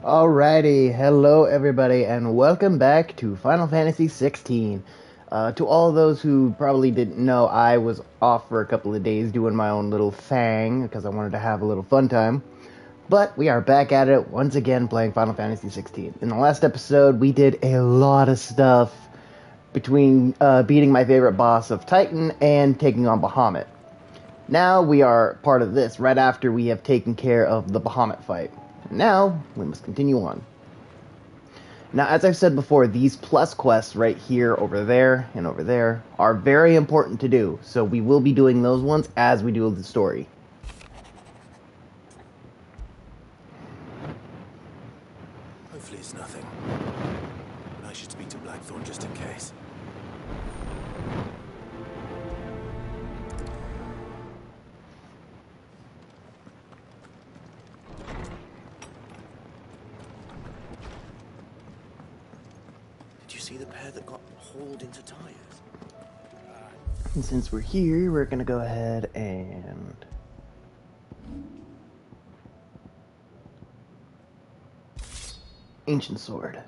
Alrighty, hello everybody, and welcome back to Final Fantasy XVI. To all those who probably didn't know, I was off for a couple of days doing my own little thing because I wanted to have a little fun time. But we are back at it once again playing Final Fantasy XVI. In the last episode, we did a lot of stuff between beating my favorite boss of Titan and taking on Bahamut. Now we are part of this right after we have taken care of the Bahamut fight. Now we must continue on. Now, as I've said before, these plus quests right here, over there, and over there are very important to do, so we will be doing those ones as we do the story. Hopefully it's nothing. But I should speak to Blackthorn just in case. Did you see the pair that got hauled into tires? And since we're here, we're gonna go ahead and Ancient Sword.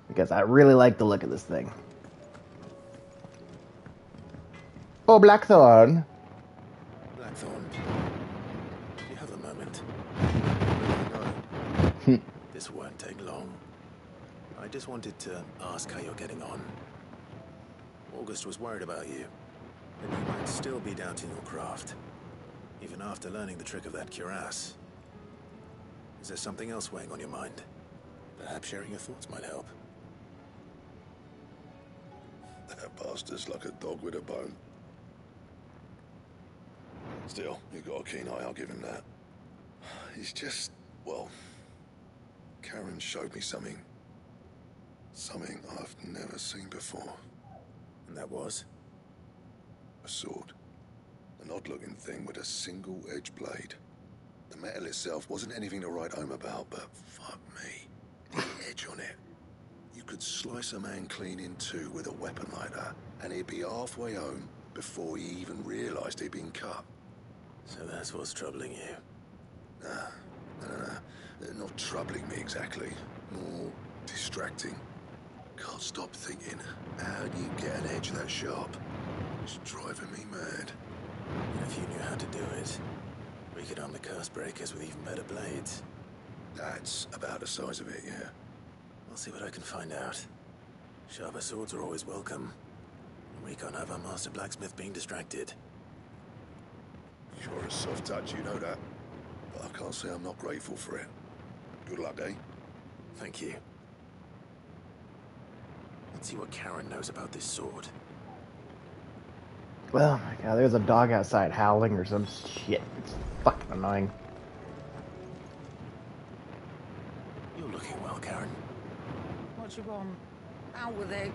Because I really like the look of this thing. Oh, Blackthorn! Blackthorn, do you have a moment? No. This won't take long. I just wanted to ask how you're getting on. August was worried about you, and you might still be doubting your craft, even after learning the trick of that cuirass. Is there something else weighing on your mind? Perhaps sharing your thoughts might help. That bastard's like a dog with a bone. Still, you've got a keen eye, I'll give him that. He's just, well, Karen showed me something. Something I've never seen before. And that was? A sword. An odd-looking thing with a single-edged blade. The metal itself wasn't anything to write home about, but fuck me. The edge on it. You could slice a man clean in two with a weapon like that, and he'd be halfway home before he even realised he'd been cut. So that's what's troubling you. No. They're not troubling me exactly. More distracting. Can't stop thinking, how do you get an edge that sharp? It's driving me mad. And if you knew how to do it, we could arm the curse breakers with even better blades. That's about the size of it, yeah. I'll see what I can find out. Sharper swords are always welcome. And we can't have our master blacksmith being distracted. Sure a soft touch, you know that. But I can't say I'm not grateful for it. Good luck, eh? Thank you. Let's see what Karen knows about this sword. Oh my god, there's a dog outside howling or some shit. It's fucking annoying. You're looking well, Karen. What you want? Out with it.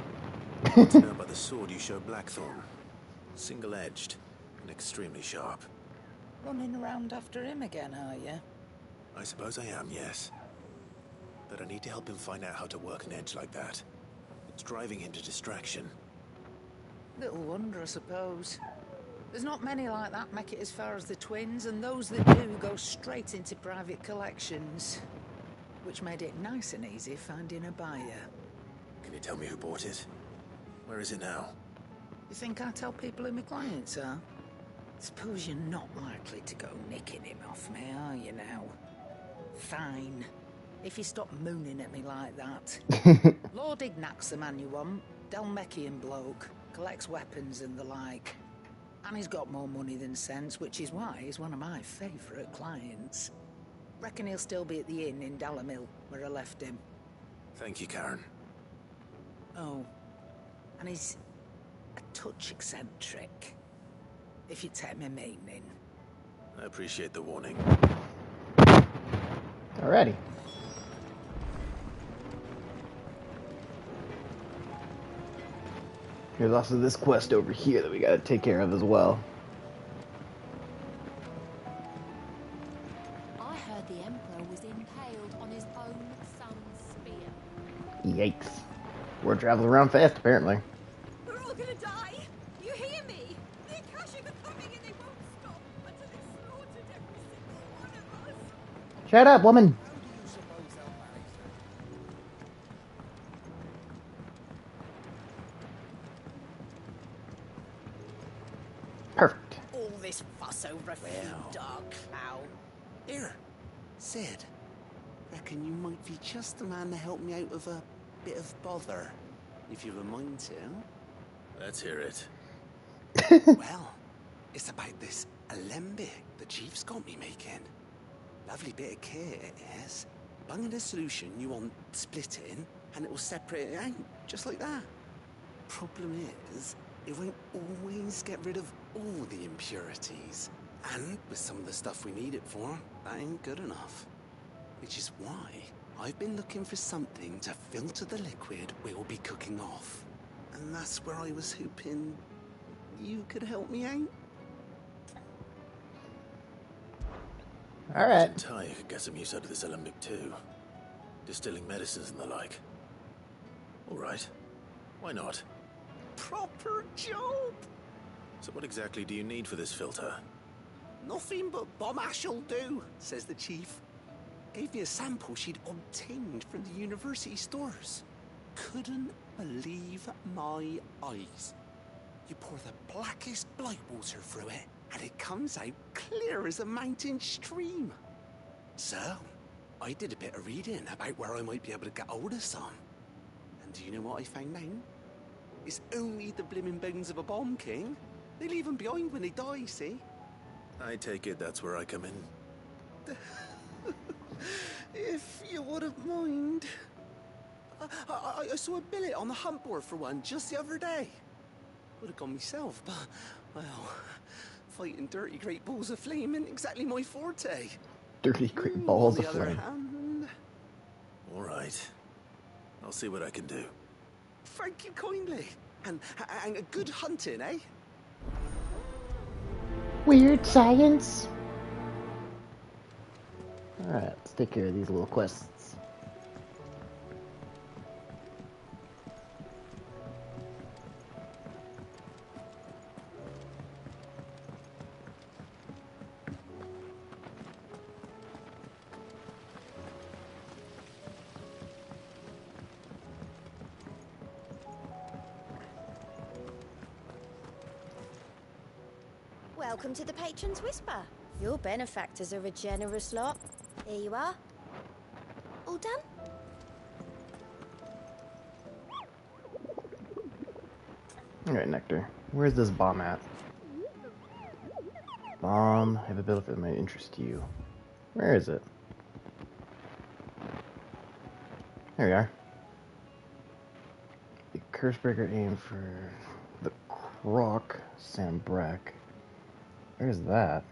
I want to know about the sword you showed Blackthorn. Single-edged and extremely sharp. Running around after him again, are you? I suppose I am, yes. But I need to help him find out how to work an edge like that. It's driving him to distraction. Little wonder, I suppose. There's not many like that make it as far as the twins, and those that do go straight into private collections. Which made it nice and easy finding a buyer. Can you tell me who bought it? Where is it now? You think I tell people who my clients are? Suppose you're not likely to go nicking him off me, are you now? Fine. If you stop mooning at me like that. Lord Ignac's the man you want. Dalmekian bloke. Collects weapons and the like. And he's got more money than sense, which is why he's one of my favourite clients. Reckon he'll still be at the inn in Dalamil, where I left him. Thank you, Karen. Oh. And he's a touch eccentric. If you take my meaning. I appreciate the warning. Alrighty. There's also this quest over here that we gotta take care of as well. I heard the Emperor was impaled on his own son's spear. Yikes. We're traveling around fast, apparently. We're all gonna die! You hear me? The Akashic are coming and they won't stop until they've slaughtered every single one of us! Shut up, woman! How do you suppose they'll manage that? Perfect. All this fuss over a few Well. dark cloud. Here, Sid. Reckon you might be just the man to help me out of a bit of bother, if you've a mind to. Let's hear it. Well, it's about this alembic the chief's got me making. Lovely bit of kit it is. Bung in a solution you want splitting, and it will separate it out, just like that. Problem is, it won't always get rid of all the impurities. And with some of the stuff we need it for, that ain't good enough. Which is why I've been looking for something to filter the liquid we'll be cooking off. And that's where I was hoping you could help me out. Alright. Ty could get some use out of this alembic too. Distilling medicines and the like. Alright. Why not? Proper job! So what exactly do you need for this filter? Nothing but bomb ash'll do, says the chief. Gave me a sample she'd obtained from the university stores. Couldn't believe my eyes. You pour the blackest blight water through it, and it comes out clear as a mountain stream. So, I did a bit of reading about where I might be able to get hold of some. And do you know what I found out? It's only the blimmin' bones of a bomb king. They leave them behind when they die, see? I take it that's where I come in. If you wouldn't mind. I saw a billet on the hunt board for one just the other day. Would have gone myself, but, well, fighting dirty great balls of flame isn't exactly my forte. Dirty great balls of On the other flame. hand, Alright. I'll see what I can do. thank you kindly. And a good hunting, eh? Weird science. Alright, let's take care of these little quests. Welcome to the Patron's Whisper. Your benefactors are a generous lot. Here you are. All done? Alright, Nectar. Where's this bomb at? Bomb. I have a ability that might interest you. Where is it? There we are. The Cursebreaker aim for the Croc Sambrack. Where's that?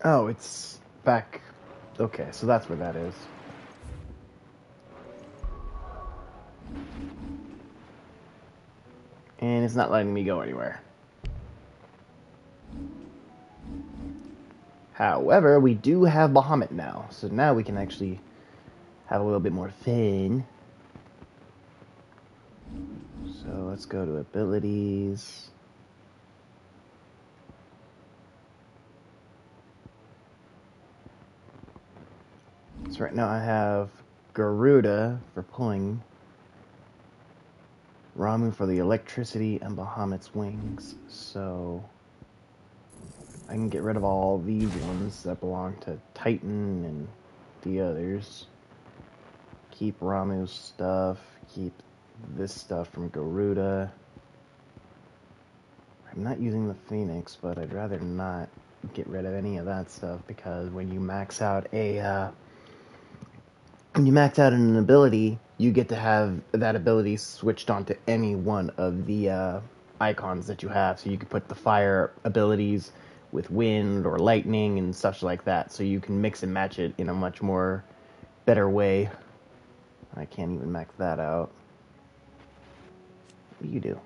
Oh, it's back. Okay, so that's where that is. And it's not letting me go anywhere. However, we do have Bahamut now, so now we can actually have a little bit more fun. So let's go to abilities. So right now I have Garuda for pulling, Ramu for the electricity, and Bahamut's wings. So I can get rid of all these ones that belong to Titan and the others. Keep Ramu's stuff, keep this stuff from Garuda. I'm not using the Phoenix, but I'd rather not get rid of any of that stuff, because when you max out an ability, you get to have that ability switched onto any one of the icons that you have. So you could put the fire abilities with wind or lightning and such like that. So you can mix and match it in a much more better way. I can't even max that out. What do you do?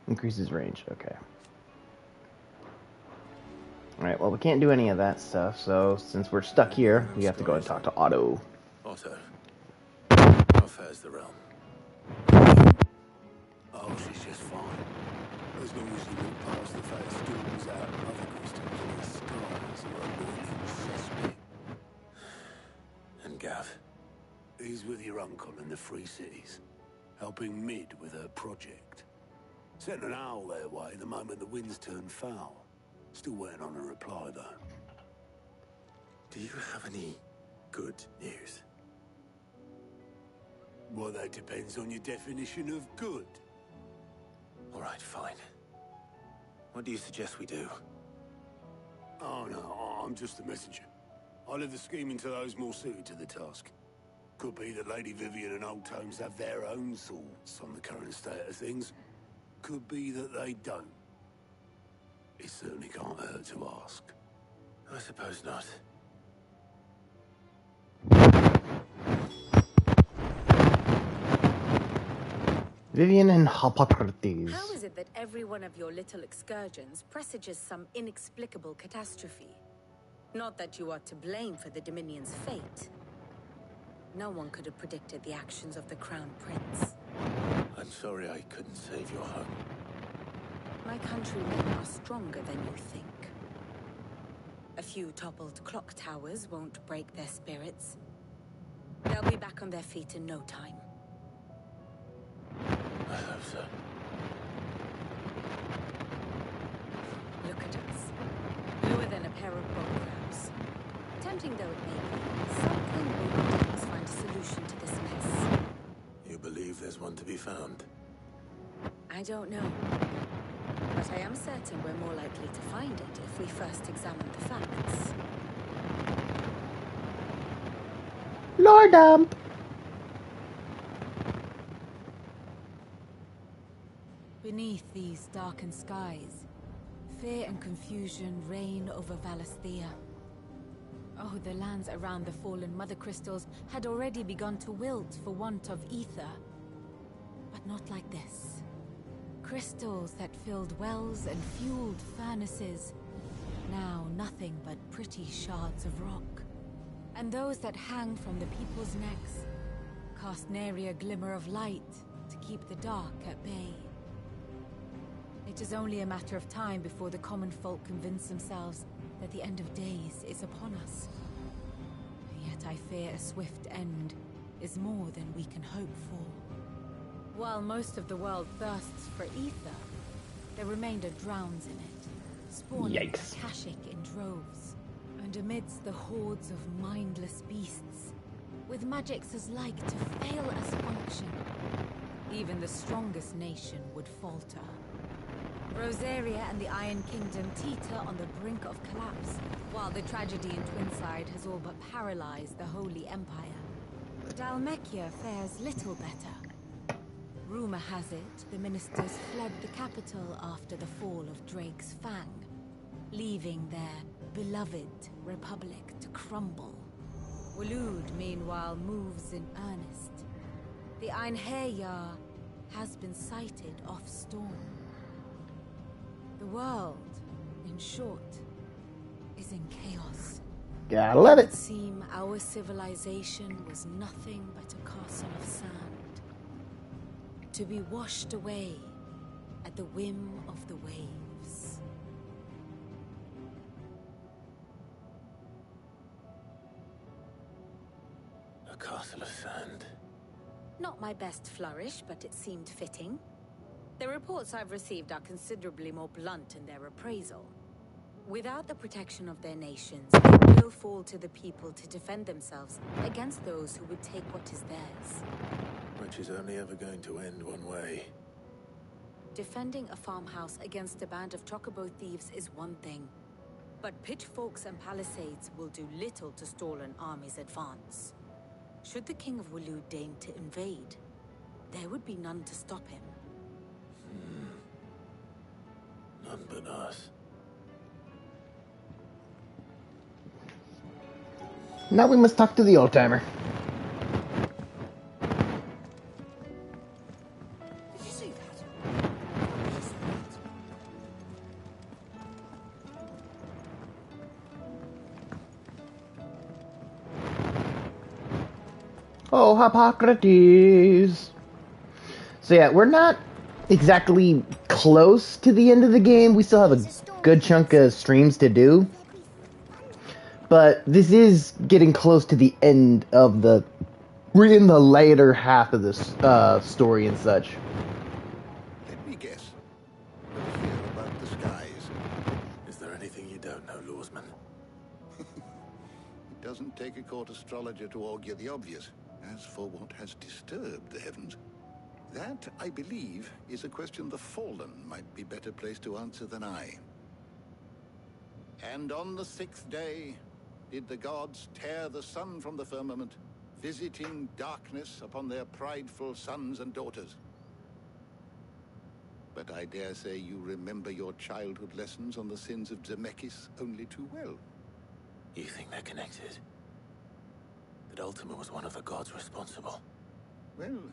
Increases range, okay. Alright, well, we can't do any of that stuff, so since we're stuck here, we have to go and talk to Otto. Otto, how fares the realm? Oh, she's just fine. As long as you look past the fact storms out and other crystals in the skies are a boiling cesspit. And Gav? He's with your uncle in the Free Cities, helping Mid with her project. Sent an owl their way the moment the winds turned foul. Still waiting on a reply, though. Do you have any good news? Well, that depends on your definition of good. All right, fine. What do you suggest we do? Oh, no, I'm just the messenger. I leave the scheming to those more suited to the task. Could be that Lady Vivian and Old Tomes have their own thoughts on the current state of things. Could be that they don't. It certainly can't hurt to ask. I suppose not. Vivian and Hippocrates. How is it that every one of your little excursions presages some inexplicable catastrophe? Not that you are to blame for the Dominion's fate. No one could have predicted the actions of the Crown Prince. I'm sorry I couldn't save your home. My countrymen are stronger than you think. A few toppled clock towers won't break their spirits. They'll be back on their feet in no time. I hope so. Look at us. Lower than a pair of boat crabs. Tempting though it may be, something will help us find a solution to this mess. You believe there's one to be found? I don't know. But I am certain we're more likely to find it if we first examine the facts. Lord Dump! Beneath these darkened skies, fear and confusion reign over Valisthea. Oh, the lands around the fallen Mother Crystals had already begun to wilt for want of ether. But not like this. Crystals that filled wells and fueled furnaces. Now nothing but pretty shards of rock. And those that hang from the people's necks cast nary a glimmer of light to keep the dark at bay. It is only a matter of time before the common folk convince themselves that the end of days is upon us. Yet I fear a swift end is more than we can hope for. While most of the world thirsts for ether, the remainder drowns in it, spawning Akashic in droves. And amidst the hordes of mindless beasts, with magics as like to fail as function, even the strongest nation would falter. Rosaria and the Iron Kingdom teeter on the brink of collapse, while the tragedy in Twinside has all but paralyzed the Holy Empire. Dhalmekia fares little better. Rumor has it the ministers fled the capital after the fall of Drake's Fang, leaving their beloved republic to crumble. Waloed, meanwhile, moves in earnest. The Einherjar has been sighted off-storm. The world, in short, is in chaos. Gotta love It it. would seem our civilization was nothing but a castle of sand, to be washed away at the whim of the waves. A castle of sand. Not my best flourish, but it seemed fitting. The reports I've received are considerably more blunt in their appraisal. Without the protection of their nations, it will fall to the people to defend themselves against those who would take what is theirs. Which is only ever going to end one way. Defending a farmhouse against a band of chocobo thieves is one thing, but pitchforks and palisades will do little to stall an army's advance. Should the King of Waloed deign to invade, there would be none to stop him. None but us. Now we must talk to the old timer. Did you see that? Oh, Hippocrates. So yeah, we're not exactly close to the end of the game. We still have a good chunk of streams to do. But this is getting close to the end of the... We're in the later half of this story and such. Let me guess. You're here about the skies. Is there anything you don't know, Lawsman? It doesn't take a court astrologer to augur the obvious. As for what has disturbed the heavens, that, I believe, is a question the Fallen might be better placed to answer than I. And on the 6th day, did the gods tear the sun from the firmament, visiting darkness upon their prideful sons and daughters. But I dare say you remember your childhood lessons on the sins of Zemeckis only too well. You think they're connected? That Ultima was one of the gods responsible? Well,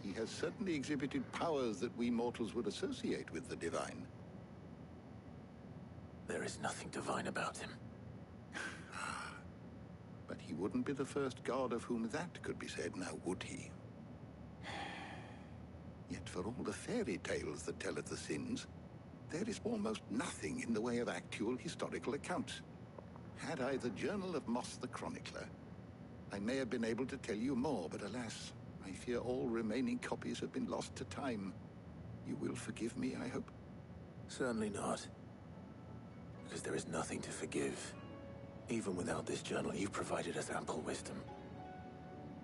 he has certainly exhibited powers that we mortals would associate with the divine. There is nothing divine about him. But he wouldn't be the first god of whom that could be said, now would he? Yet for all the fairy tales that tell of the sins, there is almost nothing in the way of actual historical accounts. Had I the Journal of Moss the Chronicler, I may have been able to tell you more, but alas, I fear all remaining copies have been lost to time. You will forgive me, I hope? Certainly not. Because there is nothing to forgive. Even without this journal, you've provided us ample wisdom.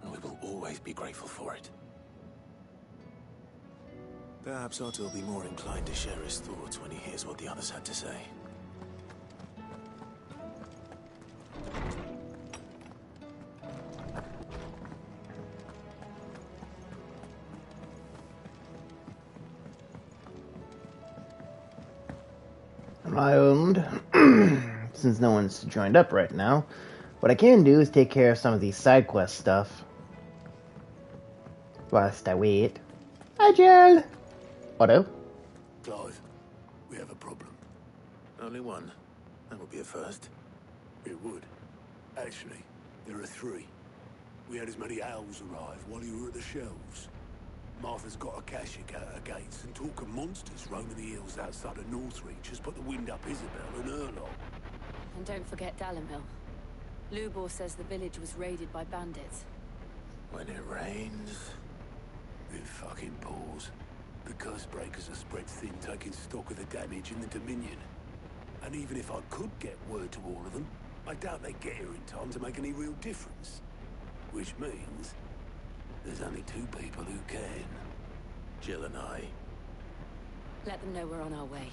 And we will always be grateful for it. Perhaps Otto will be more inclined to share his thoughts when he hears what the others had to say. On my own, since no one's joined up right now, what I can do is take care of some of these side quest stuff. Whilst I wait. Hi, Jill! Otto? Clive, we have a problem. Only one. That would be a first. It would. Actually, there are 3. We had as many owls arrive while you were at the shelves. Martha's got a Kashik at her gates, and talk of monsters roaming the hills outside of Northreach has put the wind up Isabel and her lot. And don't forget Dalimil. Lubor says the village was raided by bandits. When it rains... It fucking pours. The Cursebreakers are spread thin, taking stock of the damage in the Dominion. And even if I could get word to all of them, I doubt they'd get here in time to make any real difference. Which means... there's only 2 people who can. Jill and I. Let them know we're on our way.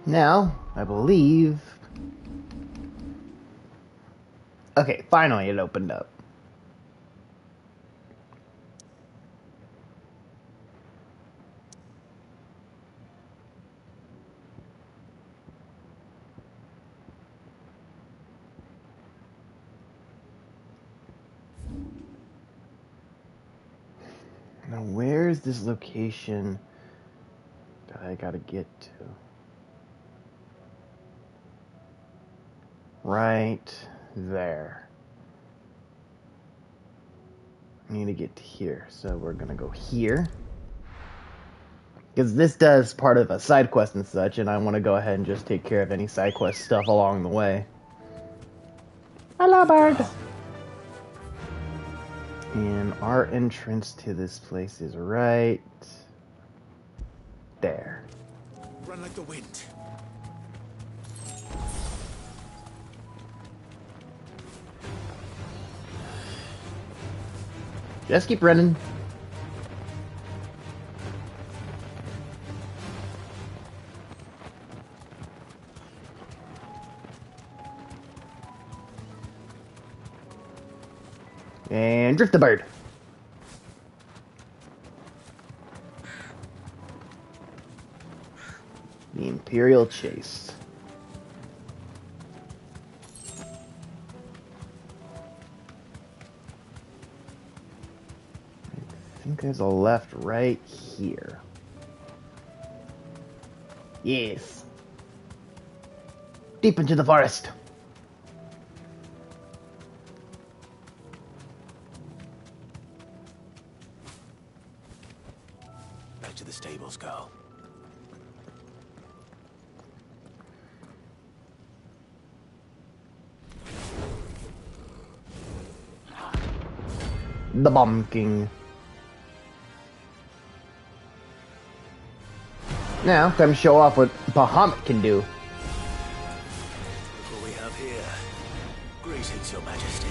Now, I believe... Okay, finally it opened up. Now, where is this location that I gotta get to? Right there. I need to get to here, so we're gonna go here. Because this does part of a side quest and such, and I want to go ahead and just take care of any side quest stuff along the way. Hello, bird! And our entrance to this place is right there. Run like the wind. Just keep running. And drift the bird. The Imperial Chase. I think there's a left right here. Yes. Deep into the forest. Back to the stables, girl. The Bomb King. Now, time to show off what Bahamut can do. Look what we have here. Greetings, Your Majesty.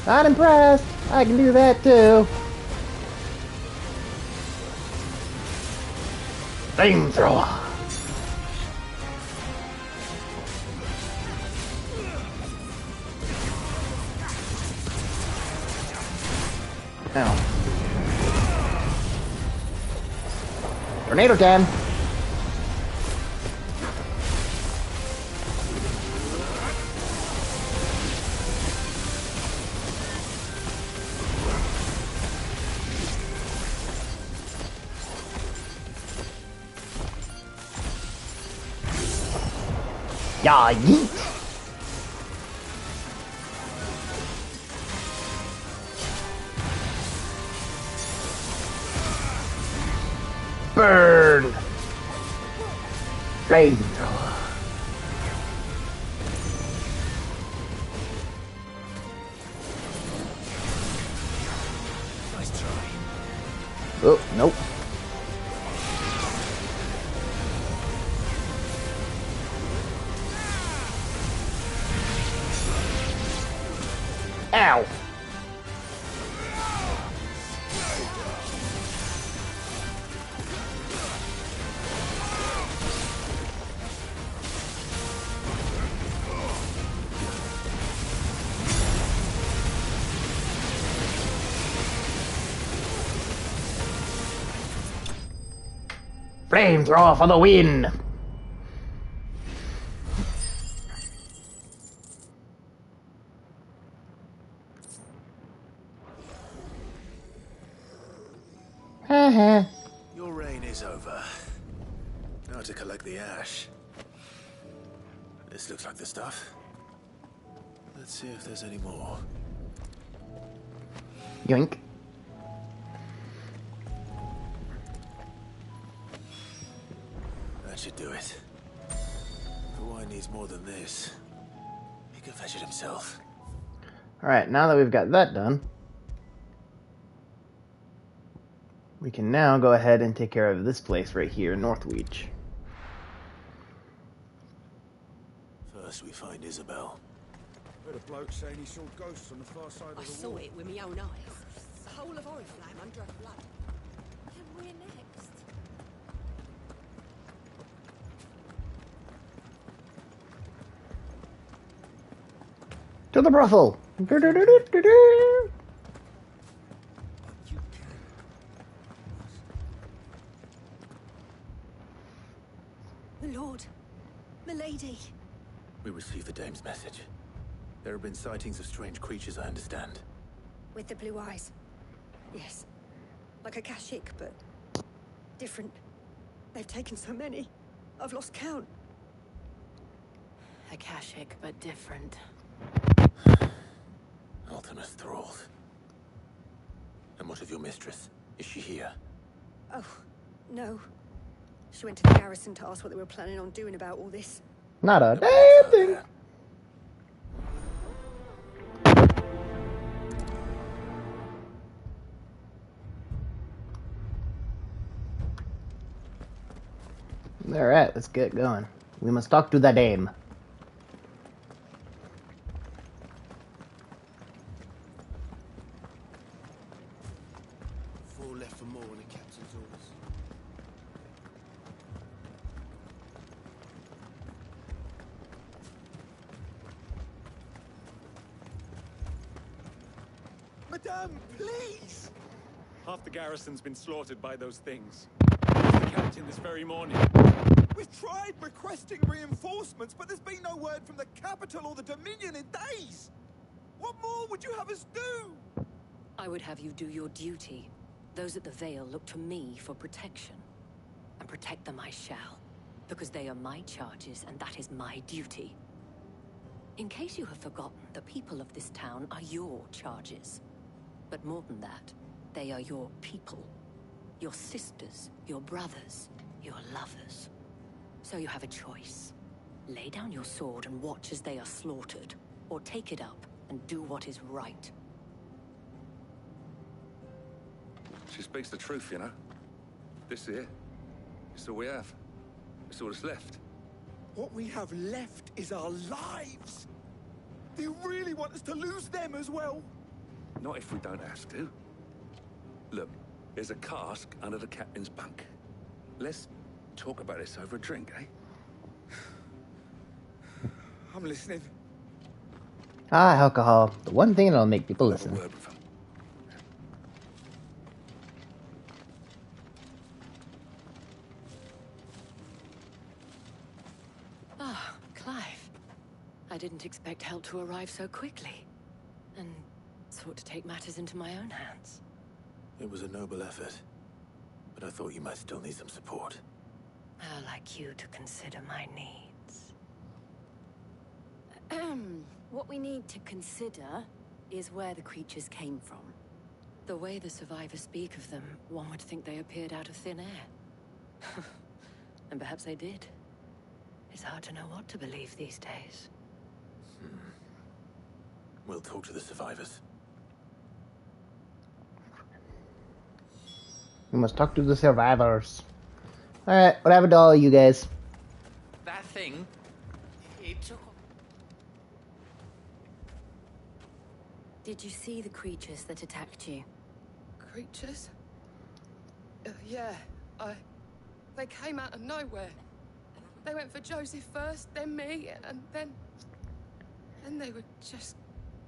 Not impressed. I can do that too. Flamethrower. Ow. Tornado time. Yeah, yeet. Burn! Flamethrower. Nice try. Oh, nope. Ow! Flamethrower for the win! Your reign is over. Now to collect the ash. This looks like the stuff. Let's see if there's any more. Yoink. That should do it. Kawhi needs more than this. He can fetch it himself. Alright, now that we've got that done, we can now go ahead and take care of this place right here, Northreach. First we find Isabel. Heard a bloke saying he saw ghosts on the far side of the I saw it with my own eyes. The whole of Oriflame under a flood. And we're next. To the brothel! Do-do-do-do-do-do. My lord. My lady. We received the dame's message. There have been sightings of strange creatures, I understand. With the blue eyes. Yes. Like a Kashik, but different. They've taken so many. I've lost count. Akashic, but different. Ultimus thralled. And what of your mistress? Is she here? Oh, no. She went to the garrison to ask what they were planning on doing about all this. Not a damn thing. Alright, let's get going. We must talk to the dame. Four left for more on the captain's orders. Madame, please! Half the garrison's been slaughtered by those things. The captain this very morning. We've tried requesting reinforcements, but there's been no word from the capital or the Dominion in days. What more would you have us do? I would have you do your duty. Those at the Vale look to me for protection. And protect them I shall. Because they are my charges, and that is my duty. In case you have forgotten, the people of this town are your charges. But more than that, they are your people. Your sisters, your brothers, your lovers. So you have a choice. Lay down your sword and watch as they are slaughtered. Or take it up and do what is right. She speaks the truth, you know. This here, it's all we have. It's all that's left. What we have left is our lives. Do you really want us to lose them as well? Not if we don't have to. Look, there's a cask under the captain's bunk. Let's talk about this over a drink, eh? I'm listening. Ah, alcohol. The one thing that'll make people listen. Ah, Clive. I didn't expect help to arrive so quickly. And sought to take matters into my own hands. It was a noble effort, but I thought you might still need some support. I'd like you to consider my needs. What we need to consider is where the creatures came from. The way the survivors speak of them, one would think they appeared out of thin air. And perhaps they did. It's hard to know what to believe these days. We'll talk to the survivors. We must talk to the survivors. Alright, what happened to all of you guys? That thing, it took... Did you see the creatures that attacked you? Creatures? Yeah, they came out of nowhere. They went for Joseph first, then me, and then they were just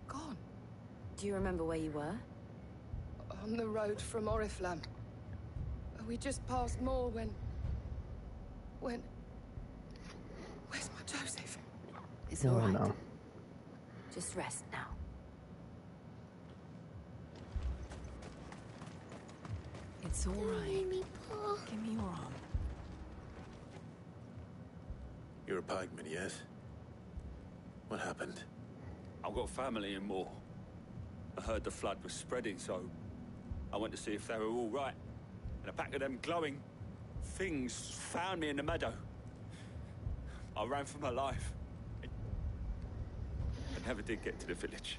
gone. Do you remember where you were? On the road from Oriflamme. We just passed Moor when... Where's my Joseph? It's all right. No. Just rest now. It's all right. Give me your arm. You're a pikeman, yes? What happened? I've got family in Moor. I heard the flood was spreading, so I went to see if they were all right. And a pack of them glowing things found me in the meadow. I ran for my life. I never did get to the village.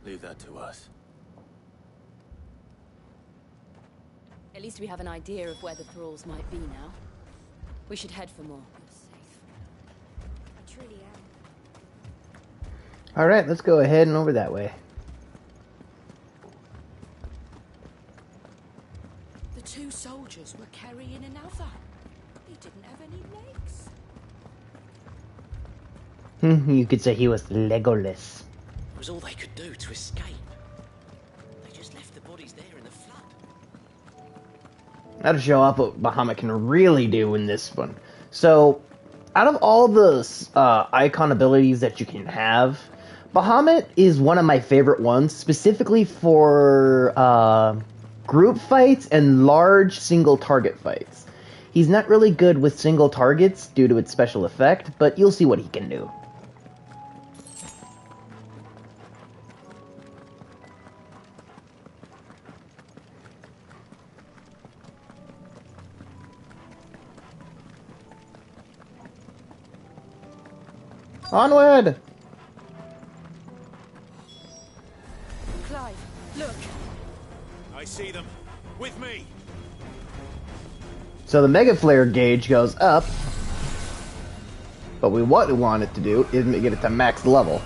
Leave that to us. At least we have an idea of where the thralls might be now. We should head for more. I truly am. Alright, let's go ahead and over that way. The two soldiers were carrying another. He didn't have any legs. You could say he was Legolas. It was all they could do to escape. They just left the bodies there in the flood. That'll show off what Bahamut can really do in this one. So, out of all the icon abilities that you can have, Bahamut is one of my favorite ones, specifically for group fights and large single target fights. He's not really good with single targets due to its special effect, but you'll see what he can do. Onward! Clive, look. I see them. With me. So the Mega Flare gauge goes up, but what we want it to do is get it to max level.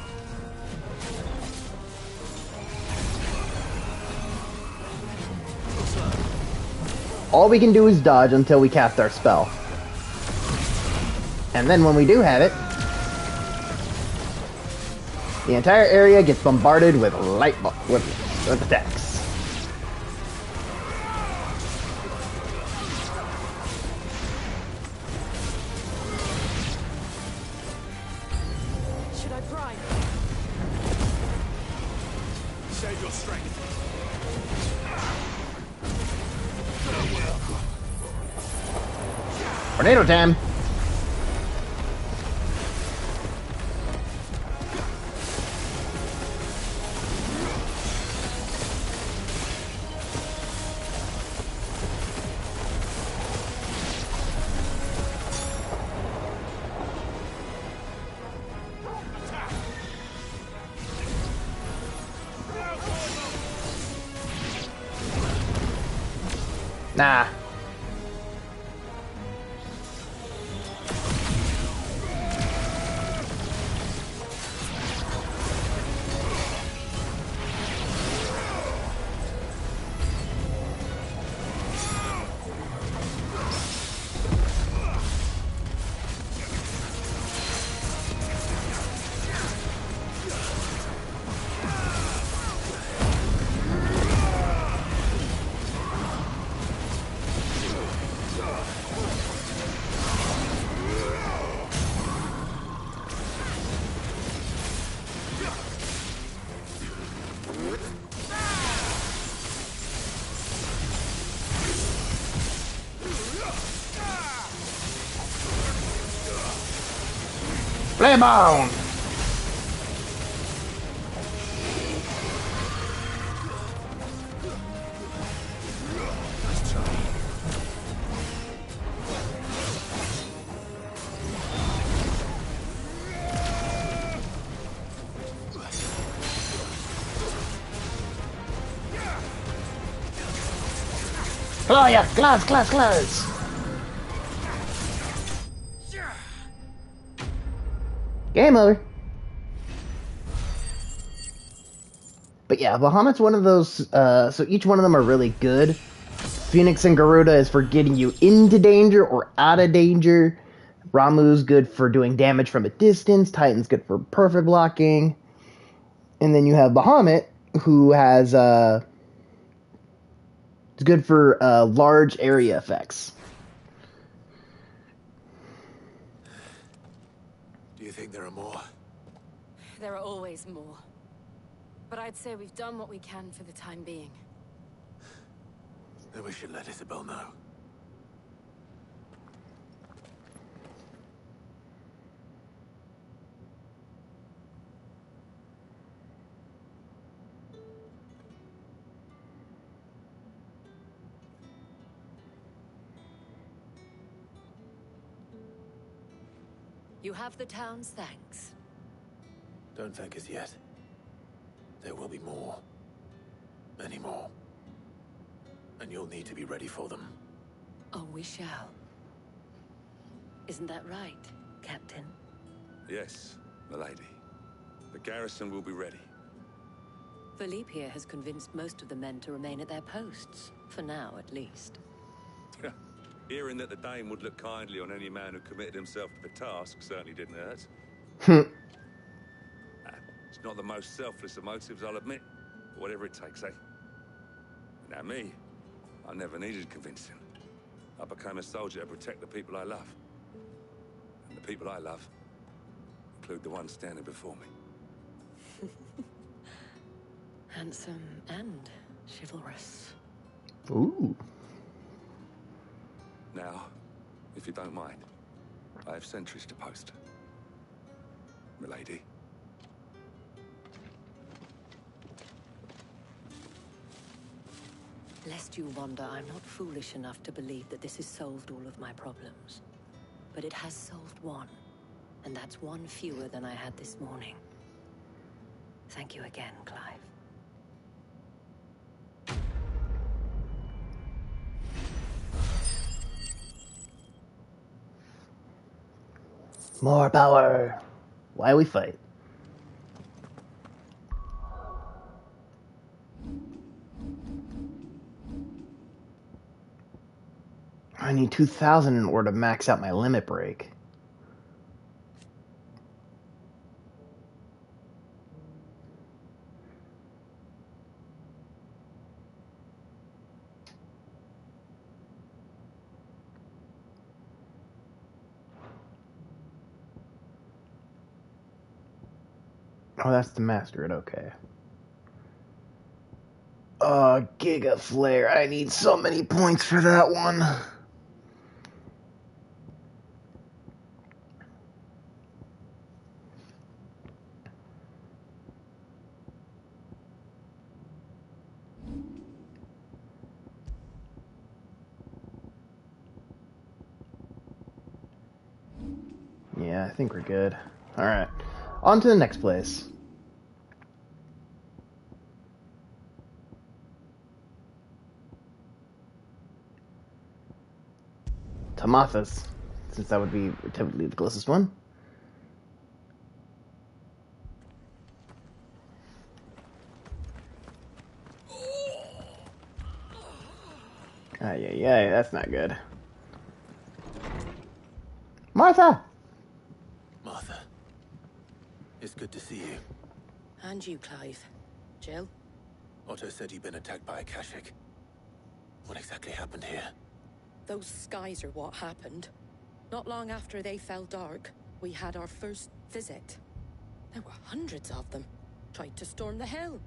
All we can do is dodge until we cast our spell. And then when we do have it, the entire area gets bombarded with with attacks. Tornado time! Nah. Flame on! Oh yeah, close! Game over. But yeah, Bahamut's one of those, so each one of them are really good. Phoenix and Garuda is for getting you into danger or out of danger. Ramuh's good for doing damage from a distance. Titan's good for perfect blocking. And then you have Bahamut, who has, it's good for, large area effects. Do you think there are more? There are always more. But I'd say we've done what we can for the time being. Then we should let Isabel know. You have the town's thanks. Don't thank us yet. There will be more. Many more. And you'll need to be ready for them. Oh, we shall. Isn't that right, Captain? Yes, milady. The garrison will be ready. Philippe here has convinced most of the men to remain at their posts. For now, at least. Hearing that the Dane would look kindly on any man who committed himself to the task certainly didn't hurt. It's not the most selfless of motives, I'll admit. But whatever it takes, eh? Now me, I never needed convincing. I became a soldier to protect the people I love. And the people I love include the ones standing before me. Handsome and chivalrous. Ooh. Now, if you don't mind, I have sentries to post. Milady. Lest you wonder, I'm not foolish enough to believe that this has solved all of my problems. But it has solved one, and that's one fewer than I had this morning. Thank you again, Clive. More power. Why we fight? I need 2,000 in order to max out my limit break. Oh, that's to master it, okay. Giga Flare. I need so many points for that one. I think we're good. Alright. On to the next place. Tamatha's, since that would be typically the closest one. Yeah, that's not good. Martha! Martha, it's good to see you. And you, Clive. Jill? Otto said you'd been attacked by a Akashic. What exactly happened here? Those skies are what happened. Not long after they fell dark, we had our first visit. There were hundreds of them. Tried to storm the hill.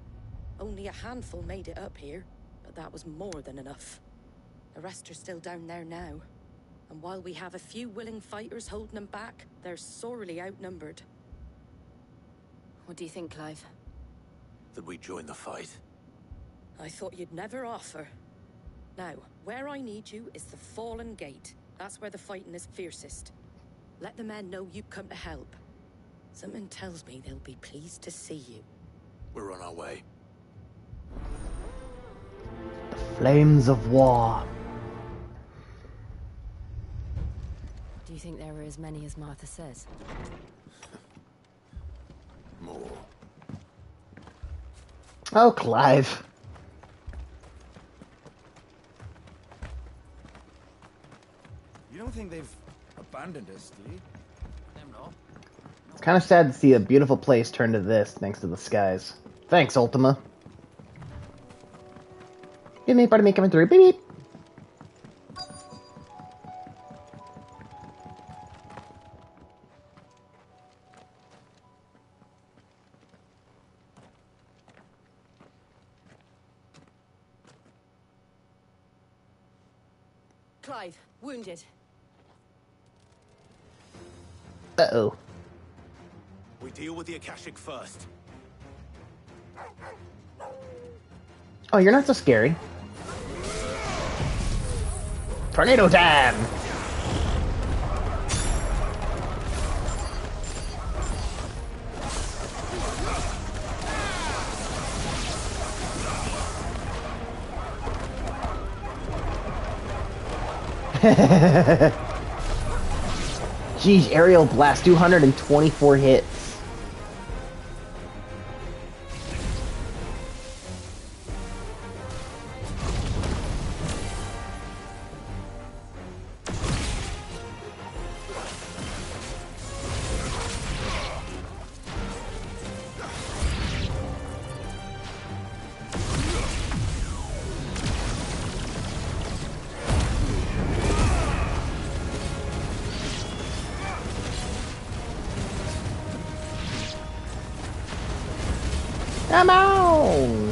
Only a handful made it up here, but that was more than enough. The rest are still down there now. And while we have a few willing fighters holding them back, they're sorely outnumbered. What do you think, Clive? That we join the fight? I thought you'd never offer. Now, where I need you is the Fallen Gate. That's where the fighting is fiercest. Let the men know you've come to help. Something tells me they'll be pleased to see you. We're on our way. Flames of War. Do you think there were as many as Martha says? More. Oh, Clive. You don't think they've abandoned us, do you? Them not. It's kind of sad to see a beautiful place turn to this thanks to the skies. Thanks, Ultima. Give me, pardon me, coming through. Beep beep. Clive, wounded. Uh-oh. We deal with the Akashic first. Oh, you're not so scary. Tornado time! Jeez, aerial blast, 224 hits. Come on!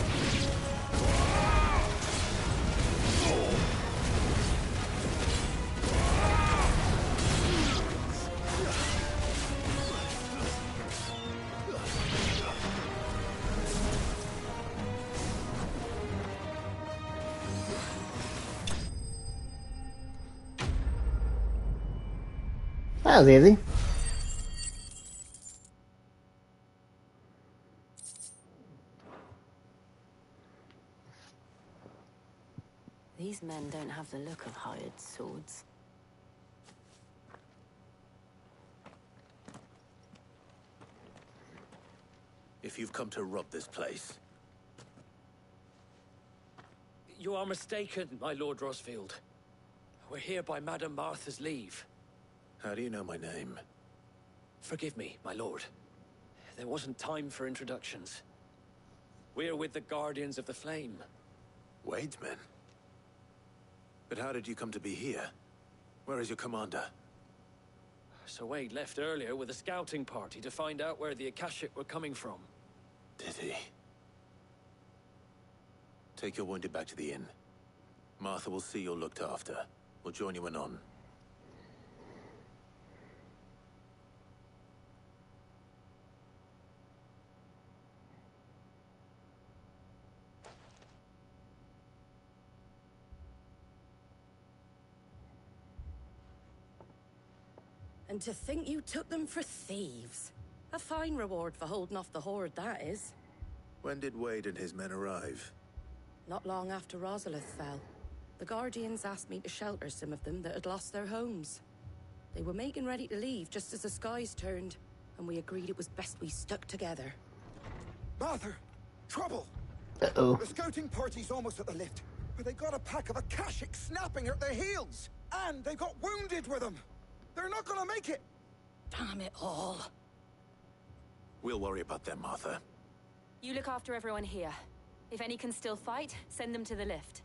That was easy. These men don't have the look of hired swords. If you've come to rob this place, You are mistaken, my Lord Rosfield. We're here by Madame Martha's leave. how do you know my name? Forgive me, my lord. There wasn't time for introductions. We're with the Guardians of the Flame. Wade's men? But how did you come to be here? Where is your commander? Sir Wade left earlier with a scouting party to find out where the Akashic were coming from. Did he? Take your wounded back to the inn. Martha will see you're looked after. We'll join you anon. And to think you took them for thieves. A fine reward for holding off the horde, that is. When did Wade and his men arrive? Not long after Rosalith fell. The Guardians asked me to shelter some of them that had lost their homes. They were making ready to leave just as the skies turned, and we agreed it was best we stuck together. Martha! Trouble! Uh-oh. The scouting party's almost at the lift, but they got a pack of Akashic snapping at their heels! And they got wounded with them! They're not gonna make it! Damn it all. We'll worry about them, Martha. You look after everyone here. If any can still fight, send them to the lift.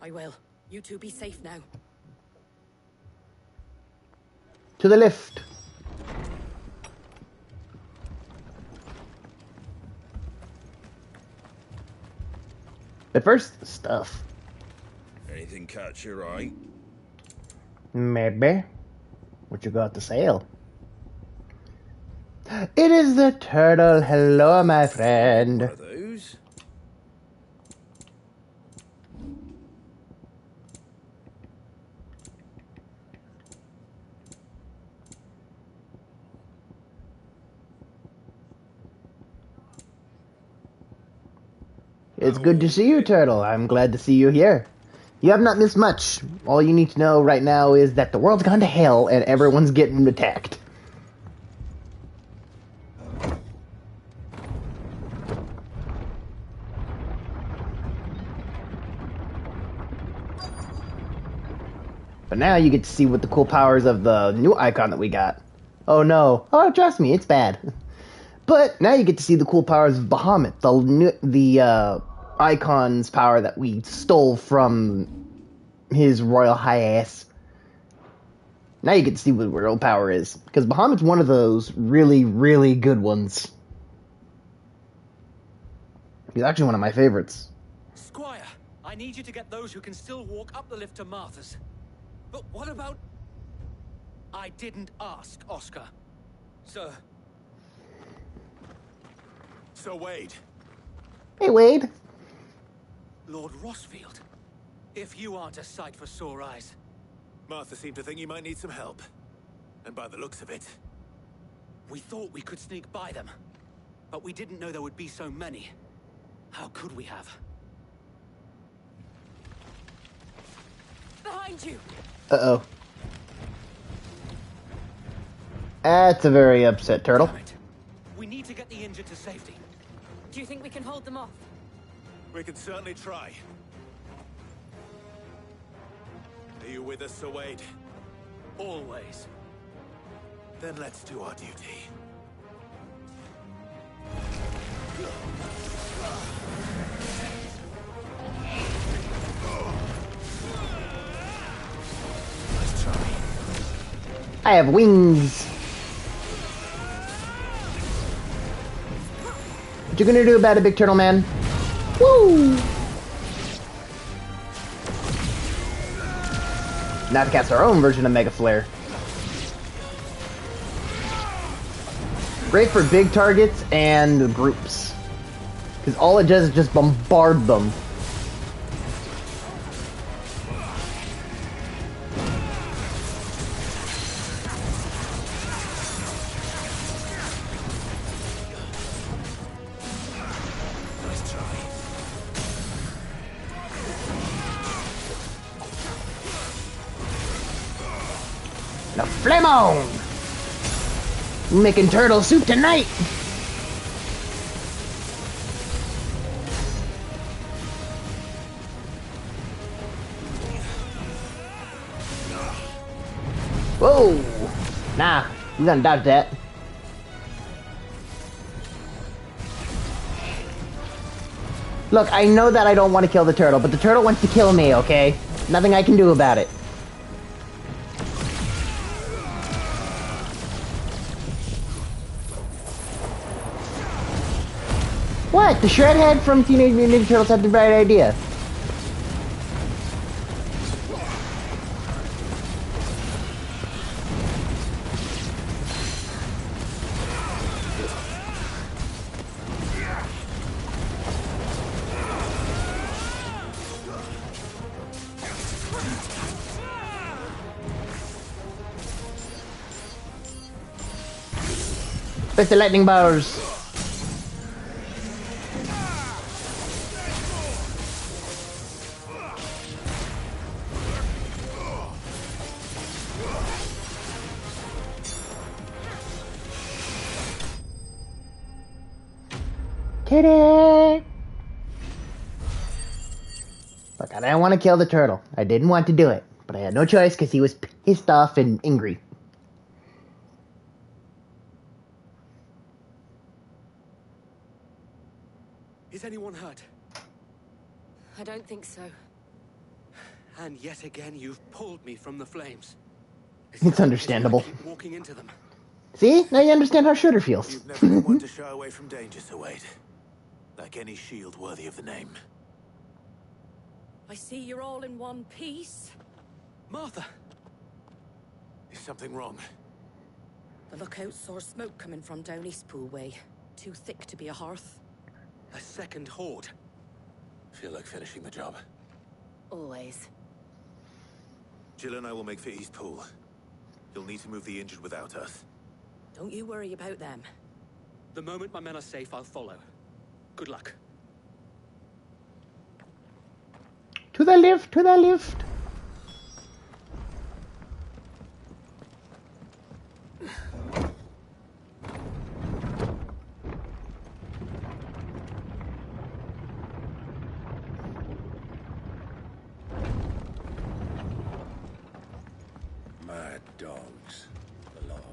I will. You two be safe now. To the lift. But first, the stuff. Anything catch your eye? Maybe. What you got to sale? It is the turtle. Hello, my friend. What are those? It's good to see you, Turtle. I'm glad to see you here. You have not missed much. All you need to know right now is that the world's gone to hell and everyone's getting attacked. But now you get to see what the cool powers of the new icon that we got. Oh no. Oh, trust me, it's bad. But now you get to see the cool powers of Bahamut, the icon's power that we stole from his royal high-ass. Now you get to see what real power is, because Bahamut's one of those really, really good ones. He's actually one of my favorites. Squire, I need you to get those who can still walk up the lift to Martha's. But what about... I didn't ask, Oscar. Sir. So, Wade. Hey, Wade. Lord Rosfield. If you aren't a sight for sore eyes. Martha seemed to think you might need some help. And by the looks of it... We thought we could sneak by them. But we didn't know there would be so many. How could we have? Behind you! Uh-oh. That's a very upset turtle. We need to get the injured to safety. Do you think we can hold them off? We can certainly try. Are you with us, Sir Wade? Always. Then let's do our duty. Nice try. I have wings. What you gonna do about it, big turtle man? Woo! Now to cast our own version of Mega Flare. Great for big targets and groups. Because all it does is just bombard them. Now flame on! We're making turtle soup tonight! Whoa! Nah, we gonna dodge that. Look, I know that I don't want to kill the turtle, but the turtle wants to kill me, okay? Nothing I can do about it. What? The Shredhead from Teenage Mutant Ninja Turtles had the right idea. With the lightning bars. Kitty! Look, I didn't want to kill the turtle. I didn't want to do it. But I had no choice because he was pissed off and angry. Is anyone hurt? I don't think so. And yet again, you've pulled me from the flames. It's understandable. Keep walking into them. See? Now you understand how Shooter feels. You've never been one to shy away from danger, Sir Wade. Like any shield worthy of the name. I see you're all in one piece. Martha! Is something wrong? The lookout saw smoke coming from down Eastpool way. Too thick to be a hearth. A second horde. Feel like finishing the job. Always. Jill and I will make for Eastpool. You'll need to move the injured without us. Don't you worry about them. The moment my men are safe, I'll follow. Good luck. To the lift, to the lift. Mad dogs. A lot of them.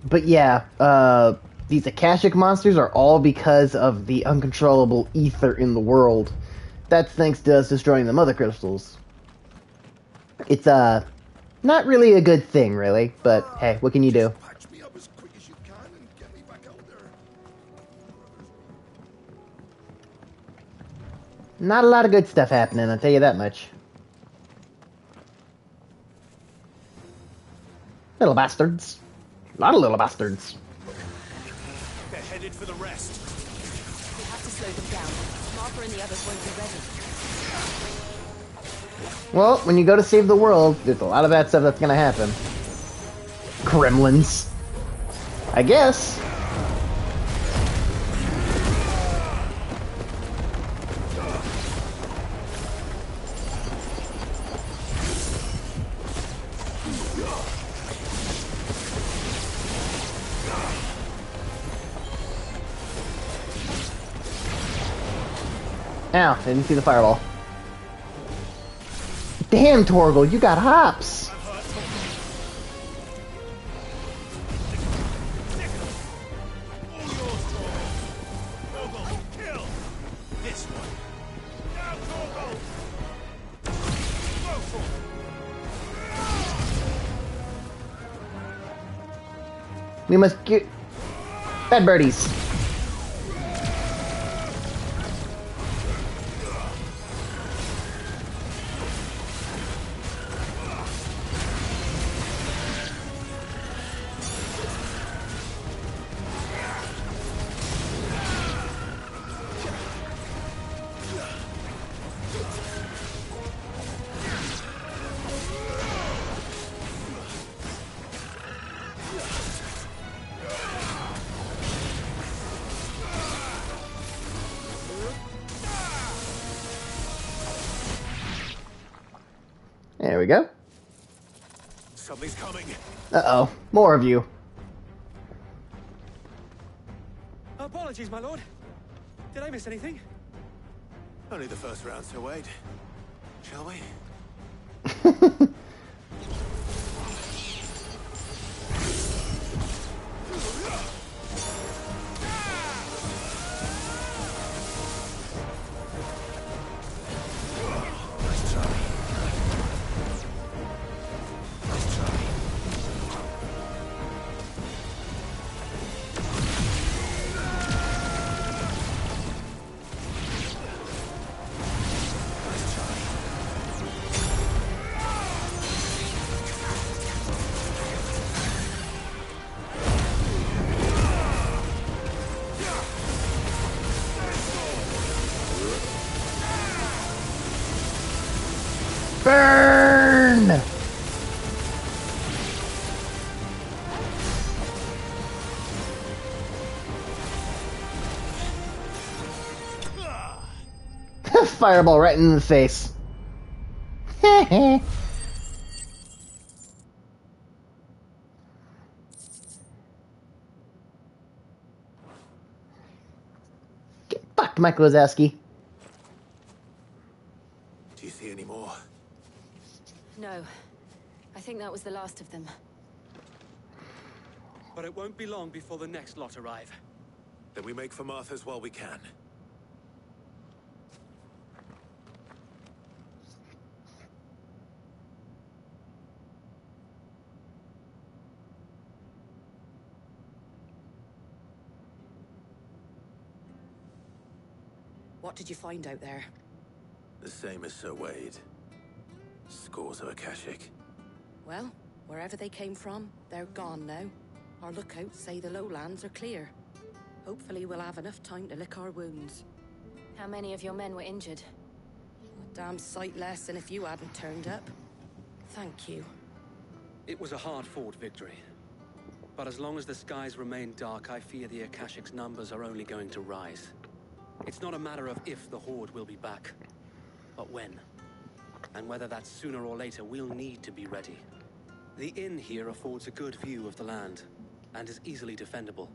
But yeah, these Akashic monsters are all because of the uncontrollable ether in the world. That's thanks to us destroying the mother crystals. It's, not really a good thing, really, but hey, what can you do? Patch me up as quick as you can and get me back out there. Not a lot of good stuff happening, I'll tell you that much. Little bastards. A lot of little bastards. They're headed for the rest. We have to slow them down. Martha and the others won't be ready. Well, when you go to save the world, there's a lot of bad stuff that's gonna happen. Gremlins. I guess. Ow, I didn't see the fireball. Damn, Torgal, you got hops! We must get... Bad birdies. There we go. Something's coming. Uh-oh. More of you. Apologies, my lord. Did I miss anything? Only the first round, Sir Wade. Shall we? Burn! Fireball right in the face. Get fucked, Mike Wazowski. Do you see any more? No. I think that was the last of them. But it won't be long before the next lot arrive. Then we make for Martha's while we can. What did you find out there? The same as Sir Wade. Scores of Akashic. Well, wherever they came from, they're gone now. Our lookouts say the lowlands are clear. Hopefully we'll have enough time to lick our wounds. How many of your men were injured? A damn sight less than if you hadn't turned up. Thank you. It was a hard-fought victory. But as long as the skies remain dark, I fear the Akashic's numbers are only going to rise. It's not a matter of if the Horde will be back, but when. And whether that's sooner or later, we'll need to be ready. The inn here affords a good view of the land, and is easily defendable.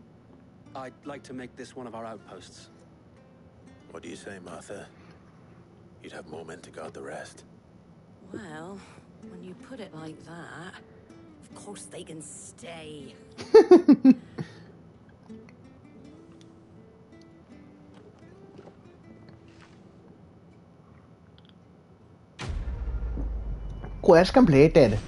I'd like to make this one of our outposts. What do you say, Martha? You'd have more men to guard the rest. Well, when you put it like that, of course they can stay. Quest completed.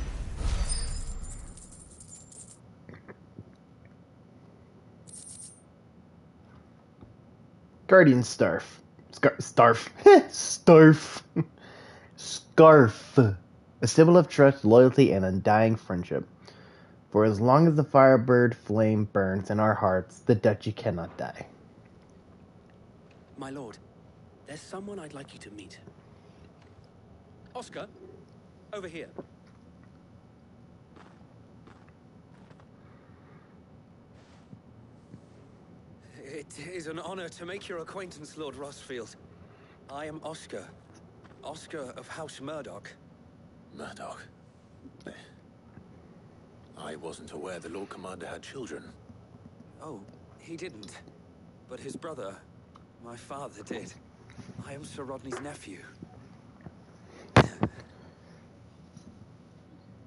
Guardian Starf. Starf. Starf. Scarf. A symbol of trust, loyalty, and undying friendship. For as long as the Firebird flame burns in our hearts, the Duchy cannot die. My lord, there's someone I'd like you to meet. Oscar, over here. It is an honor to make your acquaintance, Lord Rosfield. I am Oscar. Oscar of House Murdoch. Murdoch? I wasn't aware the Lord Commander had children. Oh, he didn't. But his brother, my father, did. I am Sir Rodney's nephew.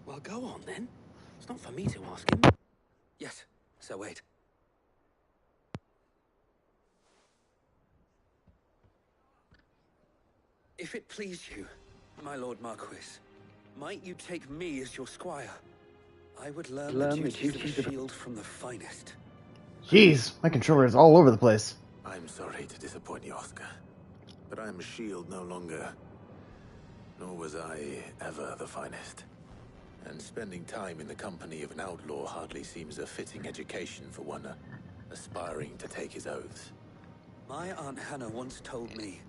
Well, go on, then. It's not for me to ask him. Yes, Sir Wade. If it please you, my Lord Marquis, might you take me as your squire? I would learn the duties of a shield from the finest. Jeez, my controller is all over the place. I'm sorry to disappoint you, Oscar. But I am a shield no longer. Nor was I ever the finest. And spending time in the company of an outlaw hardly seems a fitting education for one aspiring to take his oaths. My Aunt Hannah once told me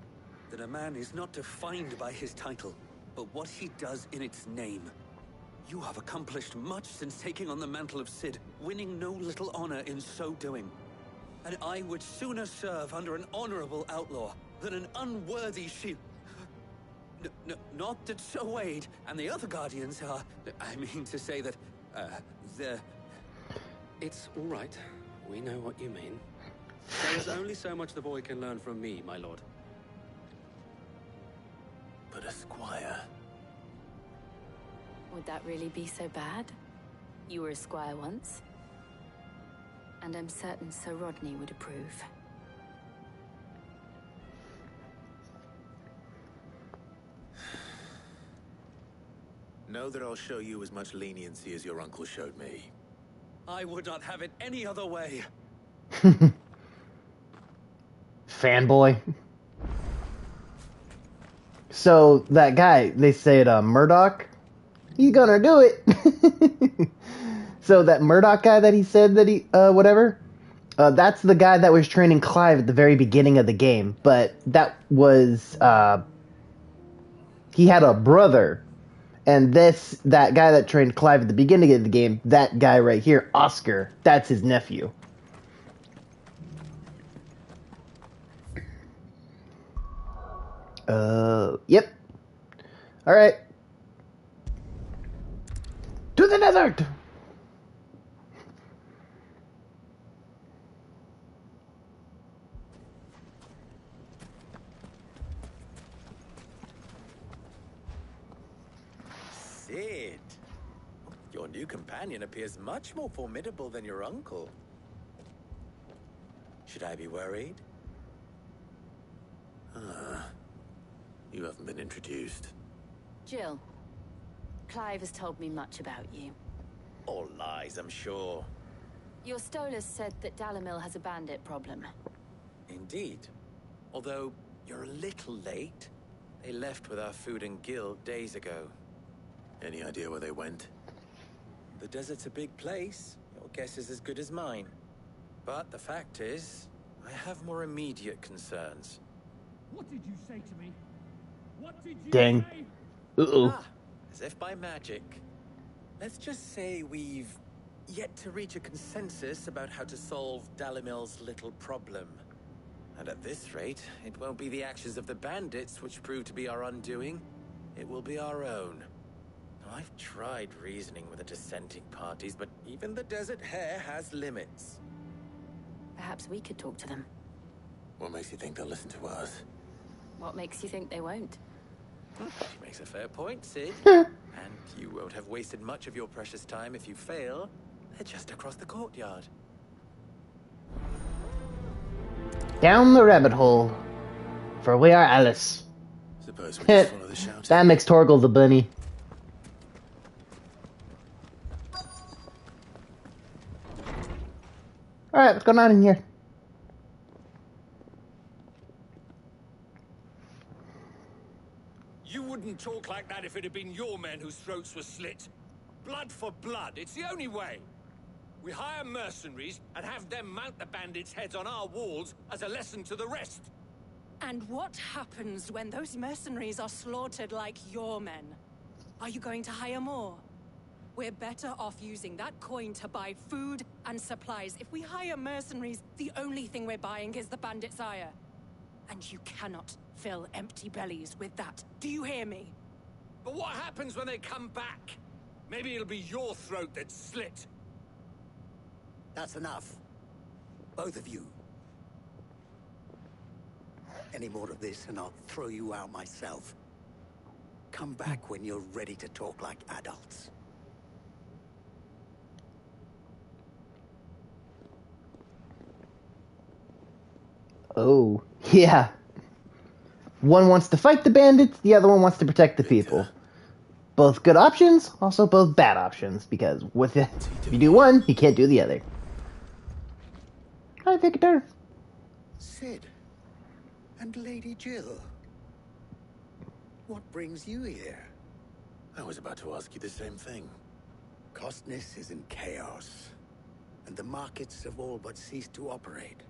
that a man is not defined by his title, but what he does in its name. You have accomplished much since taking on the mantle of Cid, winning no little honor in so doing. And I would sooner serve under an honorable outlaw than an unworthy shield. Not that Sir Wade and the other Guardians are... I mean to say that, they're... It's all right. We know what you mean. There is only so much the boy can learn from me, my lord. But a squire... Would that really be so bad? You were a squire once. And I'm certain Sir Rodney would approve. Know that I'll show you as much leniency as your uncle showed me. I would not have it any other way. Fanboy. So, that guy, they said, Murdoch, he's gonna do it. So, that Murdoch guy that he said that he, whatever, that's the guy that was training Clive at the very beginning of the game. But that was, he had a brother. And that guy that trained Clive at the beginning of the game, that guy right here, Oscar, that's his nephew. Yep. Alright. To the desert! Sid, your new companion appears much more formidable than your uncle. Should I be worried? You haven't been introduced. Jill, Clive has told me much about you. All lies, I'm sure. Your Stolas said that Dalimil has a bandit problem. Indeed. Although, you're a little late. They left with our food and guild days ago. Any idea where they went? The desert's a big place. Your guess is as good as mine. But the fact is, I have more immediate concerns. What did you say to me? What did you Dang. say? Uh-oh. As if by magic. Let's just say we've yet to reach a consensus about how to solve Dalimil's little problem. And at this rate, it won't be the actions of the bandits which prove to be our undoing. It will be our own. I've tried reasoning with the dissenting parties, but even the Desert Hare has limits. Perhaps we could talk to them. What makes you think they'll listen to us? What makes you think they won't? She makes a fair point, Sid. And you won't have wasted much of your precious time if you fail. They're just across the courtyard. Down the rabbit hole. For we are Alice. Suppose we just follow the shouting. That makes Torgal the bunny. Alright, what's going on in here? You wouldn't talk like that if it had been your men whose throats were slit. Blood for blood, it's the only way. We hire mercenaries and have them mount the bandits' heads on our walls as a lesson to the rest. And what happens when those mercenaries are slaughtered like your men? Are you going to hire more? We're better off using that coin to buy food and supplies. If we hire mercenaries, the only thing we're buying is the bandits' ire. And you cannot fill empty bellies with that. Do you hear me? But what happens when they come back? Maybe it'll be your throat that's slit. That's enough. Both of you. Any more of this and I'll throw you out myself. Come back when you're ready to talk like adults. Oh, yeah. One wants to fight the bandits, the other one wants to protect the people. Both good options, also both bad options, because with it, if you do one, you can't do the other. Hi, Victor. Sid. And Lady Jill. What brings you here? I was about to ask you the same thing. Costness is in chaos, and the markets have all but ceased to operate.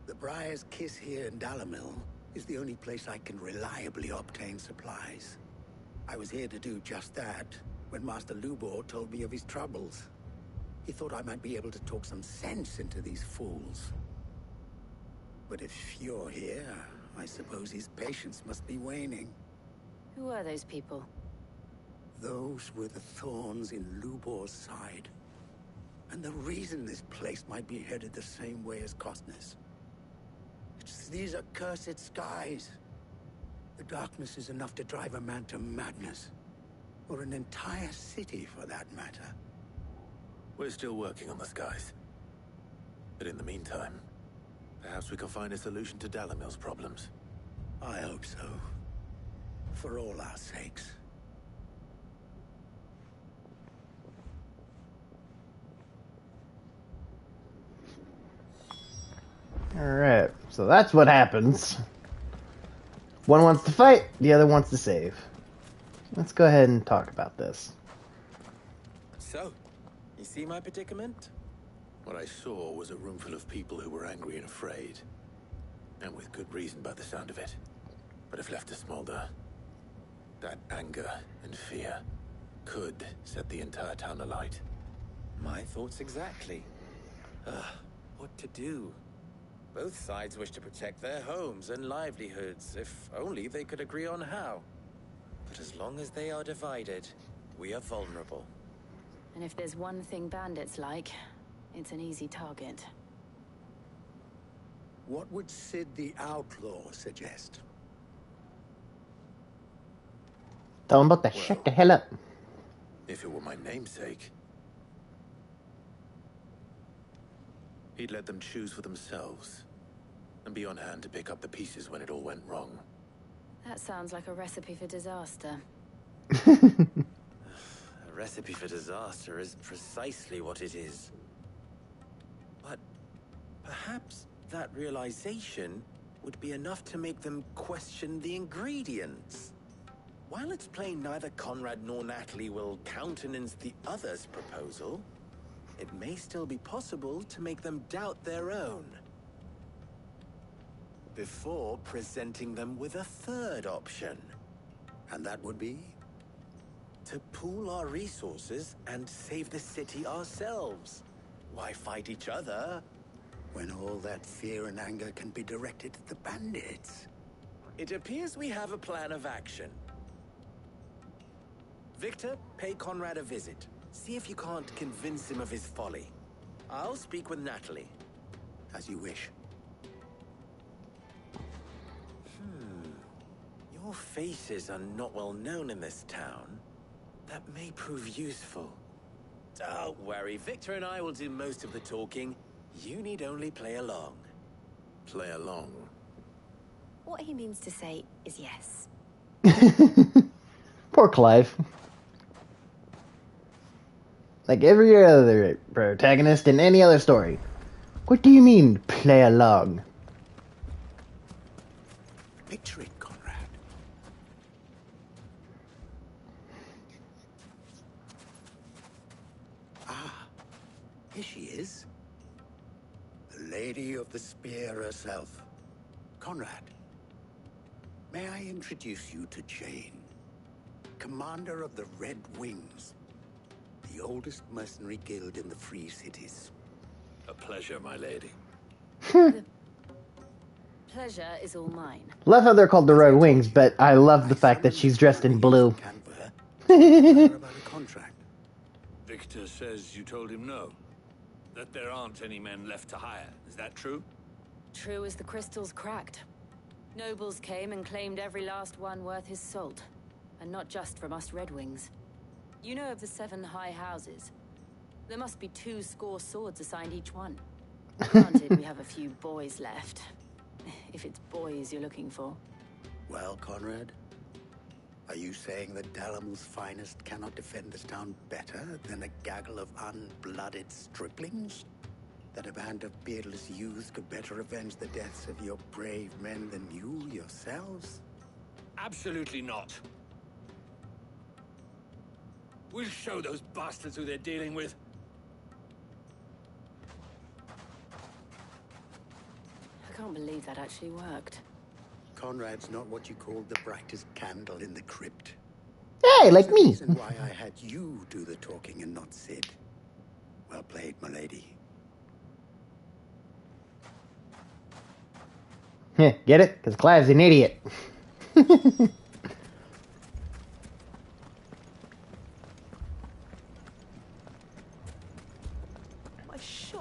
The Briar's Kiss here in Dalimil is the only place I can reliably obtain supplies. I was here to do just that when Master Lubor told me of his troubles. He thought I might be able to talk some sense into these fools. But if you're here, I suppose his patience must be waning. Who are those people? Those were the thorns in Lubor's side. And the reason this place might be headed the same way as Costness. It's these accursed skies. The darkness is enough to drive a man to madness. Or an entire city, for that matter. We're still working on the skies. But in the meantime, perhaps we can find a solution to Dalimil's problems. I hope so. For all our sakes. Alright, so that's what happens. One wants to fight, the other wants to save. Let's go ahead and talk about this. So, you see my predicament? What I saw was a room full of people who were angry and afraid. And with good reason by the sound of it. But if left to smolder, that anger and fear could set the entire town alight. My thoughts exactly. What to do? Both sides wish to protect their homes and livelihoods, if only they could agree on how. But as long as they are divided, we are vulnerable. And if there's one thing bandits like, it's an easy target. What would Sid the Outlaw suggest? Tell him about to shut the hell up. If it were my namesake, he'd let them choose for themselves and be on hand to pick up the pieces when it all went wrong. That sounds like a recipe for disaster. A recipe for disaster is precisely what it is. But perhaps that realization would be enough to make them question the ingredients. While it's plain neither Conrad nor Natalie will countenance the other's proposal, it may still be possible to make them doubt their own before presenting them with a third option. And that would be? To pool our resources and save the city ourselves. Why fight each other when all that fear and anger can be directed at the bandits? It appears we have a plan of action. Victor, pay Conrad a visit. See if you can't convince him of his folly. I'll speak with Natalie. As you wish. Your faces are not well known in this town. That may prove useful. Don't worry, Victor and I will do most of the talking. You need only play along. Play along? What he means to say is yes. Poor Clive. Like every other protagonist in any other story. What do you mean, play along? Picture it, Conrad. Ah, here she is. The Lady of the Spear herself. Conrad, may I introduce you to Jane, commander of the Red Wings, the oldest mercenary guild in the Free Cities. A pleasure, my lady. The pleasure is all mine. Love how they're called the Red Wings, but I love the fact that she's dressed in blue. About a contract. Victor says you told him no. That there aren't any men left to hire. Is that true? True as the crystals cracked. Nobles came and claimed every last one worth his salt. And not just from us Red Wings. You know of the 7 high houses. There must be 200 swords assigned each one. Granted, we have a few boys left. If it's boys you're looking for. Well, Conrad, are you saying that Dalamil's finest cannot defend this town better than a gaggle of unblooded striplings? That a band of beardless youths could better avenge the deaths of your brave men than you yourselves? Absolutely not. We'll show those bastards who they're dealing with. I can't believe that actually worked. Conrad's not what you call the brightest candle in the crypt. Hey, like me. That's the reason why I had you do the talking and not Sid. Well played, my lady. Get it? Because Clive's an idiot.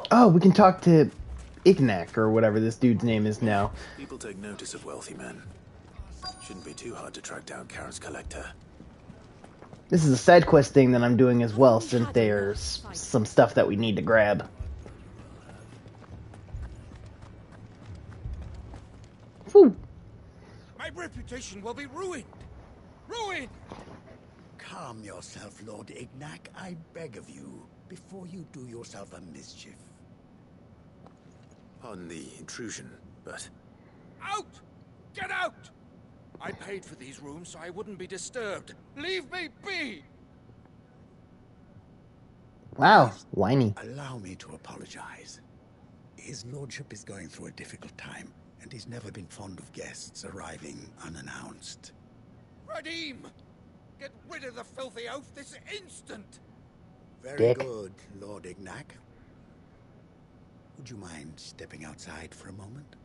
Oh, we can talk to Ignac, or whatever this dude's name is now. People take notice of wealthy men. Shouldn't be too hard to track down Karen's collector. This is a side quest thing that I'm doing as well, since there's some stuff that we need to grab. Whew. My reputation will be ruined. Ruined! Calm yourself, Lord Ignac, I beg of you, before you do yourself a mischief. Pardon the intrusion, but... Out! Get out! I paid for these rooms so I wouldn't be disturbed. Leave me be! Wow, whiny. Allow me to apologize. His lordship is going through a difficult time, and he's never been fond of guests arriving unannounced. Radim! Get rid of the filthy oaf this instant! Very Dick. good, Lord Ignac. Would you mind stepping outside for a moment?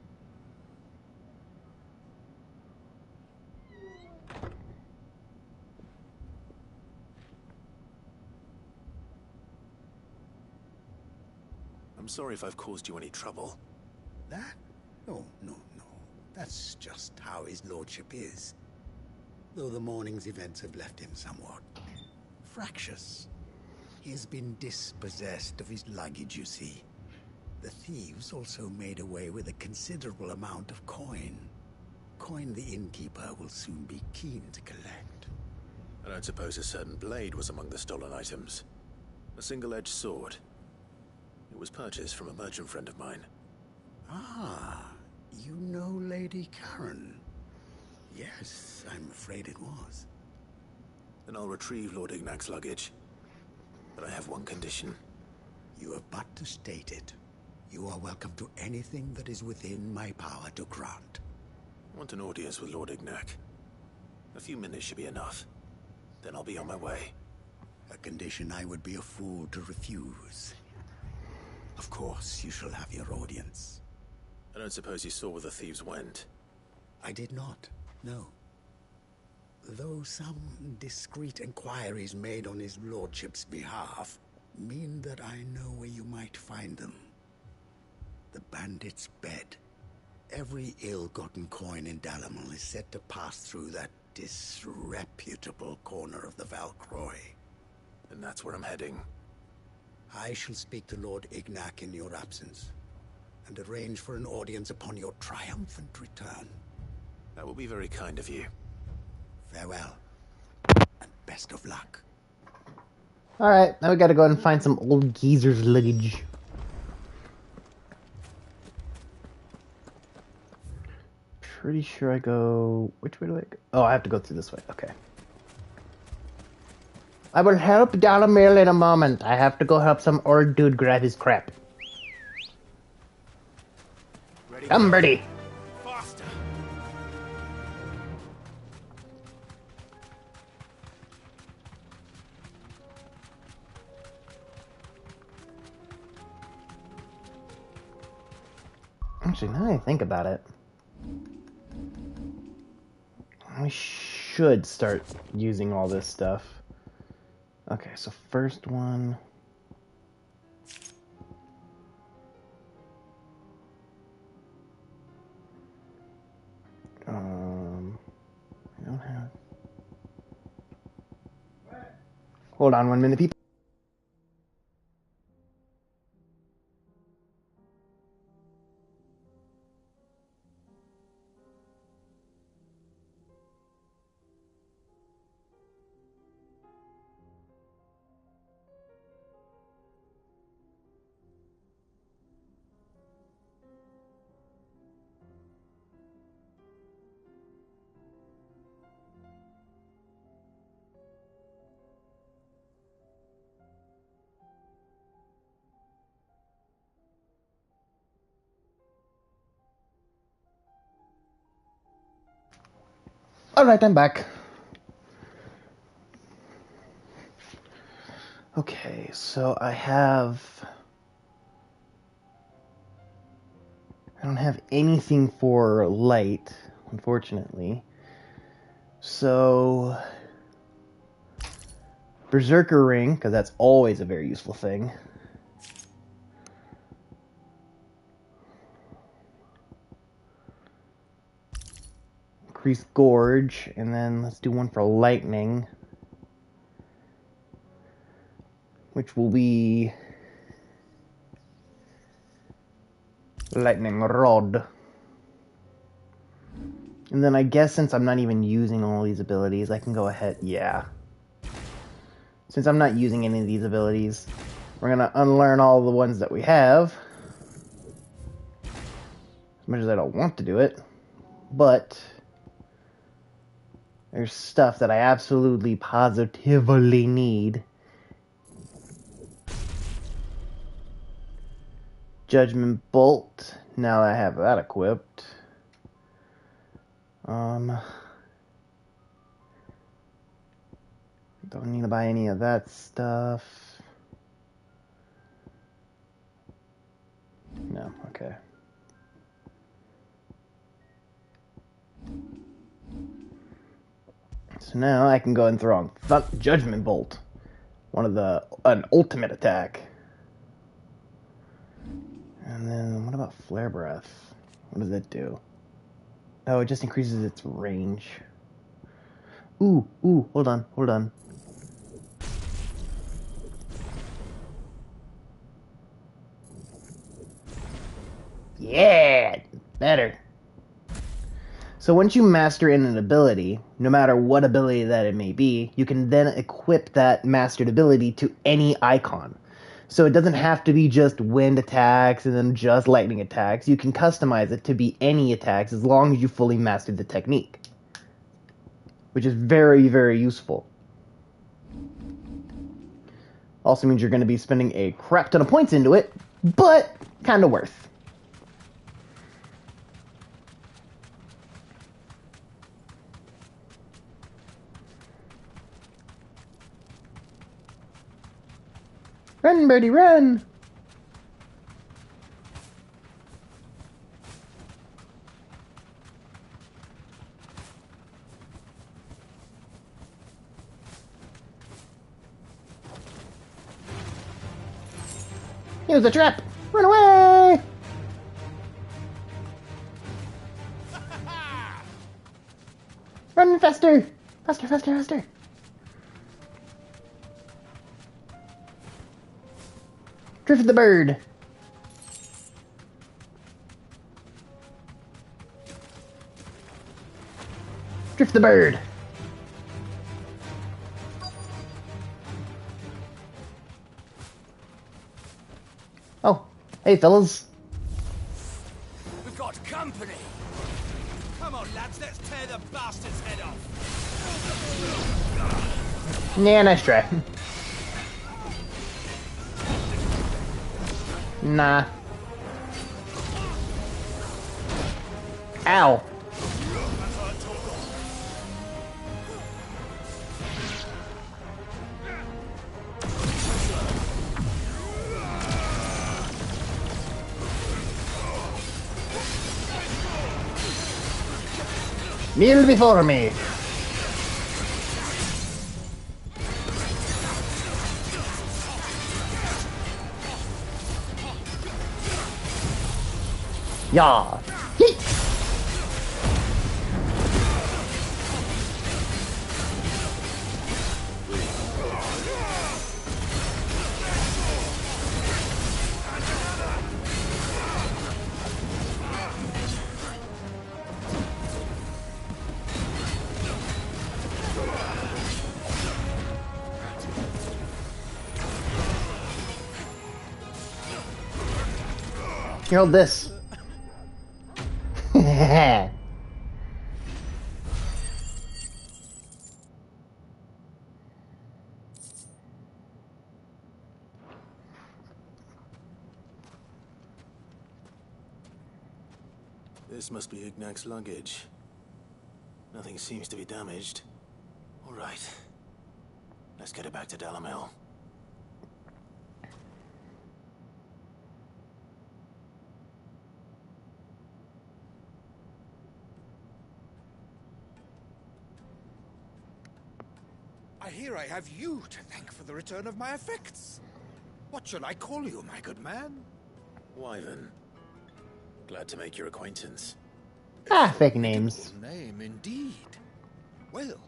I'm sorry if I've caused you any trouble. That? No. That's just how his lordship is. Though the morning's events have left him somewhat fractious. He has been dispossessed of his luggage, you see. The thieves also made away with a considerable amount of coin. Coin the innkeeper will soon be keen to collect. I don't suppose a certain blade was among the stolen items. A single-edged sword. It was purchased from a merchant friend of mine. Ah, you know Lady Karen. Yes, I'm afraid it was. Then I'll retrieve Lord Ignac's luggage. But I have one condition. You have but to state it. You are welcome to anything that is within my power to grant. I want an audience with Lord Ignac. A few minutes should be enough. Then I'll be on my way. A condition I would be a fool to refuse. Of course, you shall have your audience. I don't suppose you saw where the thieves went? I did not, no. Though some discreet inquiries made on his lordship's behalf mean that I know where you might find them. The bandit's bed. Every ill-gotten coin in Dalimil is said to pass through that disreputable corner of the Val Croix. And that's where I'm heading. I shall speak to Lord Ignac in your absence, and arrange for an audience upon your triumphant return. That will be very kind of you. Farewell, and best of luck. Alright, now we gotta go and find some old geezer's luggage. Pretty sure I go... Which way do I go? Oh, I have to go through this way. Okay. I will help Dalimil in a moment. I have to go help some old dude grab his crap. Ready? Come, Birdie. Faster. Actually, now that I think about it, I should start using all this stuff. Okay, so first one. I don't have. Hold on 1 minute, people. Alright, I'm back. Okay, so I don't have anything for light, unfortunately. So Berserker Ring, because that's always a very useful thing. Increase Gorge, and then let's do one for Lightning, which will be Lightning Rod. And then I guess since I'm not even using all these abilities, I can go ahead, yeah. Since I'm not using any of these abilities, we're gonna unlearn all the ones that we have. As much as I don't want to do it, but there's stuff that I absolutely positively need. Judgment Bolt, now that I have that equipped. Don't need to buy any of that stuff. No, okay. So now I can go and throw on Judgment Bolt. An ultimate attack. And then what about Flare Breath? What does it do? Oh, it just increases its range. Ooh, hold on. Yeah, better. So once you master an ability, no matter what ability that it may be, you can then equip that mastered ability to any icon. So it doesn't have to be just wind attacks and then just lightning attacks. You can customize it to be any attacks as long as you fully mastered the technique. Which is very, very useful. Also means you're going to be spending a crap ton of points into it, but kind of worth. Run, birdie, run! It was a trap! Run away! Run faster! Faster, faster, faster! Drift the bird! Drift the bird! Oh, hey fellas. We've got company. Come on, lads, let's tear the bastard's head off. Yeah, nice try. Nah. Ow. Kneel before me. Yeah. Yeet. Here, hold this. This must be Ignac's luggage. Nothing seems to be damaged. All right. Let's get it back to Dalimil. I hear I have you to thank for the return of my effects. What shall I call you, my good man? Wyvern. Glad to make your acquaintance. Ah, fake names. Name indeed. Well,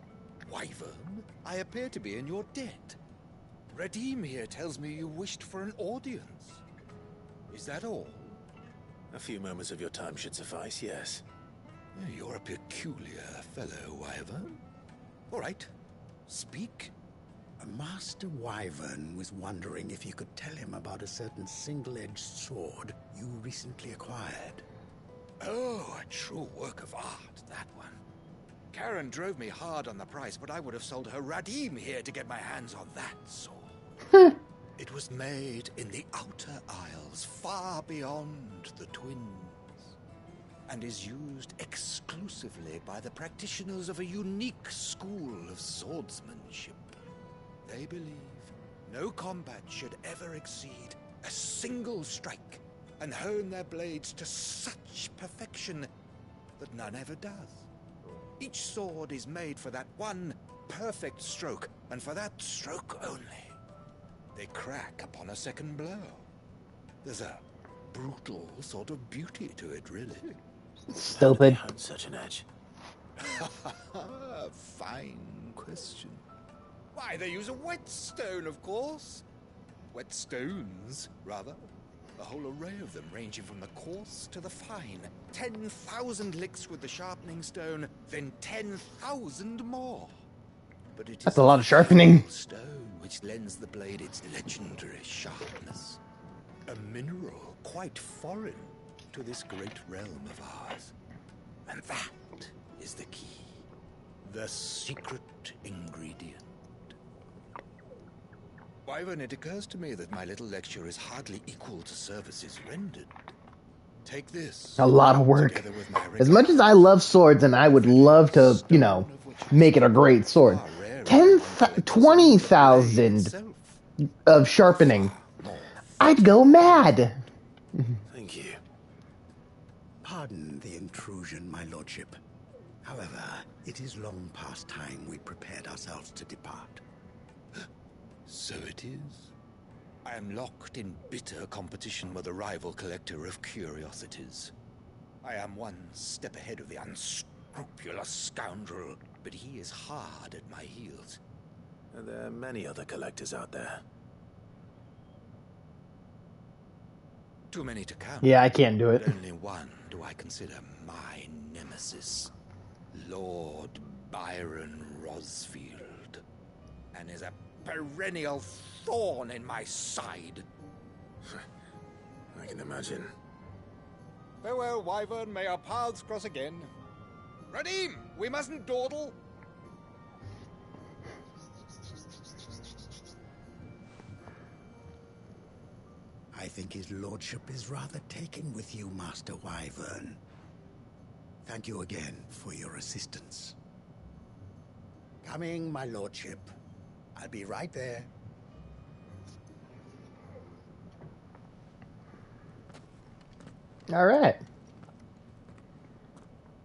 Wyvern, I appear to be in your debt. Redeem here tells me you wished for an audience. Is that all? A few moments of your time should suffice, yes. You're a peculiar fellow, Wyvern. All right. Speak. Master Wyvern was wondering if you could tell him about a certain single-edged sword you recently acquired. Oh, a true work of art, that one. Karen drove me hard on the price, but I would have sold her Radim here to get my hands on that sword. It was made in the Outer Isles, far beyond the Twins, and is used exclusively by the practitioners of a unique school of swordsmanship. They believe no combat should ever exceed a single strike, and hone their blades to such perfection that none ever does. Each sword is made for that one perfect stroke, and for that stroke only. They crack upon a second blow. There's a brutal sort of beauty to it, really. Stupid. How do they hone such an edge? Fine question. Why, they use a whetstone, of course. Whetstones, rather. A whole array of them, ranging from the coarse to the fine. 10,000 licks with the sharpening stone, then 10,000 more. But it That's is a lot of sharpening. stone which lends the blade its legendary sharpness. A mineral quite foreign to this great realm of ours. And that is the key. The secret ingredient. Wyvern, it occurs to me that my little lecture is hardly equal to services rendered. Take this. A lot of work. together with my As much as I love swords and I would love to, you know, make it a great sword, 20,000 of sharpening. I'd go mad. Thank you. Pardon the intrusion, my lordship. However, it is long past time we prepared ourselves to depart. So it is. I am locked in bitter competition with a rival collector of curiosities. I am one step ahead of the unscrupulous scoundrel, but he is hard at my heels. Are there many other collectors out there? Too many to count. Yeah, I can't do it. But only one do I consider my nemesis. Lord Byron Rosfield. And is a perennial thorn in my side. I can imagine. Farewell, Wyvern. May our paths cross again. Radim, we mustn't dawdle. I think his lordship is rather taken with you, Master Wyvern. Thank you again for your assistance. Coming, my lordship. I'll be right there. All right.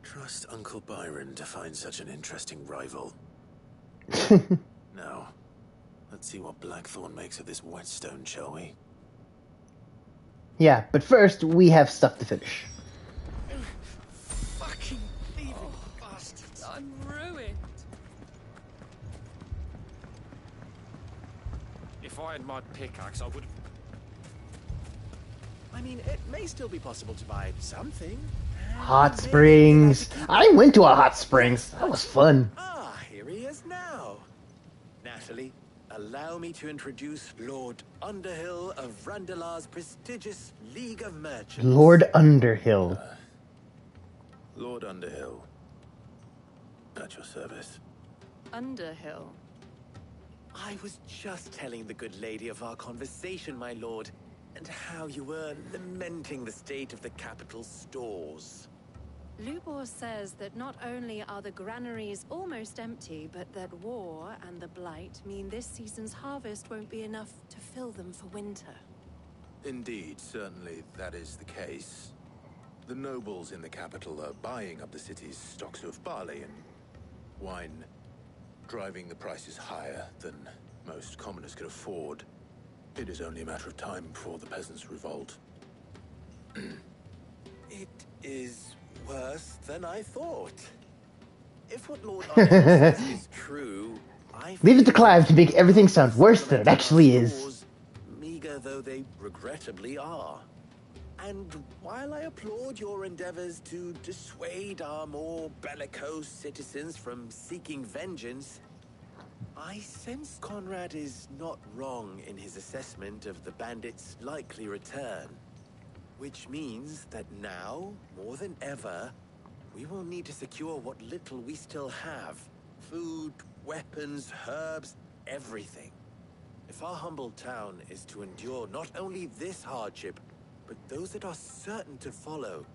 Trust Uncle Byron to find such an interesting rival. Now, let's see what Blackthorn makes of this whetstone, shall we? Yeah, but first we have stuff to finish. Fucking thieving bastards. I'm ruined. If I had my pickaxe, I would. I mean, it may still be possible to buy something. Hot springs. I went to a hot springs. That was fun. Ah, here he is now. Natalie, allow me to introduce Lord Underhill of Randalar's prestigious League of Merchants. Lord Underhill. Lord Underhill. At your service. Underhill. I was just telling the good lady of our conversation, my lord, and how you were lamenting the state of the capital stores. Lubor says that not only are the granaries almost empty, but that war and the Blight mean this season's harvest won't be enough to fill them for winter. Indeed, certainly that is the case. The nobles in the capital are buying up the city's stocks of barley and wine, driving the prices higher than most commoners could afford. It is only a matter of time before the peasants revolt. It is worse than I thought. If what Lord Underhill says is true, I Leave it to Clive to make everything sound worse than it actually is. meager though they regrettably are. And while I applaud your endeavors to dissuade our more bellicose citizens from seeking vengeance, I sense Conrad is not wrong in his assessment of the bandits' likely return. Which means that now, more than ever, we will need to secure what little we still have. Food, weapons, herbs, everything. If our humble town is to endure not only this hardship, but those that are certain to follow,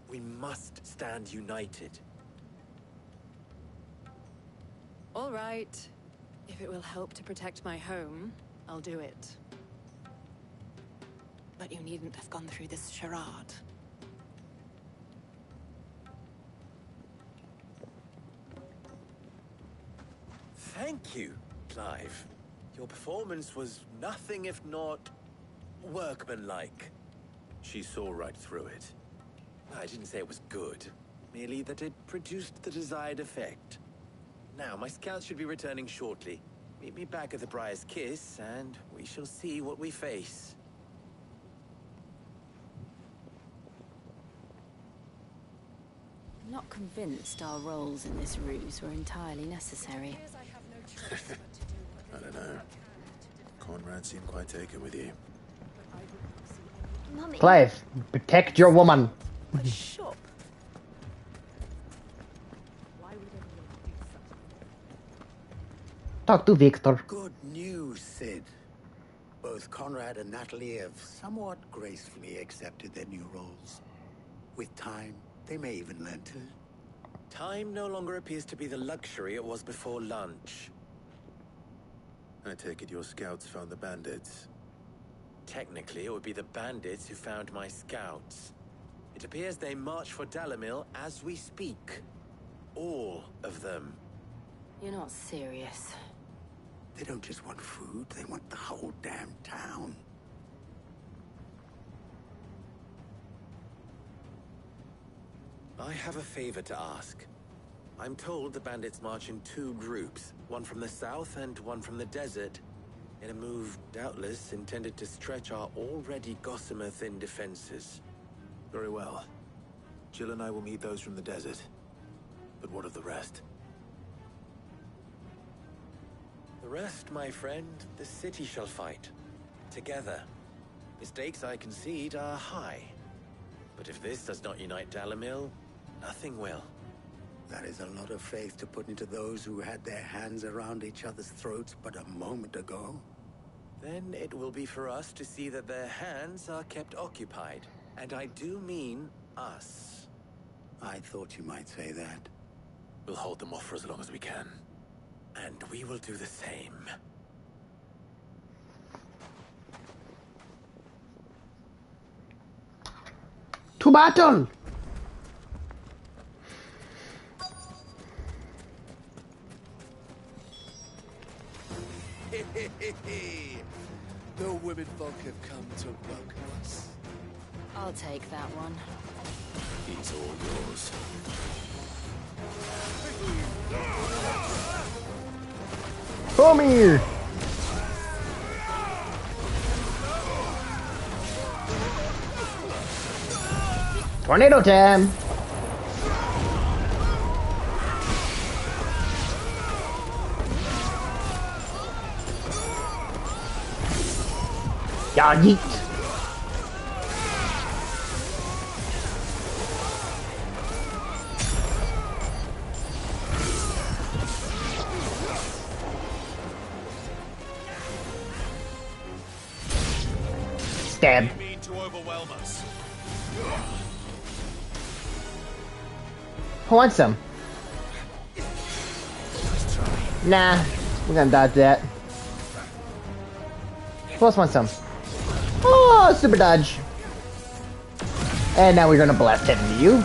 we must stand united. All right. If it will help to protect my home, I'll do it. but you needn't have gone through this charade. Thank you, Clive. Your performance was nothing if not workmanlike. She saw right through it. I didn't say it was good, merely that it produced the desired effect. Now, my scouts should be returning shortly. Meet me back at the Briar's Kiss, and we shall see what we face. I'm not convinced our roles in this ruse were entirely necessary. I don't know. Conrad seemed quite taken with you. Mummy. Clive, protect your woman. Shop. Talk to Victor. Good news, Sid. Both Conrad and Natalie have somewhat gracefully accepted their new roles. With time, they may even learn to. Time no longer appears to be the luxury it was before lunch. I take it your scouts found the bandits. Technically, it would be the bandits who found my scouts. It appears they march for Dalimil as we speak. All of them. You're not serious. They don't just want food, they want the whole damn town. I have a favor to ask. I'm told the bandits march in 2 groups, one from the south and one from the desert, in a move doubtless intended to stretch our already gossamer-thin defenses. Very well. Jill and I will meet those from the desert. But what of the rest? The rest, my friend, the city shall fight. Together. The stakes, I concede, are high. But if this does not unite Dalimil, nothing will. That is a lot of faith to put into those who had their hands around each other's throats but a moment ago. Then it will be for us to see that their hands are kept occupied. And I do mean us. I thought you might say that. We'll hold them off for as long as we can. And we will do the same. To battle! The women folk have come to welcome us. I'll take that one. He's all yours. Come here! Tornado time! Yeah, yeet! Stab. You mean to overwhelm us? Who wants some? Nah, we're gonna dodge that. Who else wants some? Oh, super dodge. And now we're gonna blast it into you.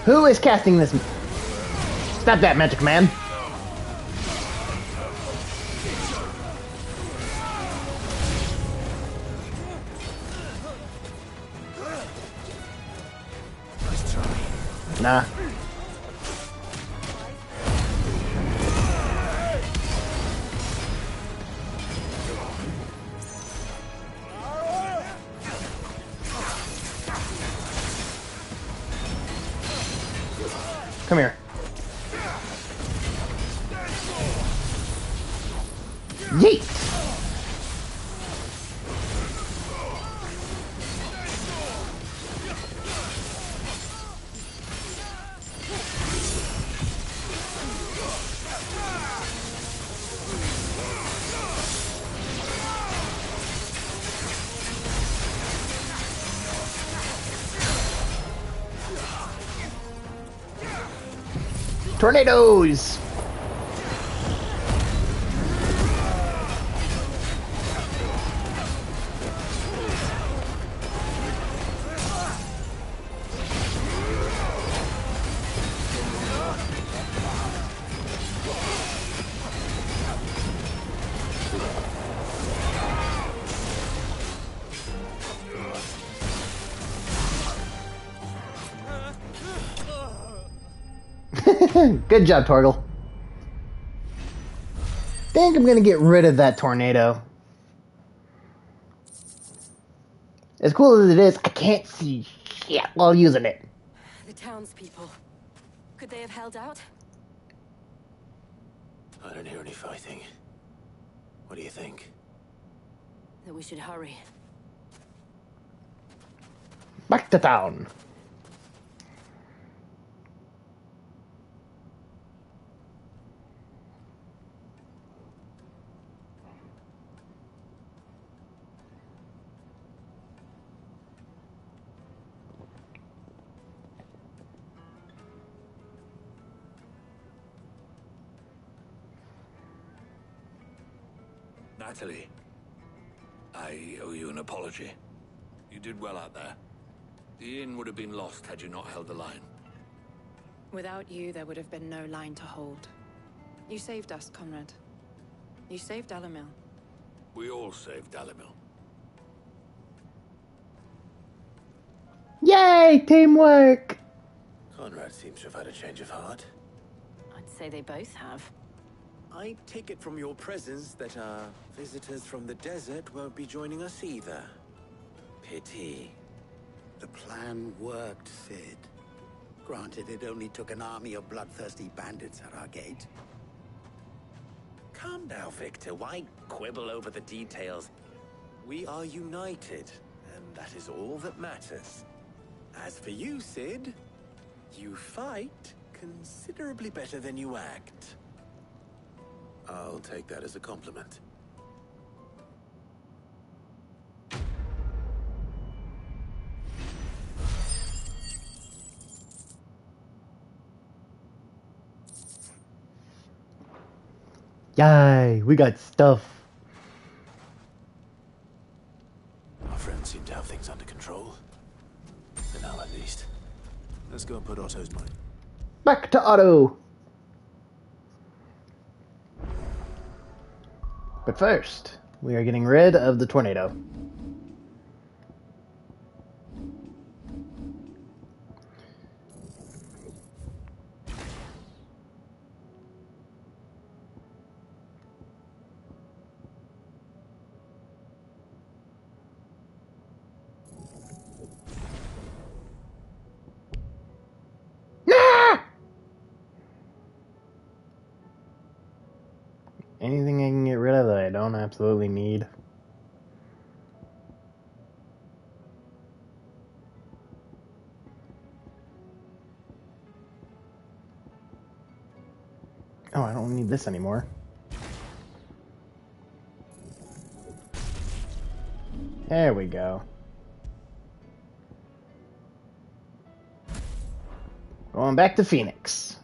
Who is casting this? Stop that, Magic Man. Nah. Come here. Yeet! Tornadoes! Good job, Torgal. Think I'm gonna get rid of that tornado. As cool as it is, I can't see shit while using it. The townspeople. Could they have held out? I don't hear any fighting. What do you think? That we should hurry. Back to town. Natalie, I owe you an apology. You did well out there. The inn would have been lost had you not held the line. Without you, there would have been no line to hold. You saved us, Conrad. You saved Dalimil. We all saved Dalimil. Yay, teamwork! Conrad seems to have had a change of heart. I'd say they both have. I take it from your presence that our visitors from the desert won't be joining us either. Pity. The plan worked, Sid. Granted, it only took an army of bloodthirsty bandits at our gate. Calm down, Victor. Why quibble over the details? We are united, and that is all that matters. As for you, Sid, you fight considerably better than you act. I'll take that as a compliment. Yay, we got stuff. Our friends seem to have things under control. For now, at least. Let's go and put Otto's mind. Back to Otto. But first, we are getting rid of the tornado. Anything I can get rid of that I don't absolutely need. Oh, I don't need this anymore. There we go. Going back to Phoenix.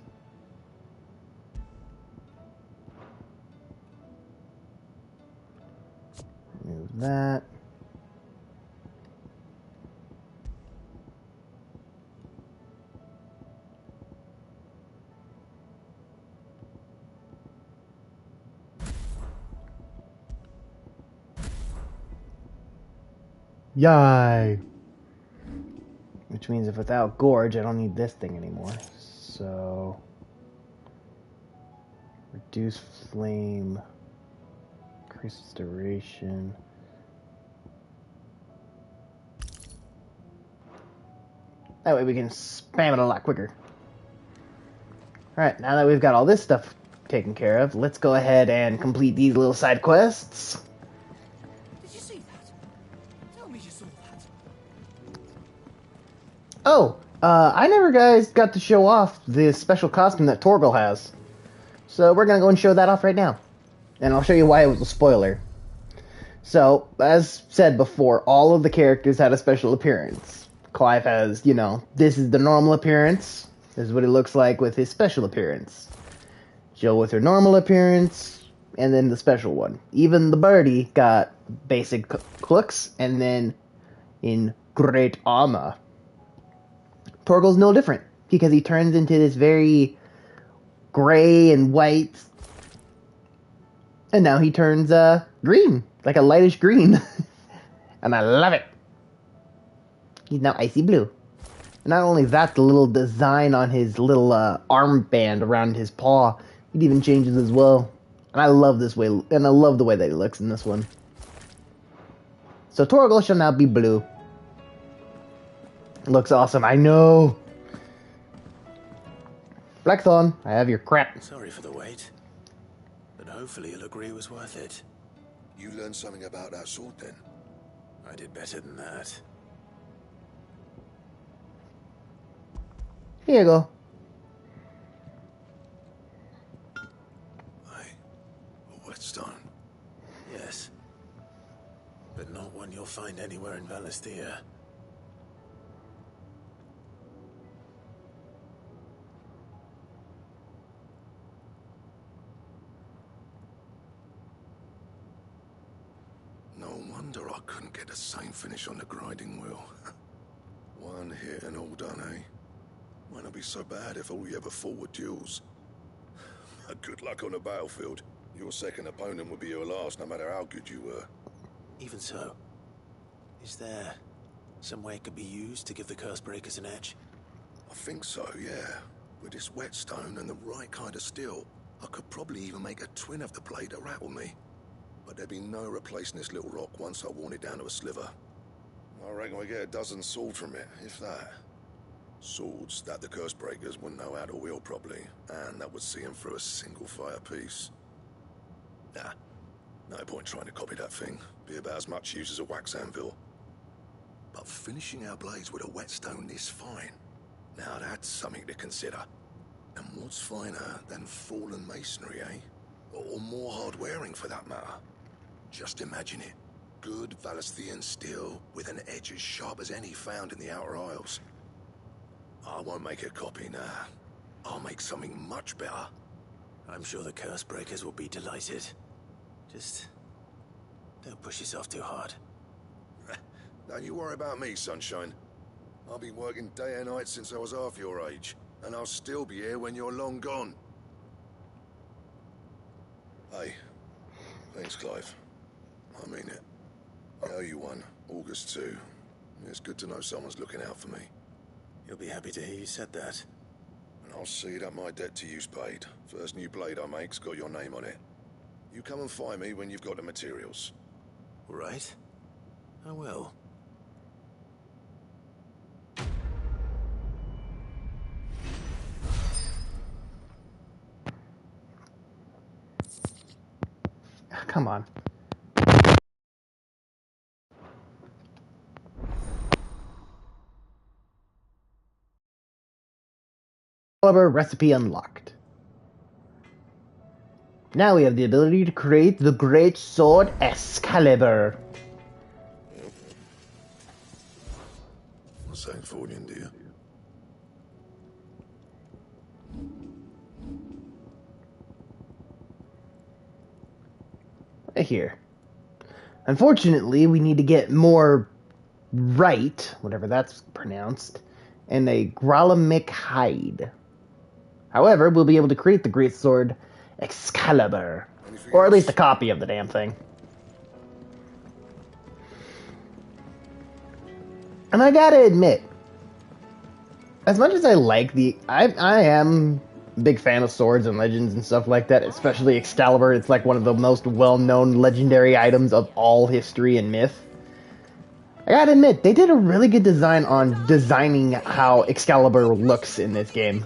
Move that. Yay! Which means if without Gorge, I don't need this thing anymore. So... reduce flame... increase duration... that way we can spam it a lot quicker. Alright, now that we've got all this stuff taken care of, let's go ahead and complete these little side quests. Did you see that? Tell me you saw that. Oh, I never guys got to show off this special costume that Torgal has. So we're going to go and show that off right now. And I'll show you why it was a spoiler. So, as said before, all of the characters had a special appearance. Clive has, you know, this is the normal appearance. This is what it looks like with his special appearance. Jill with her normal appearance, and then the special one. Even the birdie got basic looks, and then in great armor. Torgal's no different, because he turns into this very gray and white, and now he turns green, like a lightish green. And I love it. He's now icy blue. And not only that, the little design on his little armband around his paw, it even changes as well. And I love this way, and I love the way that he looks in this one. So Torgal shall now be blue. Looks awesome, I know. Blackthorn, I have your crap. Sorry for the wait, but hopefully you'll agree it was worth it. You learned something about that sword then? I did better than that. Here you go. A whetstone. Yes. But not one you'll find anywhere in Valisthea. No wonder I couldn't get the same finish on the grinding wheel. One hit and all done, eh? Might not be so bad if all you ever fought were duels. Good luck on the battlefield. Your second opponent would be your last, no matter how good you were. Even so, is there some way it could be used to give the Cursebreakers an edge? I think so, yeah. With this whetstone and the right kind of steel, I could probably even make a twin of the blade that rattled me. But there'd be no replacing this little rock once I worn it down to a sliver. I reckon we get a dozen swords from it, if that. Swords that the Cursebreakers wouldn't know how to wield properly, and that would see them through a single fire piece. Nah, no point trying to copy that thing. Be about as much use as a wax anvil. But finishing our blades with a whetstone this fine, now that's something to consider. And what's finer than fallen masonry, eh? Or more hard-wearing, for that matter. Just imagine it. Good Valisthean steel with an edge as sharp as any found in the Outer Isles. I won't make a copy now. I'll make something much better. I'm sure the Cursebreakers will be delighted. Just don't push yourself too hard. Don't you worry about me, Sunshine. I've been working day and night since I was half your age, and I'll still be here when you're long gone. Hey, thanks, Clive. I mean it. I owe you one. August too. It's good to know someone's looking out for me. You'll be happy to hear you said that. And I'll see that my debt to you's paid. First new blade I make's got your name on it. You come and find me when you've got the materials. Right. I will. Come on. Excalibur recipe unlocked. Now we have the ability to create the great sword Excalibur. What's that for, India? Right here. Unfortunately, we need to get more right, whatever that's pronounced, and a Gralamic hide. However, we'll be able to create the great sword Excalibur. Or at least a copy of the damn thing. And I gotta admit, as much as I like I am a big fan of swords and legends and stuff like that, especially Excalibur. It's like one of the most well-known legendary items of all history and myth. I gotta admit, they did a really good design on designing how Excalibur looks in this game.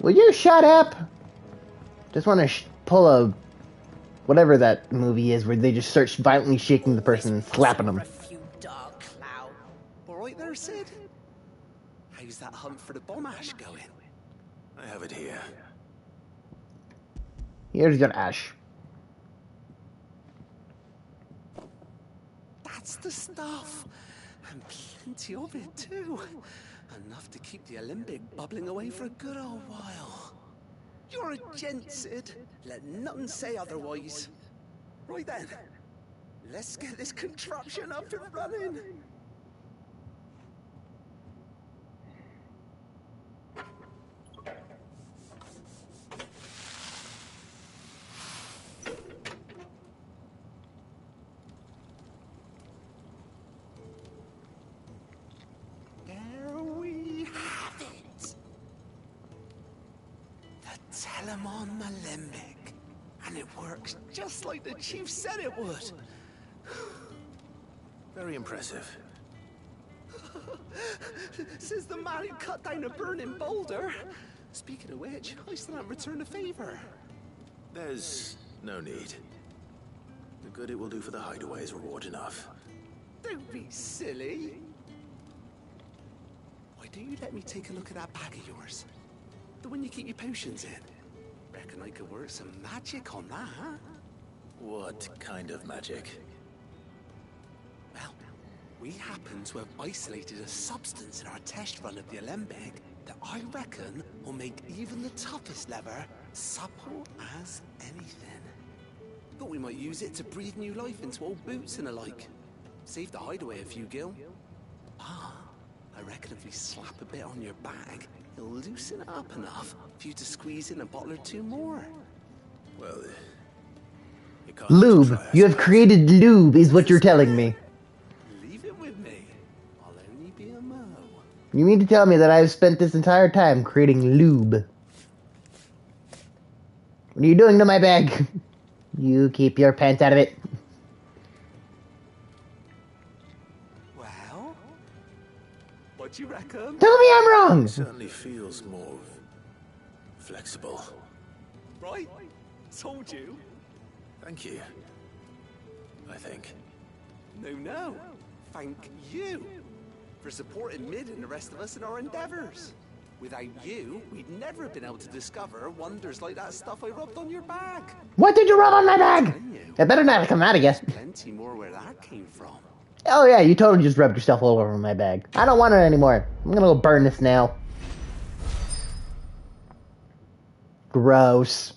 Will you shut up? Just want to pull a... whatever that movie is where they just start violently shaking the person and slapping them. All right there, Sid? How's that hunt for the bomb ash going? I have it here. Here's your ash. That's the stuff. And plenty of it, too. Enough to keep the Alembic bubbling away for a good old while. You're a gent, Sid. Let none say otherwise. Right then, let's get this contraption up and running. There we have it. The Telemon Alembic. And it works just like the chief said it would. Very impressive. Says the man who cut down a burning boulder. Speaking of which, I still haven't returned the favor. There's no need. The good it will do for the hideaway is reward enough. Don't be silly. Why don't you let me take a look at that bag of yours? The one you keep your potions in. Reckon I could work some magic on that, huh? What kind of magic? Well, we happen to have isolated a substance in our test run of the Alembic that I reckon will make even the toughest lever supple as anything. Thought we might use it to breathe new life into old boots and the like. Save the hideaway a few gil. Ah, I reckon if we slap a bit on your bag, it'll loosen it up enough for you to squeeze in a bottle or two more. Well, lube. You have created lube, is what you're telling me. Leave it with me. I'll only be a mo. You mean to tell me that I've spent this entire time creating lube? What are you doing to my bag? You keep your pants out of it. Well, what you reckon? Tell me I'm wrong. It certainly feels more flexible. Right? Told you. Thank you. I think. No. Thank you for supporting Mid and the rest of us in our endeavors. Without you, we'd never have been able to discover wonders like that stuff I rubbed on your bag. What did you rub on my bag? It better not have come out again. Plenty more where that came from. Oh yeah, you totally just rubbed yourself all over my bag. I don't want it anymore. I'm gonna go burn this now. Gross.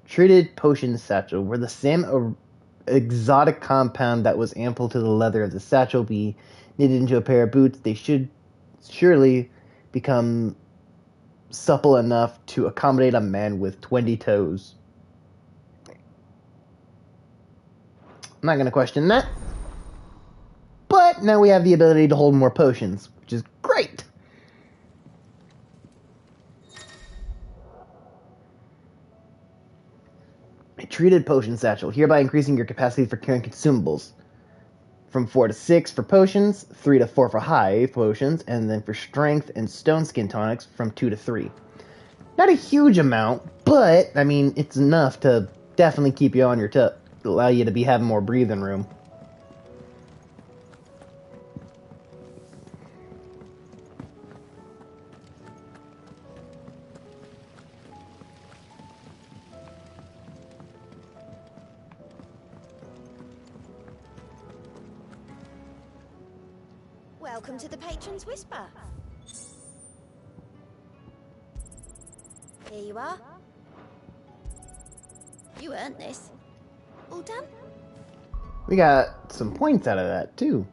Treated potion satchel. Were the same exotic compound that was ample to the leather of the satchel be knitted into a pair of boots, they should surely become supple enough to accommodate a man with 20 toes. I'm not going to question that. But now we have the ability to hold more potions, which is great. A treated potion satchel, hereby increasing your capacity for carrying consumables. From 4 to 6 for potions, 3 to 4 for high potions, and then for strength and stone skin tonics from 2 to 3. Not a huge amount, but, I mean, it's enough to definitely keep you on your toes, allow you to be having more breathing room. Welcome to the Patron's Whisper. Here you are. You earned this. All done? We got some points out of that, too.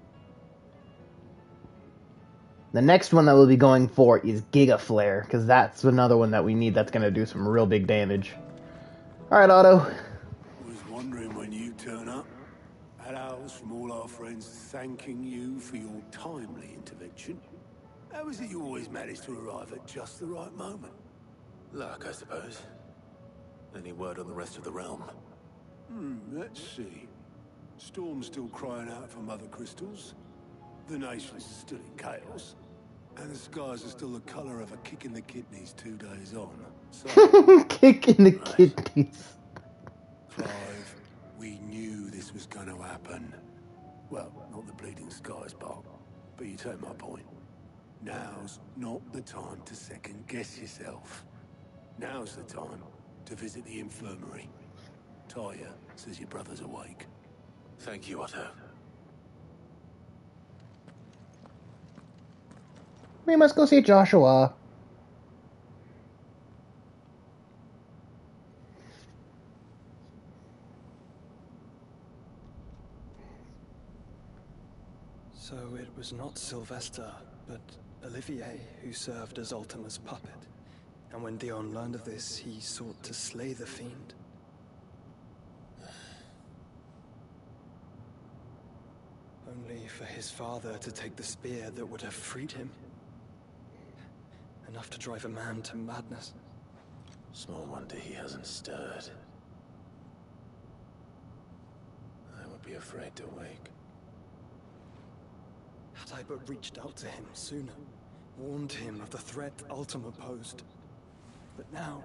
The next one that we'll be going for is Giga Flare, because that's another one that we need that's going to do some real big damage. Alright, Otto. Was wondering when you turn up. Had owls from all our friends thanking you for your timely intervention. How is it you always manage to arrive at just the right moment? Luck, I suppose. Any word on the rest of the realm? Let's see. Storm's still crying out for Mother Crystals. The nation's still in chaos. And the skies are still the colour of a kick in the kidneys 2 days on. So, kick in the kidneys. Clive, we knew this was going to happen. Well, not the bleeding skies part, but you take my point. Now's not the time to second guess yourself. Now's the time to visit the infirmary. Talia says your brother's awake. Thank you, Otto. We must go see Joshua. So it was not Sylvester, but Olivier who served as Ultima's puppet. And when Dion learned of this, he sought to slay the fiend. Only for his father to take the spear that would have freed him. Enough to drive a man to madness. Small wonder he hasn't stirred. I would be afraid to wake. Had I but reached out to him sooner, warned him of the threat Ultima posed. But now,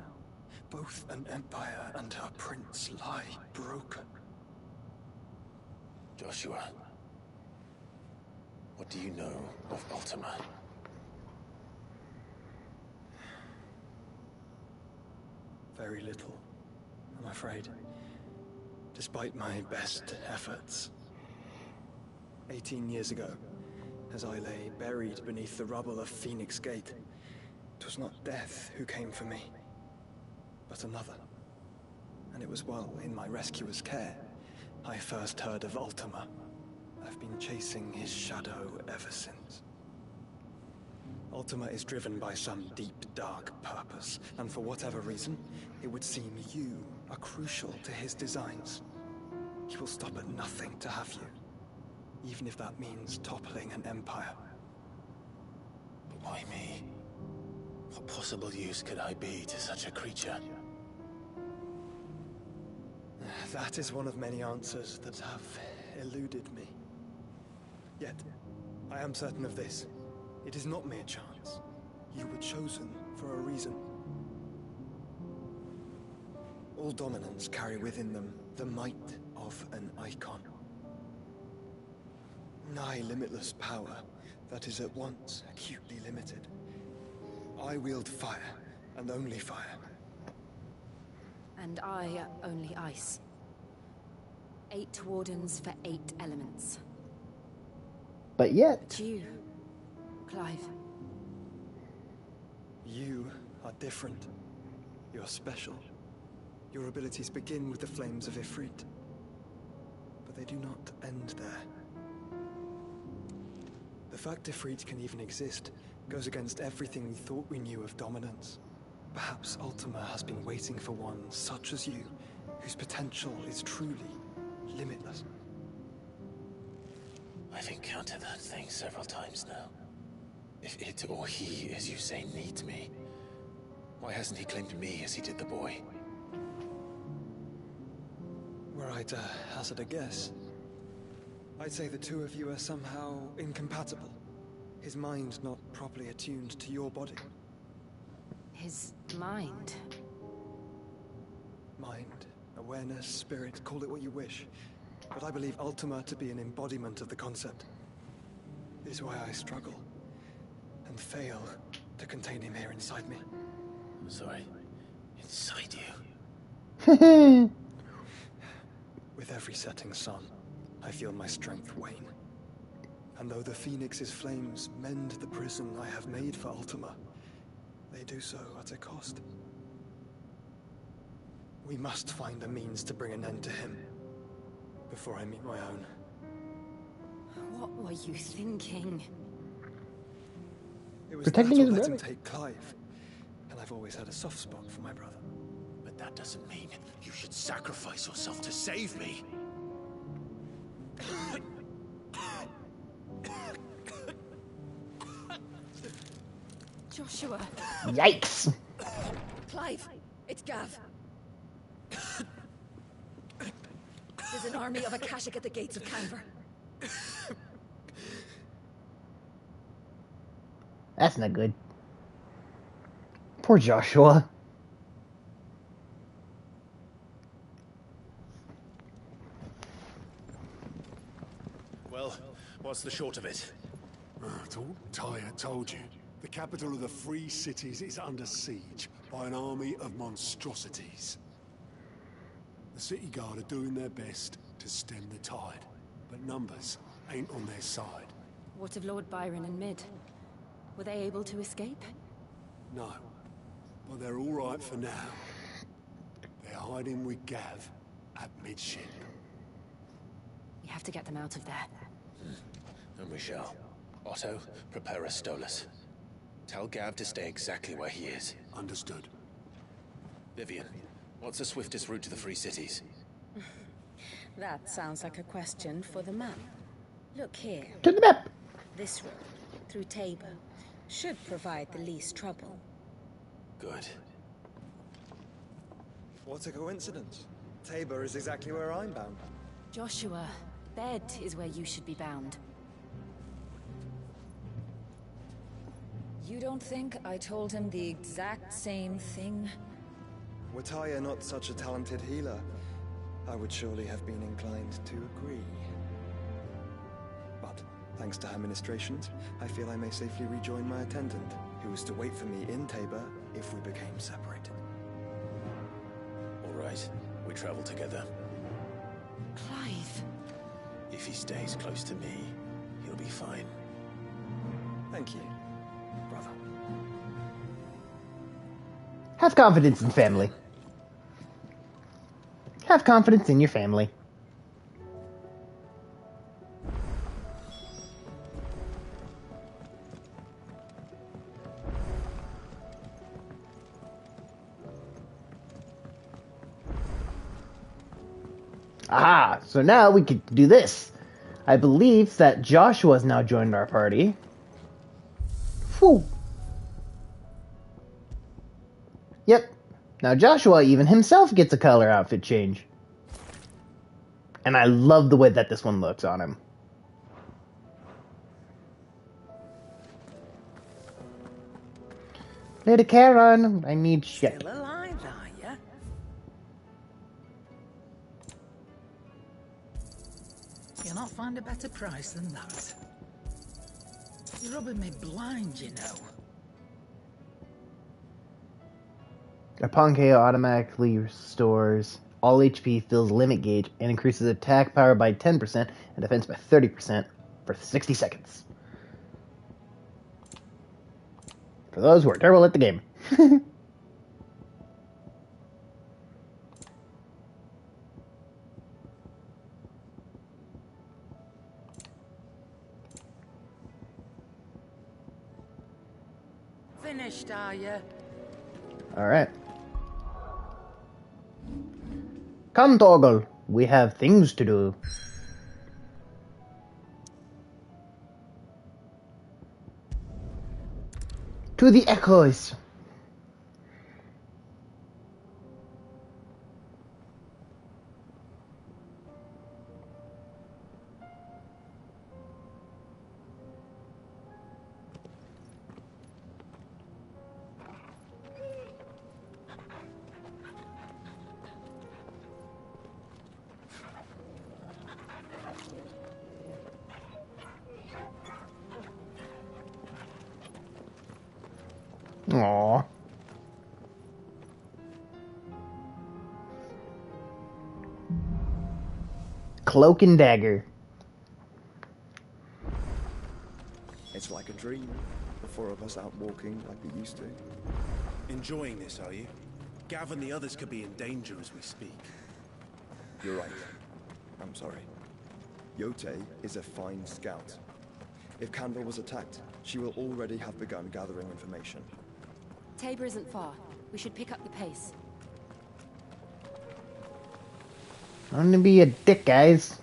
both an empire and her prince lie broken. Joshua, what do you know of Ultima? Very little, I'm afraid. Despite my best efforts. 18 years ago, as I lay buried beneath the rubble of Phoenix Gate, it was not death who came for me, but another. And it was while in my rescuer's care, I first heard of Ultima. I've been chasing his shadow ever since. Ultima is driven by some deep, dark purpose, and for whatever reason, it would seem you are crucial to his designs. He will stop at nothing to have you, even if that means toppling an empire. But why me? What possible use could I be to such a creature? That is one of many answers that have eluded me. Yet, I am certain of this. It is not mere chance. You were chosen for a reason. All dominants carry within them the might of an icon. Nigh limitless power that is at once acutely limited. I wield fire, and only fire. And I only ice. 8 wardens for 8 elements. But yet... But you, Clive. You are different. You're special. Your abilities begin with the flames of Ifrit. But they do not end there. The fact Ifrit can even exist goes against everything we thought we knew of dominance. Perhaps Ultima has been waiting for one such as you, whose potential is truly limitless. I've encountered that thing several times now. If it or he, as you say, needs me, why hasn't he claimed me as he did the boy? Were I to hazard a guess, I'd say the two of you are somehow incompatible. His mind not properly attuned to your body. His mind? Mind, awareness, spirit, call it what you wish. But I believe Ultima to be an embodiment of the concept. This is why I struggle and fail to contain him here inside me. I'm sorry. Inside you? With every setting sun, I feel my strength wane. And though the Phoenix's flames mend the prison I have made for Ultima, they do so at a cost. We must find a means to bring an end to him before I meet my own. What were you thinking? It was Protecting his let brother. him take Clive, and I've always had a soft spot for my brother. But that doesn't mean you should sacrifice yourself to save me. Joshua. Yikes! Clive, it's Gav. There's an army of Akashic at the gates of Canver. That's not good. Poor Joshua. Well, what's the short of it? Tyre told you. The capital of the Free Cities is under siege by an army of monstrosities. The city guard are doing their best to to stem the tide, but numbers ain't on their side. What of Lord Byron and Mid? Were they able to escape? No, but they're all right for now. They're hiding with Gav at midship. We have to get them out of there. And we shall. Otto, prepare a Stolas. Tell Gav to stay exactly where he is. Understood. Vivian, what's the swiftest route to the Free Cities? That sounds like a question for the map. Look here. To the map! This road, through Tabor, should provide the least trouble. Good. What a coincidence. Tabor is exactly where I'm bound. Joshua, Bed is where you should be bound. You don't think I told him the exact same thing? Were Taya not such a talented healer, I would surely have been inclined to agree. But, thanks to her ministrations, I feel I may safely rejoin my attendant, who was to wait for me in Tabor if we became separated. All right, we travel together. Clive. If he stays close to me, he'll be fine. Thank you, brother. Have confidence in family. Have confidence in your family. Aha! So now we can do this. I believe that Joshua has now joined our party. Whew. Yep. Now Joshua even himself gets a color outfit change. And I love the way that this one looks on him. Lady Karen, I need shit. Still alive, are ya? You'll not find a better price than that. You're rubbing me blind, you know. Upon KO automatically restores all HP, fills limit gauge, and increases attack power by 10% and defense by 30% for 60 seconds. For those who are terrible at the game. Finished, are ya? Alright. Come, Torgal. We have things to do. To the echoes. Aww. Cloak and dagger. It's like a dream. The four of us out walking like we used to. Enjoying this, are you? Gav and the others could be in danger as we speak. You're right. I'm sorry. Yote is a fine scout. If Kandor was attacked, she will already have begun gathering information. Tabor isn't far. We should pick up the pace. I'm gonna be a dick, guys.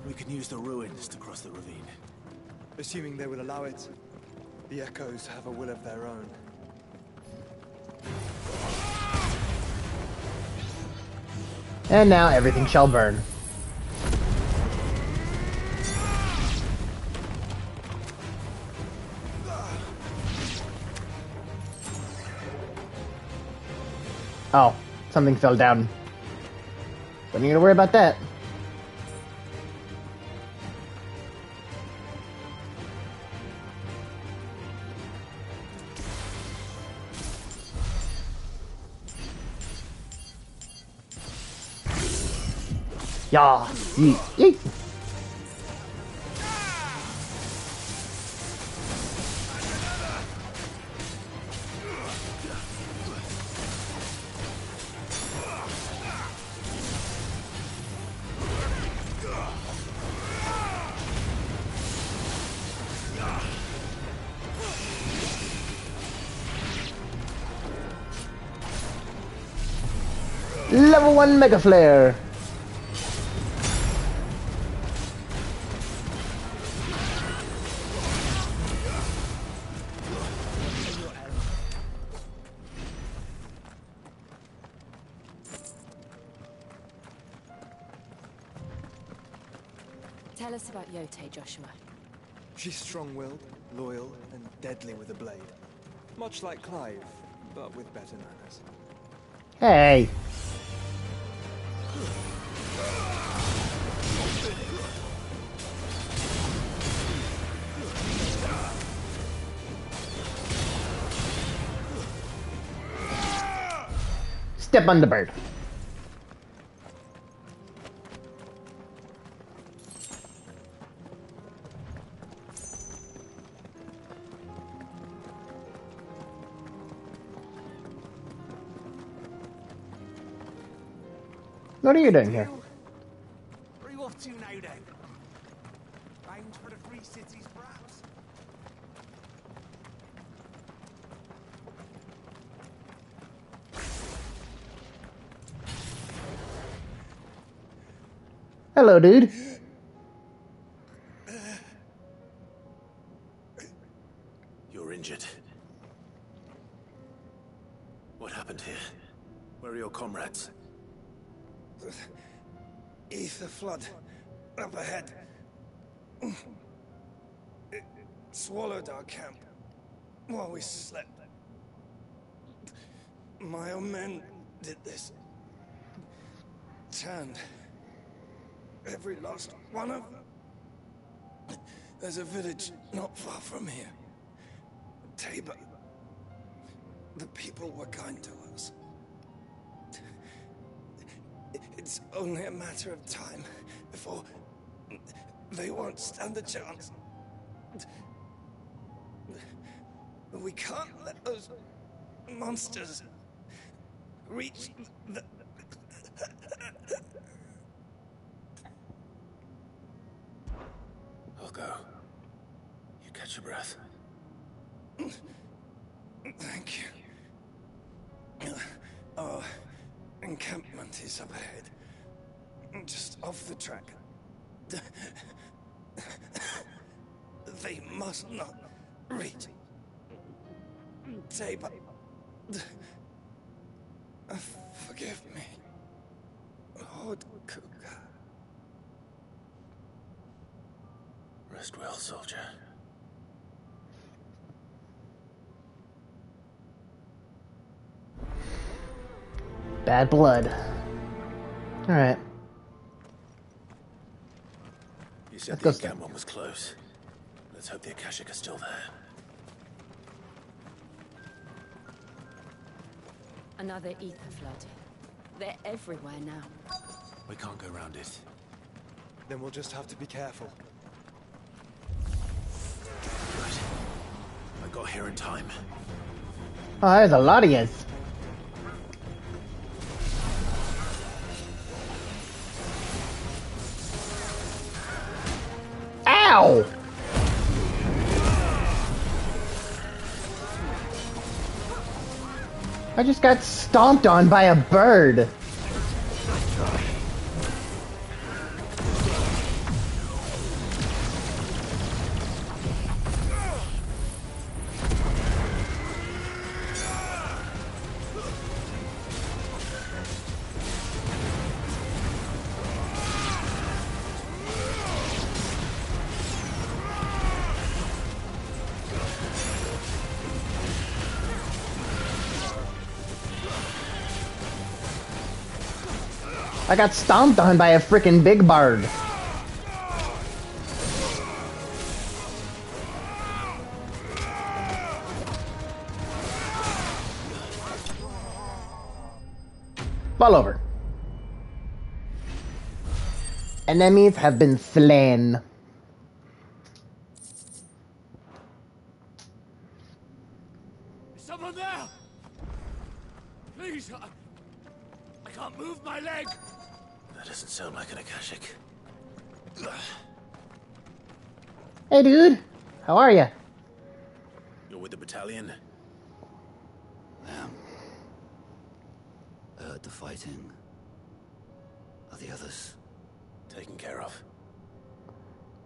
We can use the ruins to cross the ravine. Assuming they will allow it, the Echoes have a will of their own. And now everything shall burn. Oh, something fell down. Don't need to worry about that. Yeah. Yeet. Level 1 Mega Flare. Tell us about Yote, Joshua. She's strong-willed, loyal, and deadly with a blade. Much like Clive, but with better manners. Hey. Step on the bird. What are you doing here? Where are you off to now then? Bound for the Free Cities, perhaps? Hello, dude. You're injured. What happened here? Where are your comrades? Ether flood up ahead. It swallowed our camp while we slept. My own men did this. Turned every last one of them. There's a village not far from here. Tabor. The people were kind to us. It's only a matter of time before they won't stand a chance. We can't let those monsters reach the... I'll go. You catch your breath. Thank you. Our encampment is up ahead. Just off the track. They must not reach Tabor. Forgive me, Lord Kuka. Rest well, soldier. Bad blood. Alright. You said Let's the go. encampment was close. Let's hope the Akashic are still there. Another ether flood. They're everywhere now. We can't go around it. Then we'll just have to be careful. Right. I got here in time. Oh, there's a lot of yous. Ow! I just got stomped on by a bird. I got stomped on by a freaking big bird. Fall over. Enemies have been slain. Is someone there? Please, I can't move my leg. That doesn't sound like an Akashic. Hey, dude. How are you? You're with the battalion? I heard the fighting. Are the others? Taken care of.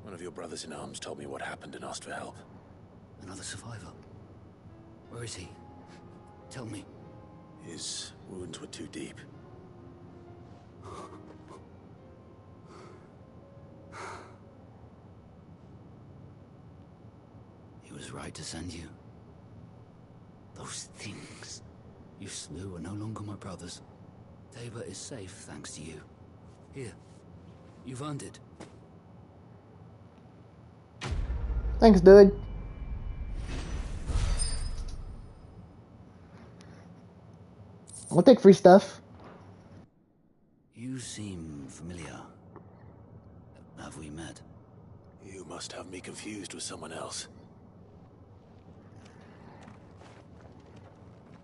One of your brothers in arms told me what happened and asked for help. Another survivor? Where is he? Tell me. His wounds were too deep. He was right to send you. Those things you slew are no longer my brothers. Tabor is safe thanks to you. Here, you've earned it. Thanks, dude. I'll take free stuff. You seem familiar. Have we met? You must have me confused with someone else.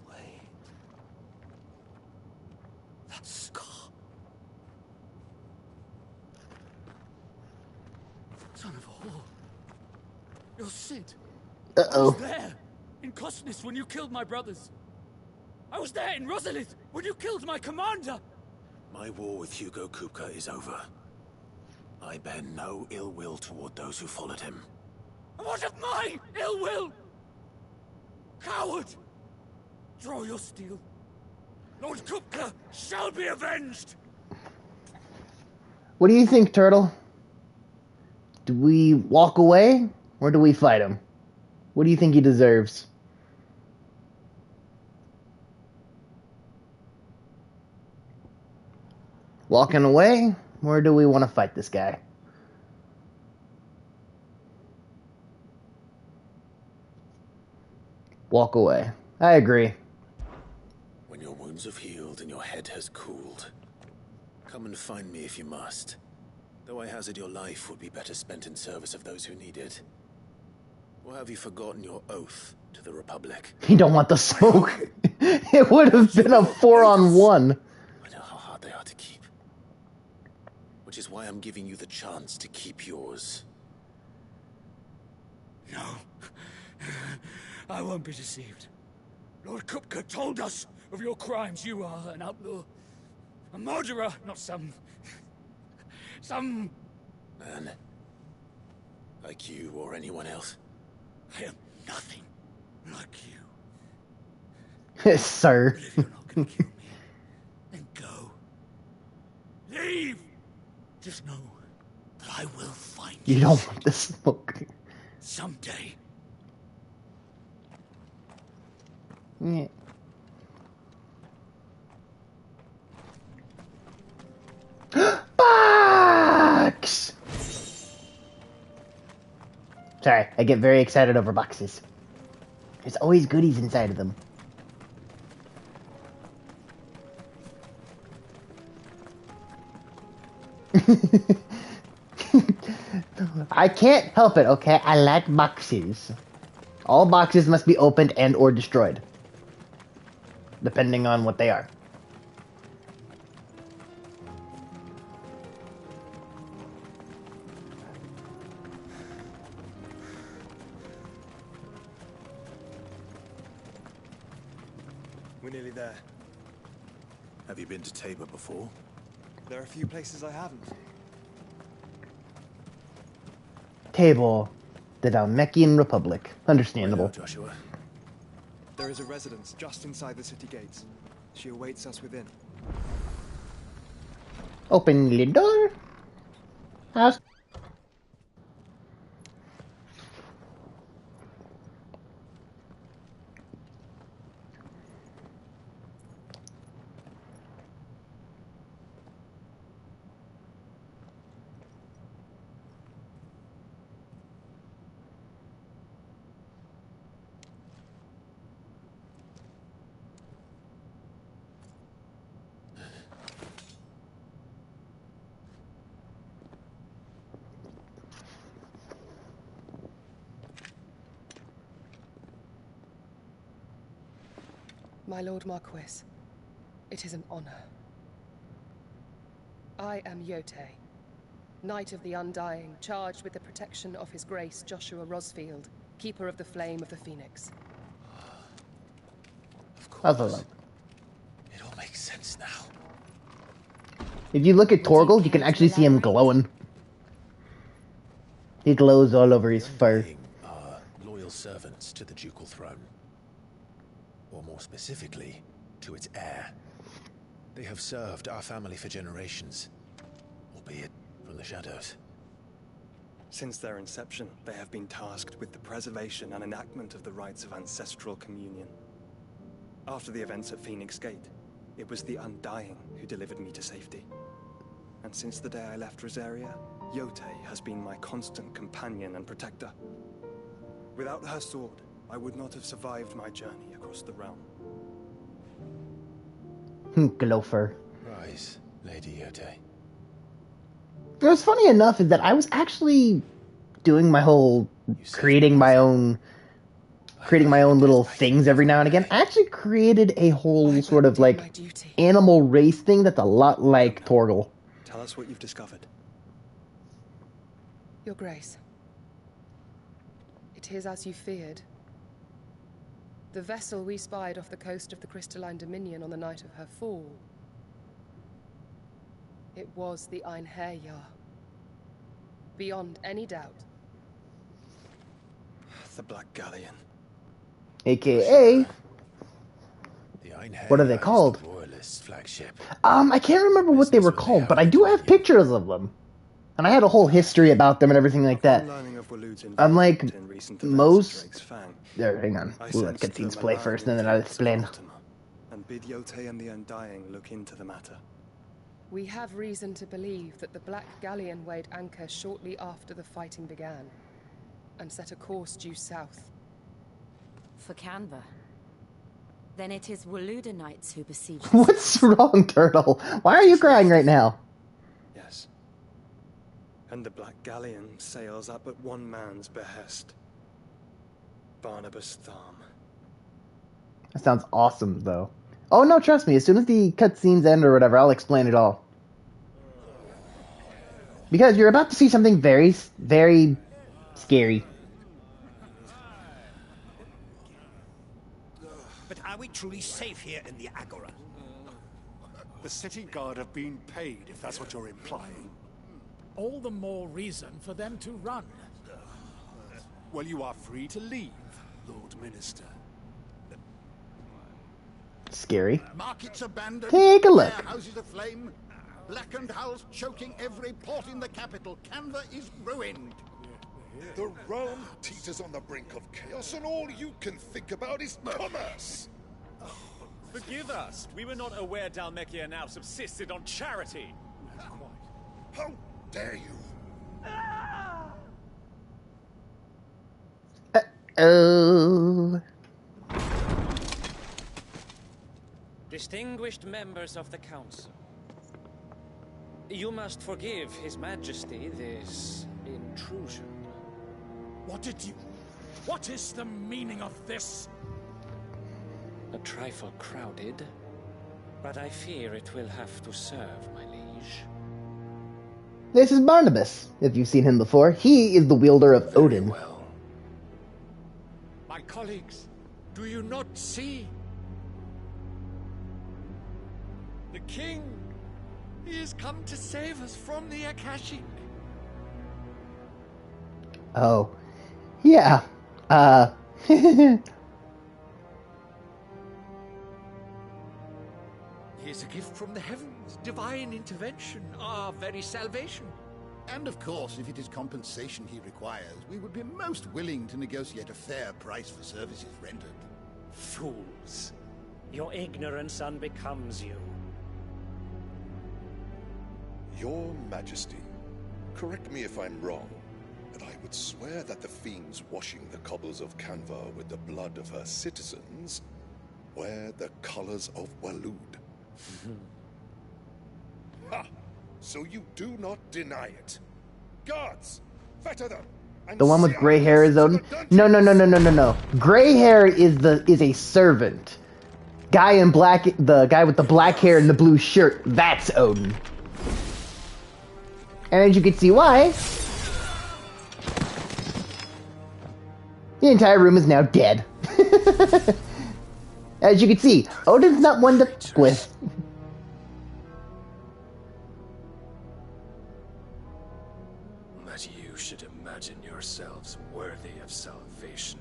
Wait. That scar. Son of a whore. You're Sid. Uh-oh. I was there in Cosnes when you killed my brothers. I was there in Rosalith when you killed my commander. My war with Hugo Kupka is over. I bear no ill will toward those who followed him. And what of my ill will? Coward! Draw your steel. Lord Kupka shall be avenged! What do you think, Turtle? Do we walk away, or do we fight him? What do you think he deserves? Walking away, or do we want to fight this guy? Walk away. I agree. When your wounds have healed and your head has cooled, come and find me if you must. Though I hazard your life would be better spent in service of those who need it. Or have you forgotten your oath to the Republic? You don't want the smoke. It would have been a 4-on-1. I know how hard they are to keep. Which is why I'm giving you the chance to keep yours. No. I won't be deceived. Lord Kupka told us of your crimes. You are an outlaw. A murderer, not some man. Like you or anyone else. I am nothing like you. Sir. But if you're not gonna kill me, then go. Leave! Just know that I will find you. You don't want the smoke. Someday. Yeah. Box! Sorry, I get very excited over boxes. There's always goodies inside of them. I can't help it, okay? I like boxes. All boxes must be opened and or destroyed. Depending on what they are. We're nearly there. Have you been to Tabor before? There are a few places I haven't. Table. The Dalmekian Republic. Understandable. Well, Joshua. There is a residence just inside the city gates. She awaits us within. Open the door. House. My Lord Marquis, it is an honor. I am Yote, Knight of the Undying, charged with the protection of His Grace Joshua Rosfield, Keeper of the Flame of the Phoenix. How's that like? It all makes sense now. If you look at Torgal, you can actually see him glowing. He glows all over his fur. Loyal servants to the ducal throne. Or more specifically, to its heir. They have served our family for generations, albeit from the shadows. Since their inception, they have been tasked with the preservation and enactment of the rites of ancestral communion. After the events at Phoenix Gate, it was the Undying who delivered me to safety. And since the day I left Rosaria, Yote has been my constant companion and protector. Without her sword, I would not have survived my journey across the realm. Glofer. Rise, Lady Yote. What's funny enough is that I was actually doing my whole creating my own little things every now and again. I actually created a whole sort of like animal race thing that's a lot like Torgal. Tell us what you've discovered. Your Grace. It is as you feared. The vessel we spied off the coast of the Crystalline Dominion on the night of her fall. It was the Einherjar. Beyond any doubt. The Black Galleon. AKA... What are they called? Royalist flagship. I can't remember what they were called, but I do have pictures of them. And I had a whole history about them and everything like that. Unlike most... There, hang on. We'll let cutscenes play first, and then I'll explain. And bid Yote and the Undying look into the matter. We have reason to believe that the Black Galleon weighed anchor shortly after the fighting began, and set a course due south. For Canva. Then it is Waluda Knights who besiege. What's wrong, Turtle? Why are you crying right now? Yes. And the Black Galleon sails up at one man's behest. Barnabas Tharm. That sounds awesome, though. Oh, no, trust me. As soon as the cutscenes end or whatever, I'll explain it all. Because you're about to see something very, very scary. But are we truly safe here in the Agora? The city guard have been paid, if that's what you're implying. All the more reason for them to run. Well, you are free to leave, Lord Minister. Scary. Markets abandoned. Take a look. Houses aflame. Blackened hulls choking every port in the capital. Canva is ruined. The realm teeters on the brink of chaos, and all you can think about is commerce. Forgive us. We were not aware Dhalmekia now subsisted on charity. How dare you? Oh. Distinguished members of the Council, you must forgive His Majesty this intrusion. What is the meaning of this? A trifle crowded, but I fear it will have to serve, my liege. This is Barnabas, if you've seen him before. He is the wielder of Odin. Well. My colleagues, do you not see? The king, he has come to save us from the Akashic. Oh. Yeah. He is a gift from the heavens, divine intervention, our very salvation. And of course, if it is compensation he requires, we would be most willing to negotiate a fair price for services rendered. Fools. Your ignorance unbecomes you. Your Majesty, correct me if I'm wrong, but I would swear that the fiends washing the cobbles of Canva with the blood of her citizens wear the colors of Waloed. Ha! So you do not deny it. Guards, fetter them. The one with gray hair is Odin? No. Gray hair is a servant. guy in black, the guy with the black hair and the blue shirt, that's Odin. And as you can see why, the entire room is now dead. As you can see, Odin's not one to f with. That you should imagine yourselves worthy of salvation.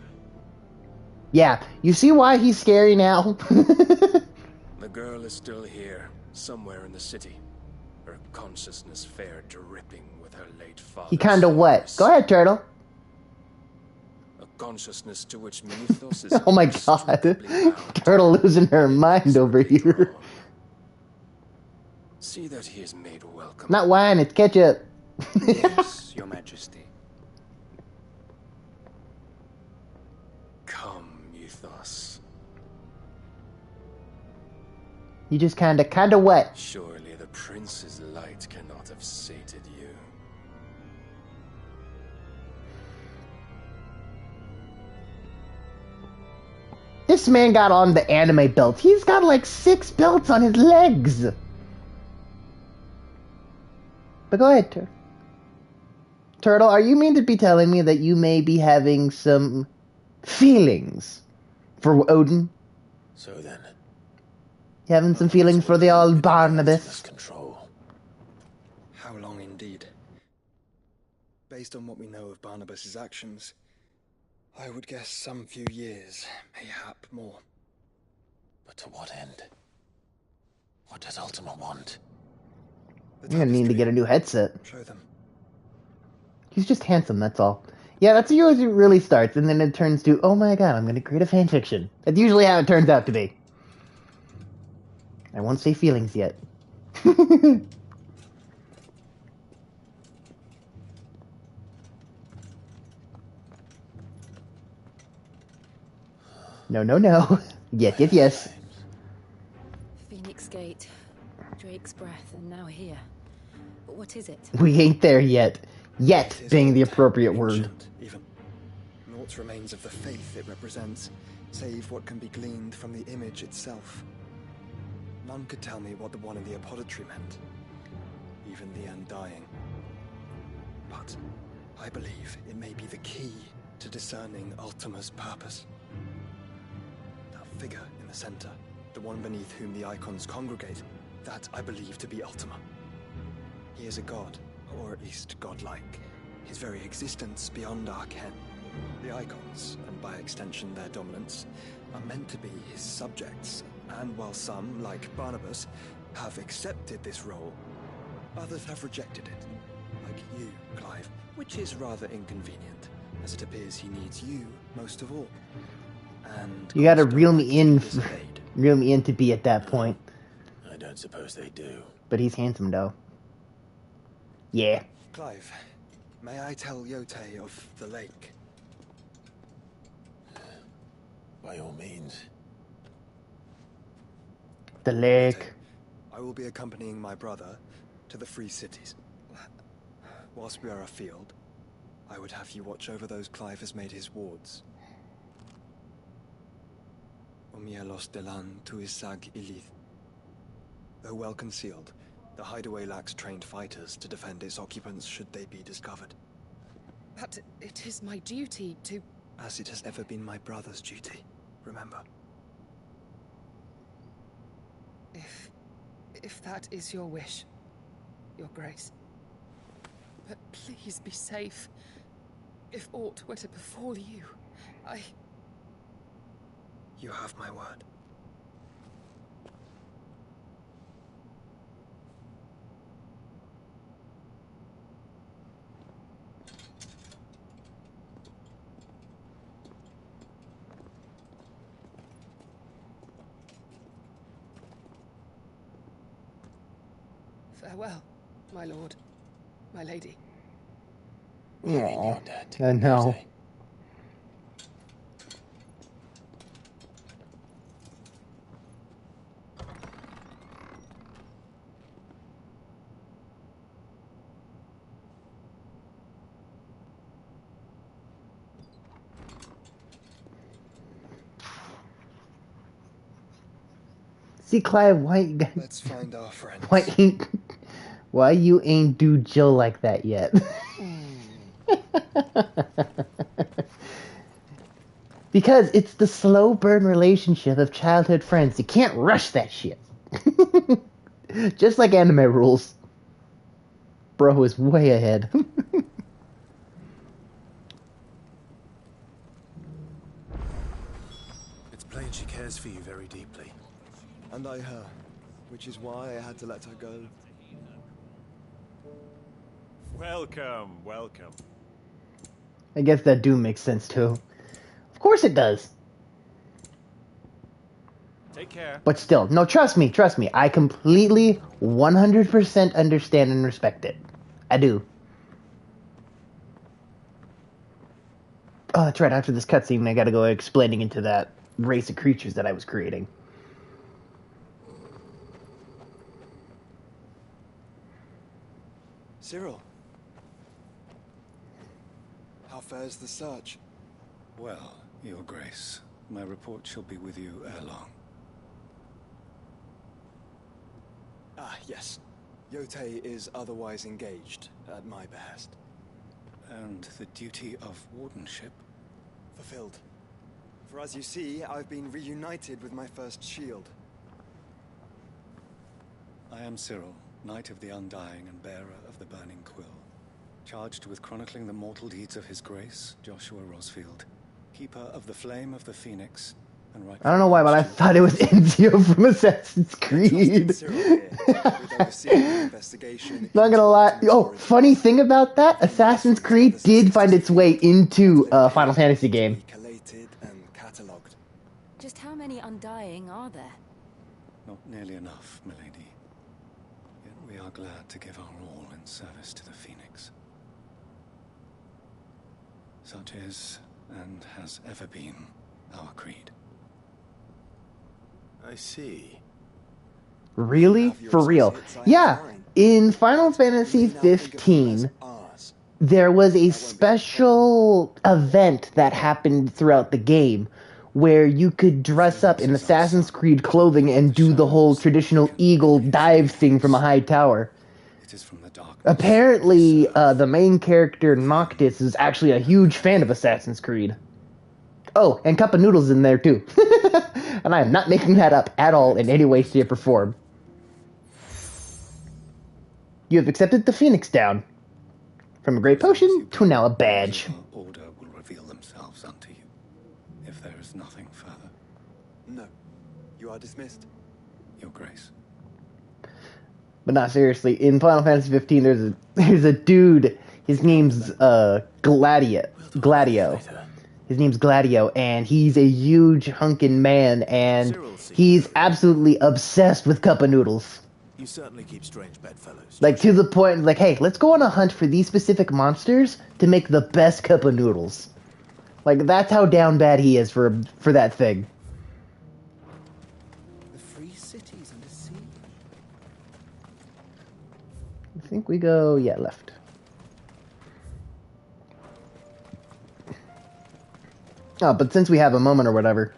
Yeah, you see why he's scary now? The girl is still here, somewhere in the city. Her consciousness fair dripping with her late father. He kinda what? Go ahead, Turtle. A consciousness to which Mythos is... Oh my god. Turtle losing her mind over here. See that he is made welcome. Not wine, it's ketchup. Yes, your majesty. Come, Mythos. You just kinda what? Surely the prince's light cannot have sated you. This man got on the anime belt. He's got like 6 belts on his legs. But go ahead, Turtle, are you mean to be telling me that you may be having some feelings for Odin? So then, You having some feelings for the old Barnabas? How long indeed? Based on what we know of Barnabas's actions, I would guess some few years, mayhap more. But to what end? What does Ultima want? I'm gonna need to get a new headset. Show them. He's just handsome, that's all. Yeah, that's usually it really starts, and then it turns to, oh my god, I'm gonna create a fanfiction. That's usually how it turns out to be. I won't say feelings yet. No, no, no. Yes. Phoenix Gate, Drake's Breath, and now here. But what is it? We ain't there yet. Yet being the appropriate word. Even. Naught remains of the faith it represents, save what can be gleaned from the image itself. None could tell me what the one in the apothecary meant, even the Undying. But I believe it may be the key to discerning Ultima's purpose. That figure in the center, the one beneath whom the icons congregate, that I believe to be Ultima. He is a god, or at least godlike, his very existence beyond our ken. The icons, and by extension their dominants, are meant to be his subjects, and while some, like Barnabas, have accepted this role, others have rejected it, like you, Clive, which is rather inconvenient, as it appears he needs you most of all. And You gotta reel me in to be at that point. I don't suppose they do. But he's handsome, though. Yeah. Clive, may I tell Yotei of the lake? By all means. The lake. I will be accompanying my brother to the Free Cities. Whilst we are afield, I would have you watch over those Clive has made his wards. Omielos delan tuisag ilith. Though well concealed, the hideaway lacks trained fighters to defend its occupants should they be discovered. But it is my duty to... As it has ever been my brother's duty, remember. If that is your wish, Your Grace. But please be safe. If aught were to befall you, You have my word. Farewell, my lord, my lady. Aww. I know. See, Clive, why Let's find our friends. Why you ain't do Jill like that yet? Because it's the slow burn relationship of childhood friends. You can't rush that shit. Just like anime rules. Bro is way ahead. It's plain she cares for you very deeply. And I her, which is why I had to let her go. Welcome, welcome. I guess that do make sense too. Of course it does. Take care. But still, no, trust me. I completely, 100% understand and respect it. I do. Oh, that's right. After this cutscene, I gotta go explaining into that race of creatures that I was creating. Cyril. How fares the search? Well, Your Grace, my report shall be with you ere long. Ah, yes. Yotei is otherwise engaged, at my behest. And the duty of wardenship? Fulfilled. For as you see, I've been reunited with my first shield. I am Cyril, Knight of the Undying and bearer of the Burning Quill, charged with chronicling the mortal deeds of His Grace, Joshua Rosfield, keeper of the Flame of the Phoenix, and right. I don't know why, but I thought it was Ezio from Assassin's Creed. Not gonna lie. Oh, funny thing about that, Assassin's Creed did find its way into a Final Fantasy game. Just how many Undying are there? Not nearly enough, milady. Yet we are glad to give our all in service to the Phoenix. Such is, and has ever been, our creed. I see. Really? For real? Yeah. In Final Fantasy 15, there was a special event that happened throughout the game where you could dress up in Assassin's Creed clothing and do the whole traditional eagle dive thing from a high tower. Apparently, the main character, Noctis, is actually a huge fan of Assassin's Creed. Oh, and Cup of Noodles in there too. And I am not making that up at all in any way, shape, or form. You have accepted the Phoenix down. From a great potion to now a badge. Order will reveal themselves unto you, if there is nothing further. No. You are dismissed. Your Grace. But not seriously, in Final Fantasy 15, there's a dude, his name's Gladio. His name's Gladio, and he's a huge hunkin' man, and he's absolutely obsessed with Cup of Noodles. You certainly keep strange bedfellows. Like, to the point, like, hey, let's go on a hunt for these specific monsters to make the best Cup of Noodles. Like, that's how down bad he is for that thing. The free cities under siege. I think we go, yeah, left. Oh, but since we have a moment or whatever,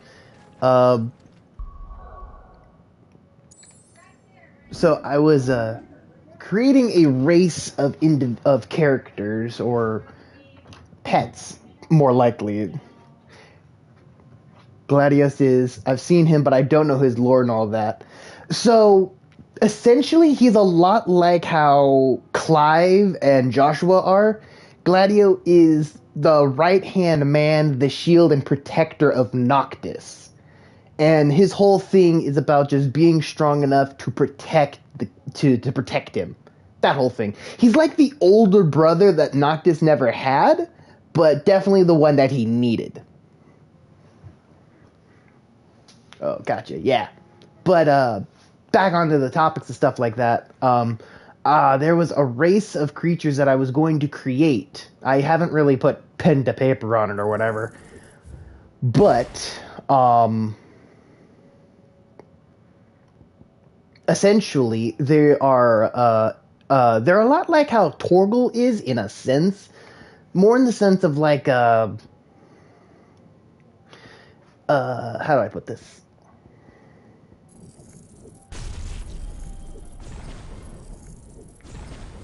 so I was creating a race of characters or pets, more likely. Gladius is, I've seen him, but I don't know his lore and all that. So essentially, he's a lot like how Clive and Joshua are. Gladio is the right-hand man, the shield and protector of Noctis. And his whole thing is about just being strong enough to protect to protect him. That whole thing. He's like the older brother that Noctis never had, but definitely the one that he needed. Oh, gotcha. Yeah. But back onto the topics and stuff like that. There was a race of creatures that I was going to create. I haven't really put pen to paper on it or whatever. But, essentially, they're a lot like how Torgal is, in a sense. More in the sense of like, how do I put this?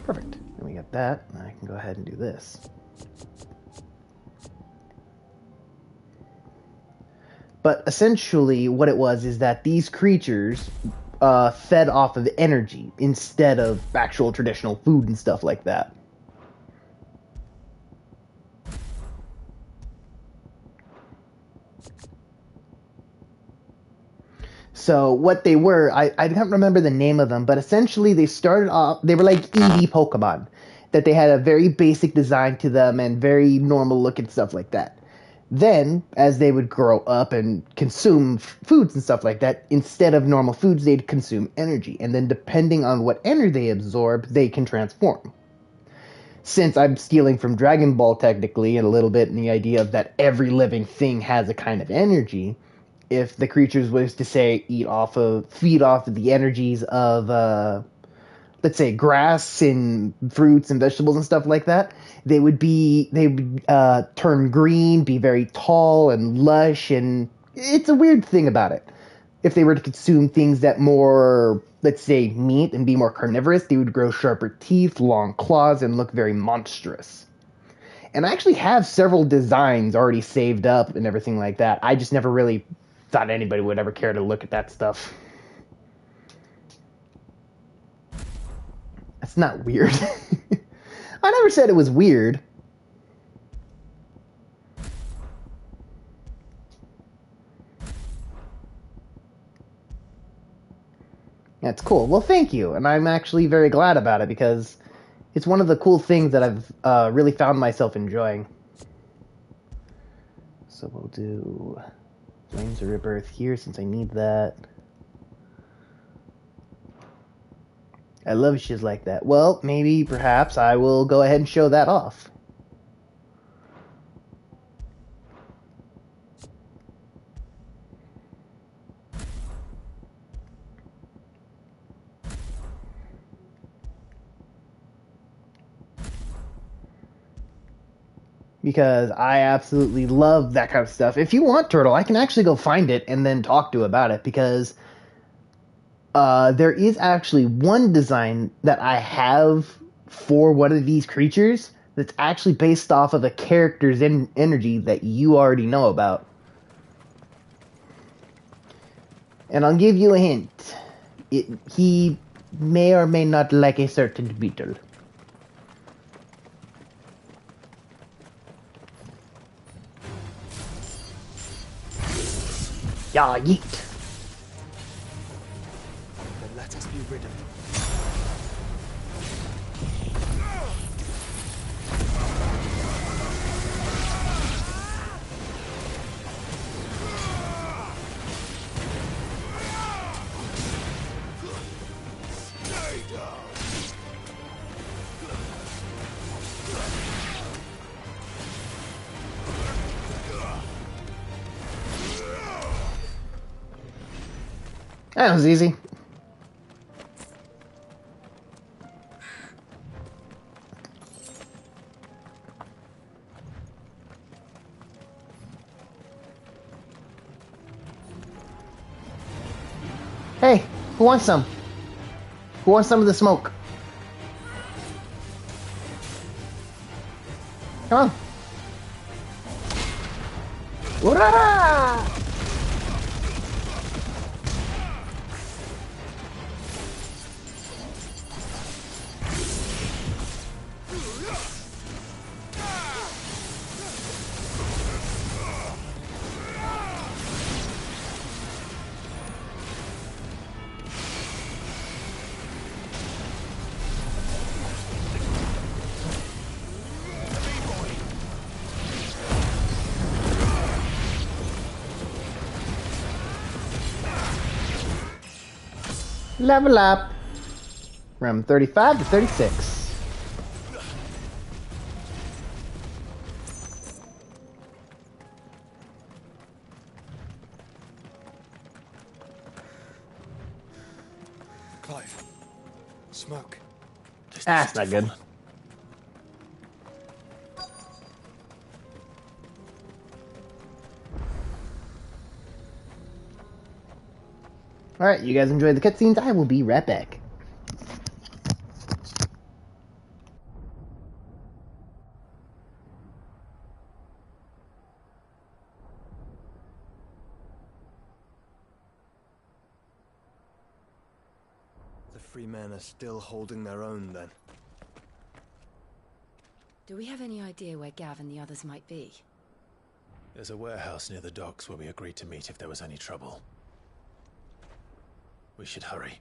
Perfect. Then we got that. I can go ahead and do this. But essentially what it was is that these creatures fed off of energy instead of actual traditional food and stuff like that. So what they were, I don't remember the name of them, but essentially they started off, they were like EV Pokemon, that they had a very basic design to them and very normal look and stuff like that. Then, as they would grow up and consume foods and stuff like that, instead of normal foods, they'd consume energy. And then depending on what energy they absorb, they can transform. Since I'm stealing from Dragon Ball technically, and a little bit in the idea of that every living thing has a kind of energy, if the creatures was to say feed off of the energies of let's say grass and fruits and vegetables and stuff like that, they would turn green, be very tall and lush, and it's a weird thing about it. If they were to consume things that more, let's say, meat and be more carnivorous, they would grow sharper teeth, long claws, and look very monstrous. And I actually have several designs already saved up and everything like that. I just never really thought anybody would ever care to look at that stuff. That's not weird. I never said it was weird. That's cool. Well, thank you. And I'm actually very glad about it because it's one of the cool things that I've really found myself enjoying. So we'll do Flames of Rebirth here since I need that. I love shiz like that. Well, maybe, perhaps, I will go ahead and show that off. Because I absolutely love that kind of stuff. If you want Turtle, I can actually go find it and then talk to you about it, because there is actually one design that I have for one of these creatures that's actually based off of a character's energy that you already know about. And I'll give you a hint. He may or may not like a certain beetle. Yeah, yeet. Then let us be rid of him. That was easy. Hey, who wants some? Who wants some of the smoke? Come on. Hurrah! Level up from 35 to 36. Clive, smoke. That's not good. Alright, you guys enjoyed the cutscenes. I will be right back. Joffrey men are still holding their own, then. Do we have any idea where Gav and the others might be? There's a warehouse near the docks where we agreed to meet if there was any trouble. We should hurry.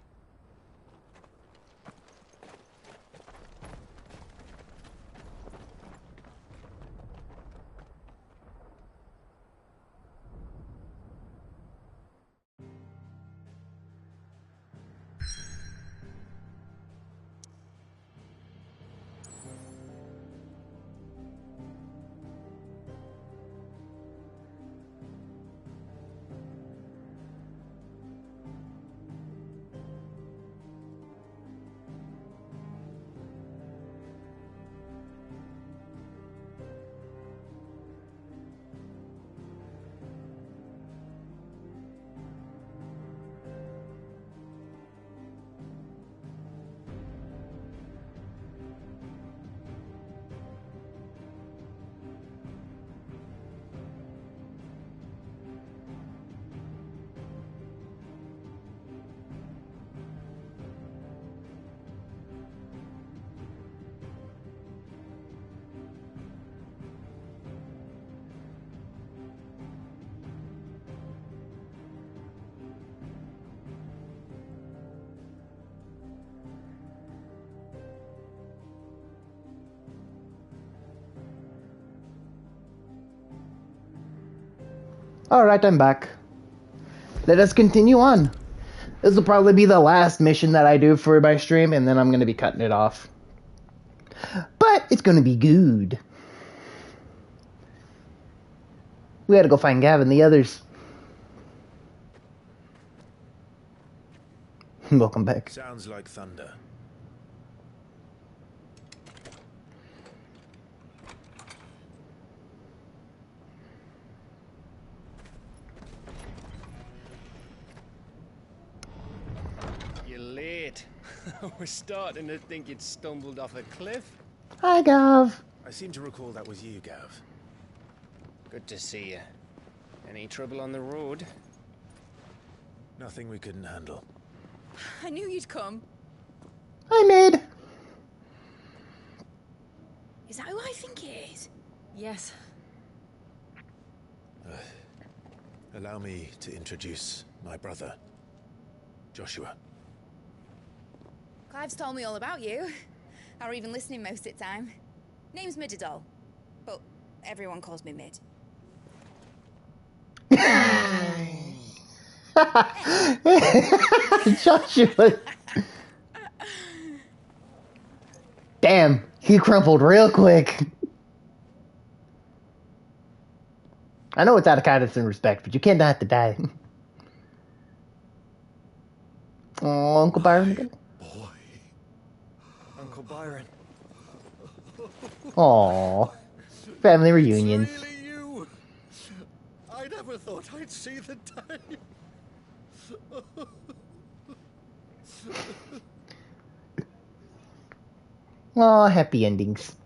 Alright, I'm back. Let us continue on. This will probably be the last mission that I do for my stream, and then I'm going to be cutting it off. But it's going to be good. We gotta go find Gav and the others. Welcome back. Sounds like thunder. You're late. We're starting to think you'd stumbled off a cliff. Hi, Gav. I seem to recall that was you, Gav. Good to see you. Any trouble on the road? Nothing we couldn't handle. I knew you'd come. Hi, Mid. Is that who I think it is? Yes. Allow me to introduce my brother, Joshua. Clive's told me all about you. Or even listening most of the time. Name's Midadol, but everyone calls me Mid. Joshua. Damn, he crumpled real quick. I know it's out of kindness and respect, but you can't have to die. Oh, Uncle Byron again. Uncle Byron. Aw, family reunions. It's really you. I never thought I'd see the day. Aw, happy endings.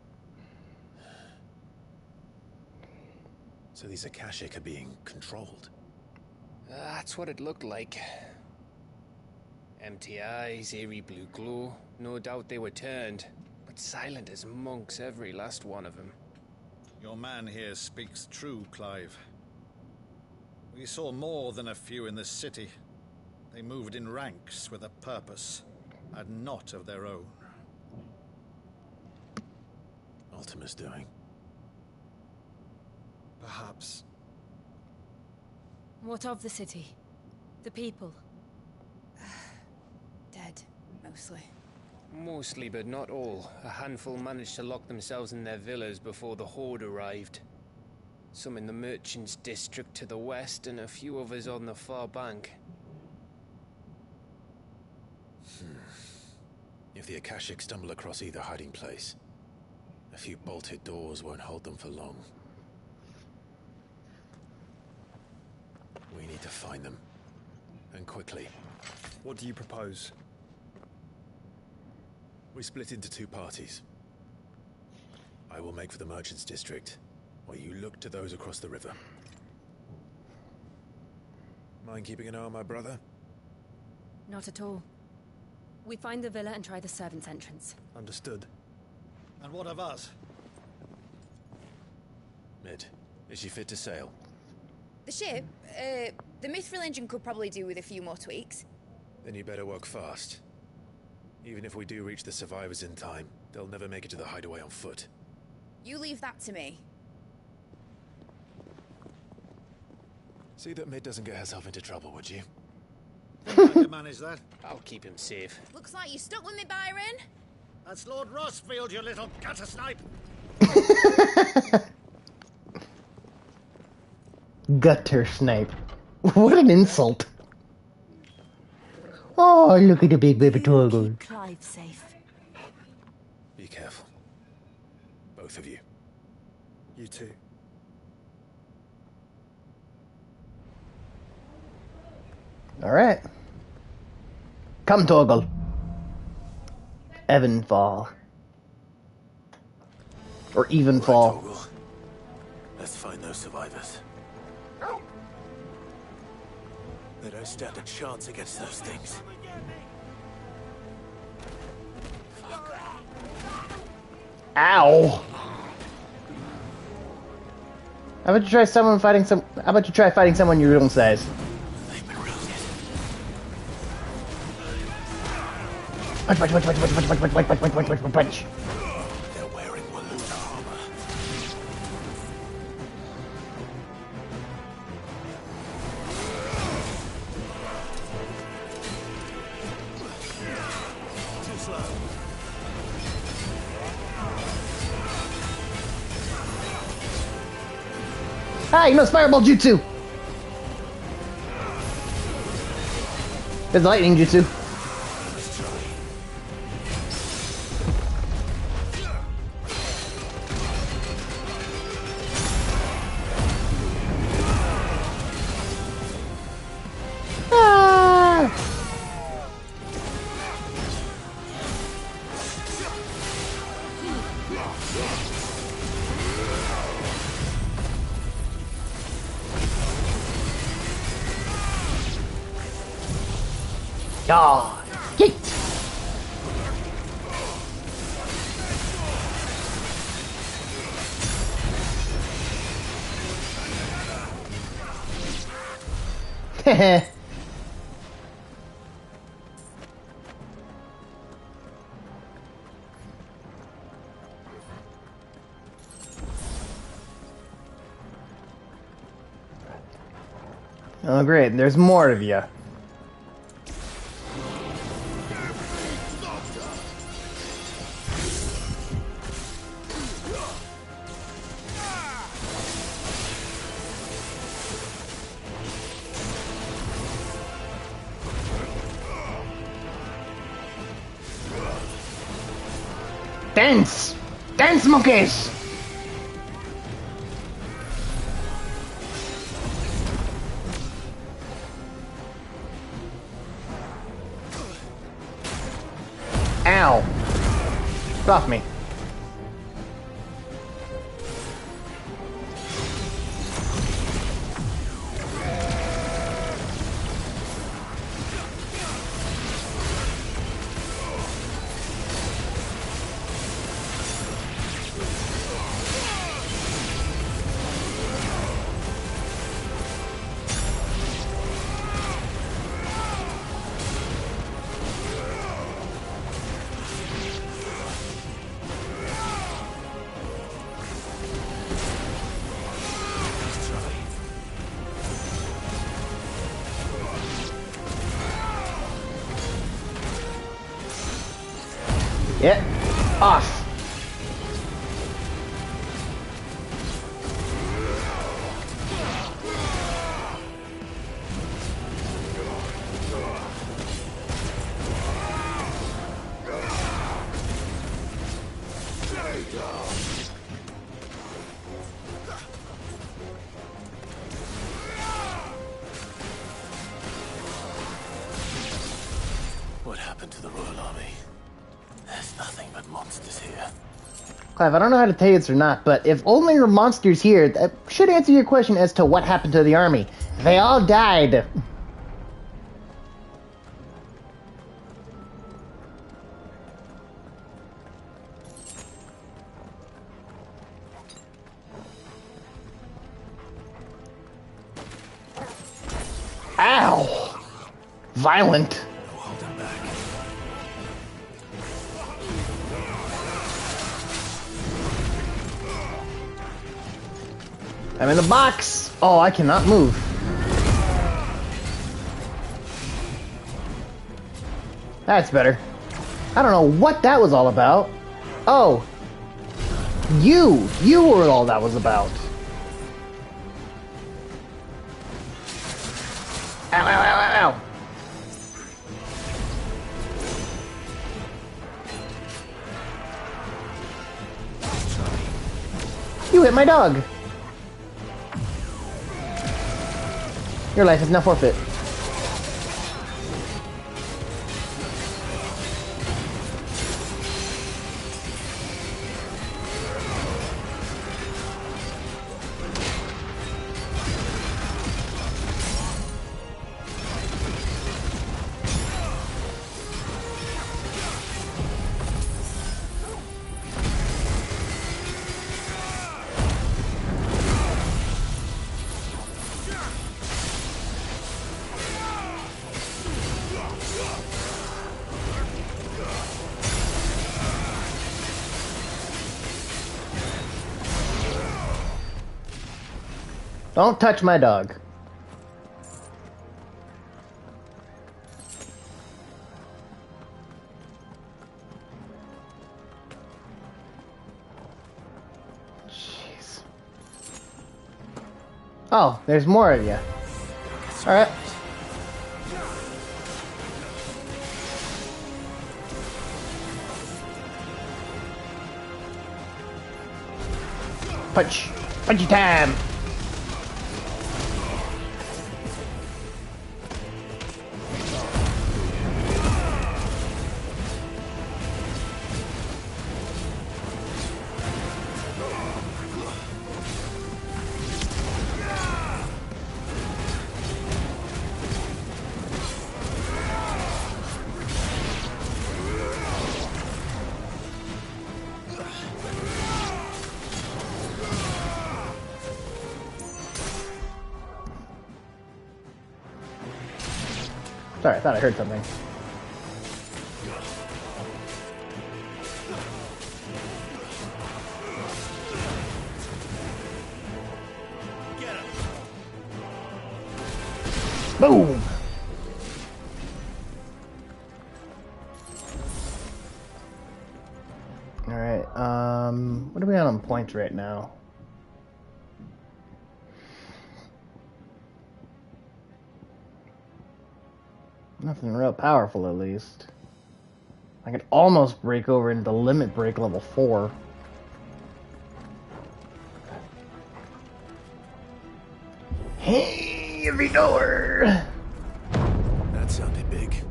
So these Akashic are being controlled. That's what it looked like. Empty eyes, eerie blue glow. No doubt they were turned, but silent as monks, every last one of them. Your man here speaks true, Clive. We saw more than a few in this city. They moved in ranks with a purpose, and not of their own. Ultima's doing. Perhaps. What of the city? The people? Dead, mostly. Mostly, but not all. A handful managed to lock themselves in their villas before the Horde arrived. Some in the Merchants District to the west, and a few others on the far bank. If the Akashic stumble across either hiding place, a few bolted doors won't hold them for long. We need to find them. And quickly. What do you propose? We split into two parties. I will make for the Merchants District, while you look to those across the river. Mind keeping an eye on my brother? Not at all. We find the villa and try the servants' entrance. Understood. And what of us? Mid, is she fit to sail? The ship, the Mithril engine could probably do with a few more tweaks. Then you better work fast. Even if we do reach the survivors in time, they'll never make it to the hideaway on foot. You leave that to me. See that Mid doesn't get herself into trouble, would you? Think I can manage that? I'll keep him safe. Looks like you stuck with me, Byron. That's Lord Rossfield, you little gutter snipe! Gutter snipe. What an insult. Oh, look at the big baby Torgal. Clive safe. Be careful. Both of you. You too. Alright. Come, Torgal. Evanfall. Or Evenfall. Right, Torgal. Let's find those survivors. They don't stand a chance against those things. Ow! How about you try fighting someone your own size? Punch. They're wearing Walloon armor. Too slow. Ah, you know Fireball Jutsu! There's Lightning Jutsu. Ah, yeet! Heh. Oh great, there's more of you. Dance! Dance, monkeys! Ow! Get off me. Yeah, off. What happened to the Royal Army? There's nothing but monsters here. Clive, I don't know how to tell you this or not, but if only there are monsters here, that should answer your question as to what happened to the army. They all died. Violent. I'm in the box! Oh, I cannot move. That's better. I don't know what that was all about. Oh. You were all that was about. Ow, ow, ow, ow, ow. You hit my dog. Your life is now forfeit. Don't touch my dog. Jeez. Oh, there's more of you. Alright. Punch. Punchy time. Sorry, I thought I heard something. Boom! Alright, what are we on points right now? Nothing real powerful, at least. I could almost break over into limit break level 4. Hey, Vidor! That sounded big.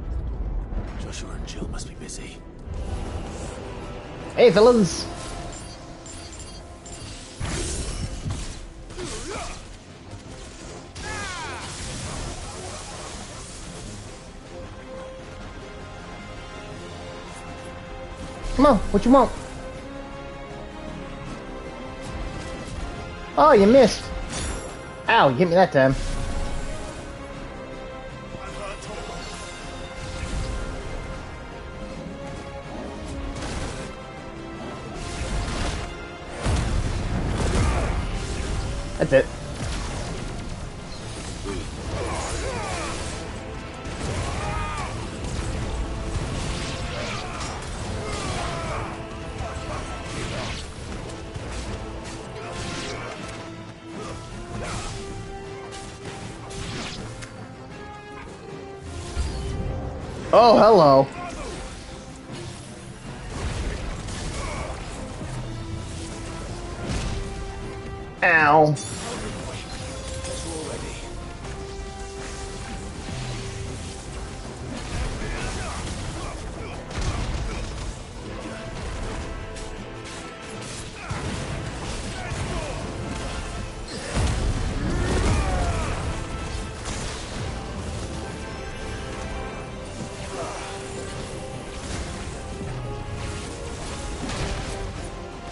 Joshua and Jill must be busy. Hey, fellas! Come on, what you want? Oh, you missed. Ow, you hit me that time. That's it. Oh, hello. Ow.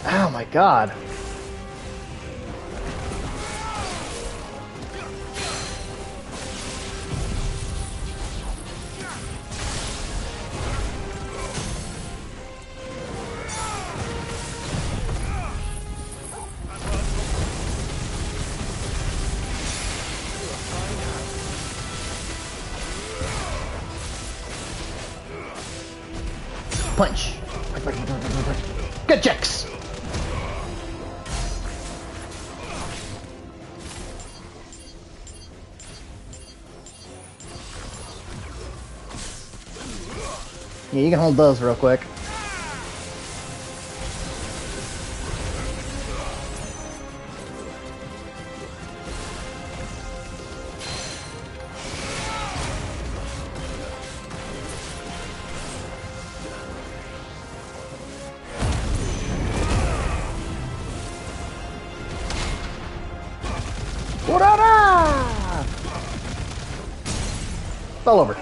Oh my god. Punch. Good checks. Yeah, you can hold those real quick. Fell over.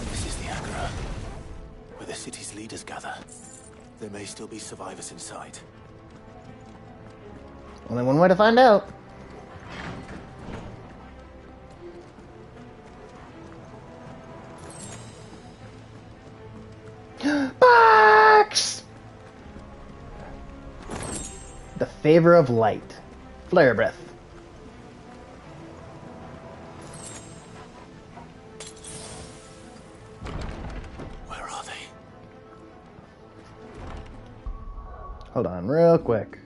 This is the Agora, where the city's leaders gather. There may still be survivors inside. Only one way to find out. Box! The favor of light. Flare breath. Where are they? Hold on real quick.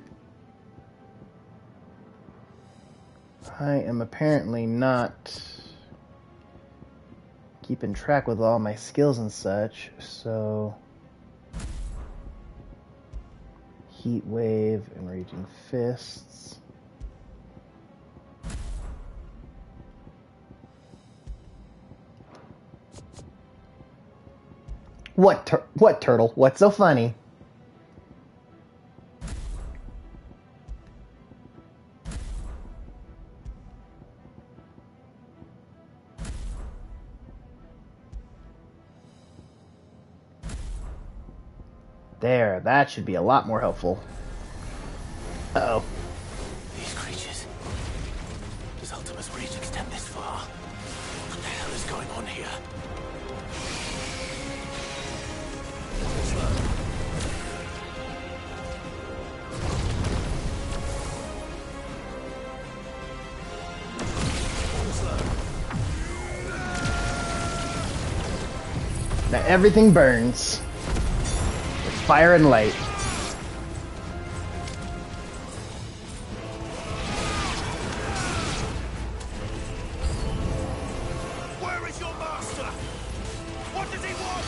I am apparently not keeping track with all my skills and such, so Heat Wave and Raging Fists. What turtle? What's so funny? There, that should be a lot more helpful. Uh-oh. These creatures. Does Ultima's reach extend this far? What the hell is going on here? Now everything burns. With fire and light. Where is your master? What does he want?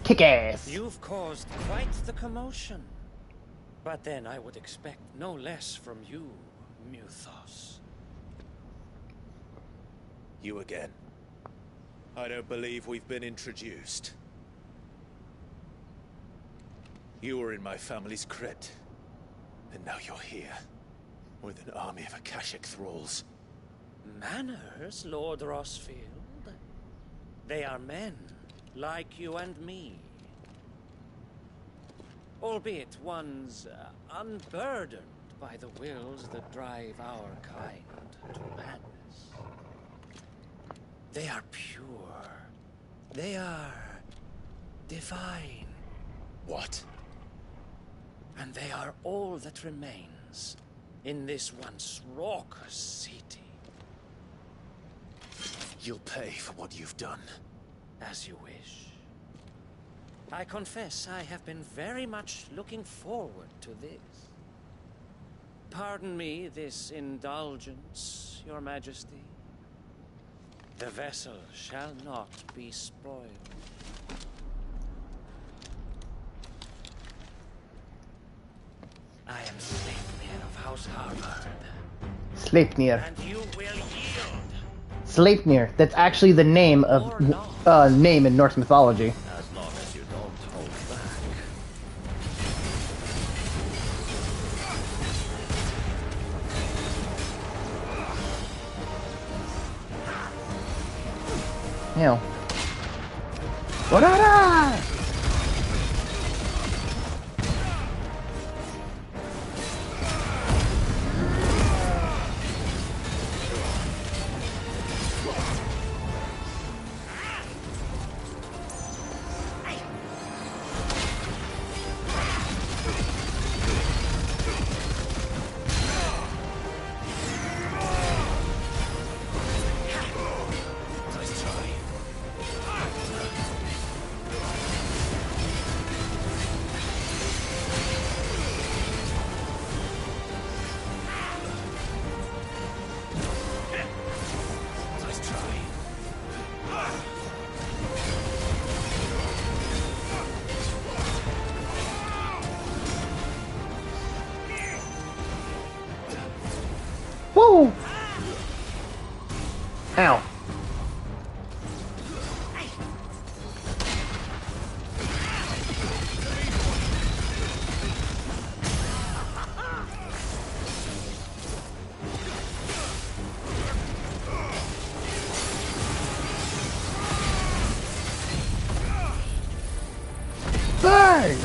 Kick ass. You've caused quite the commotion. But then I would expect no less from you, Muthos. You again. I don't believe we've been introduced. You were in my family's crypt. And now you're here. With an army of Akashic thralls. Manners, Lord Rosfield? They are men, like you and me. Albeit ones unburdened by the wills that drive our kind to madness. They are pure. They are divine. What? And they are all that remains in this once raucous city. You'll pay for what you've done. As you wish. I confess I have been very much looking forward to this. Pardon me this indulgence, Your Majesty. The vessel shall not be spoiled. I House Harvard. Sleipnir. And you will yield. Sleipnir. That's actually the name of name in Norse mythology. As long as you don't hold back. Hell. What? Woo! Ow. Burn!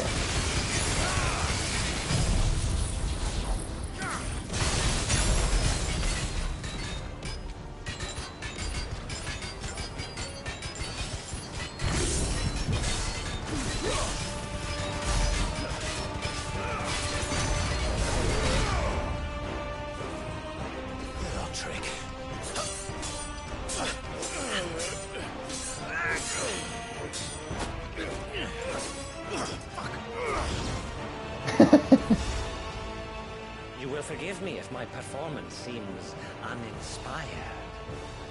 You will forgive me if my performance seems uninspired.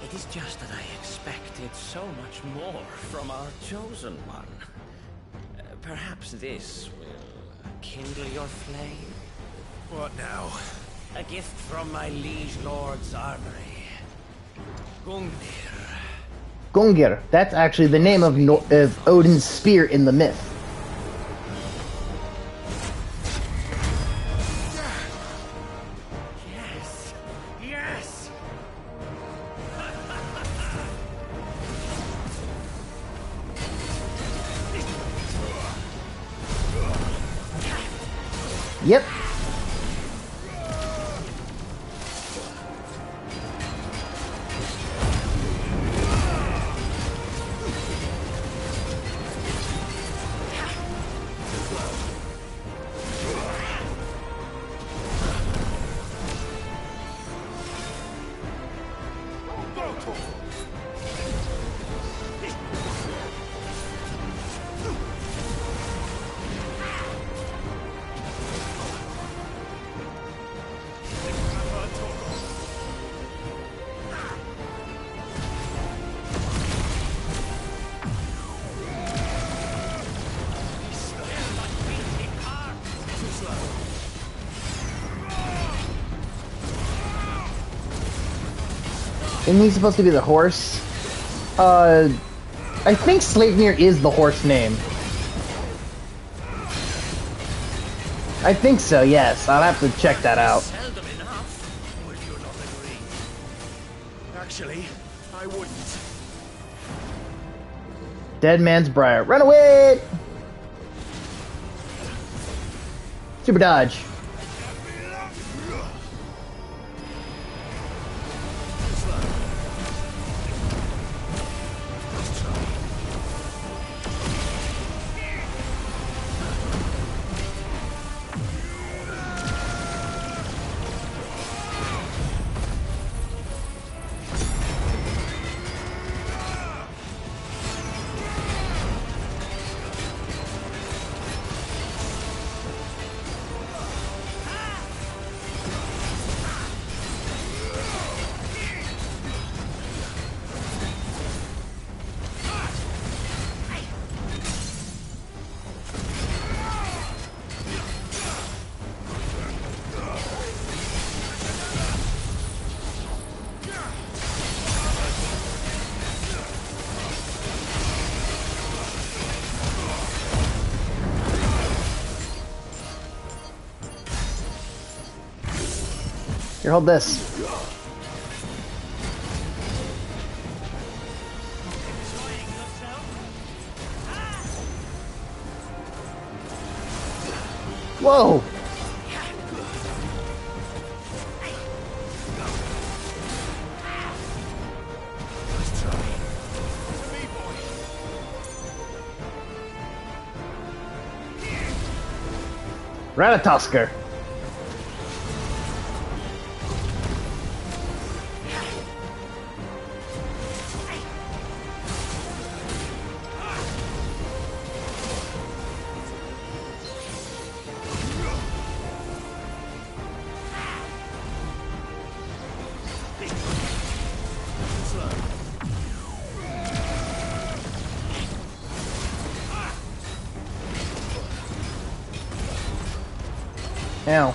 It is just that I expected so much more from our chosen one. Perhaps this will kindle your flame? What now? A gift from my liege lord's armory. Gungnir. Gungnir. That's actually the name of Odin's spear in the myth. Yes! Yes! Yep. Isn't he supposed to be the horse? I think Sleipnir is the horse name. I think so, yes. I'll have to check that out. Seldom enough, would you not agree? Actually, I wouldn't. Dead Man's Briar. Run away! Super dodge. Here, hold this. Whoa! Ratatosker. Ow.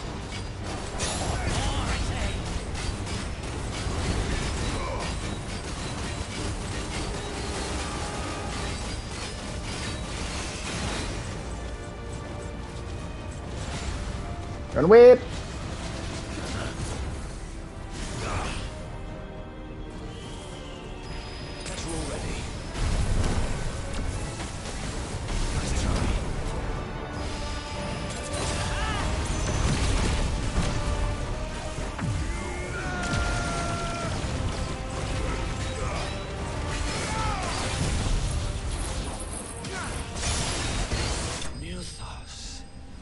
Run away!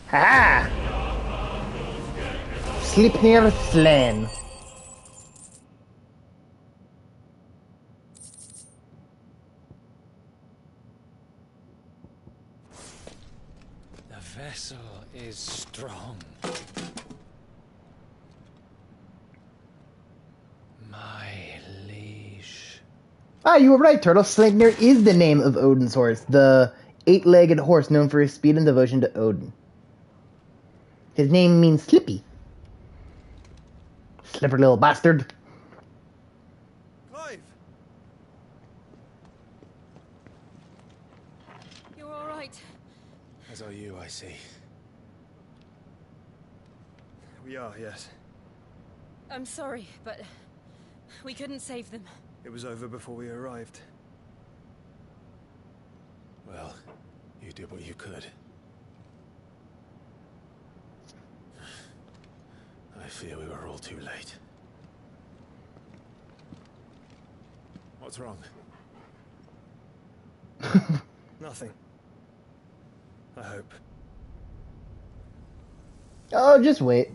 Ha! Sleipnir slain. The vessel is strong. My liege. Ah, you were right, Turtle. Sleipnir is the name of Odin's horse, the 8-legged horse known for his speed and devotion to Odin. His name means Slippy. Slippery little bastard. Clive! You're all right. As are you, I see. We are, yes. I'm sorry, but we couldn't save them. It was over before we arrived. Well, you did what you could. I fear we were all too late. What's wrong? Nothing. I hope. Oh, just wait.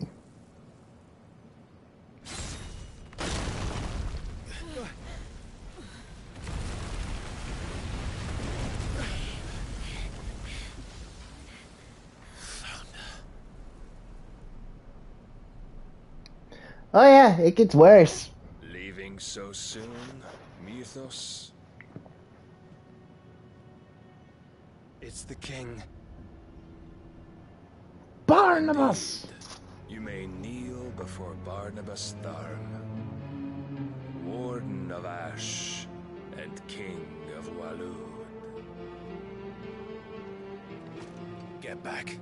Oh yeah, it gets worse. Leaving so soon, Mythos? It's the king. Barnabas! You may kneel before Barnabas Tharn, Warden of Ash and King of Waloed. Get back.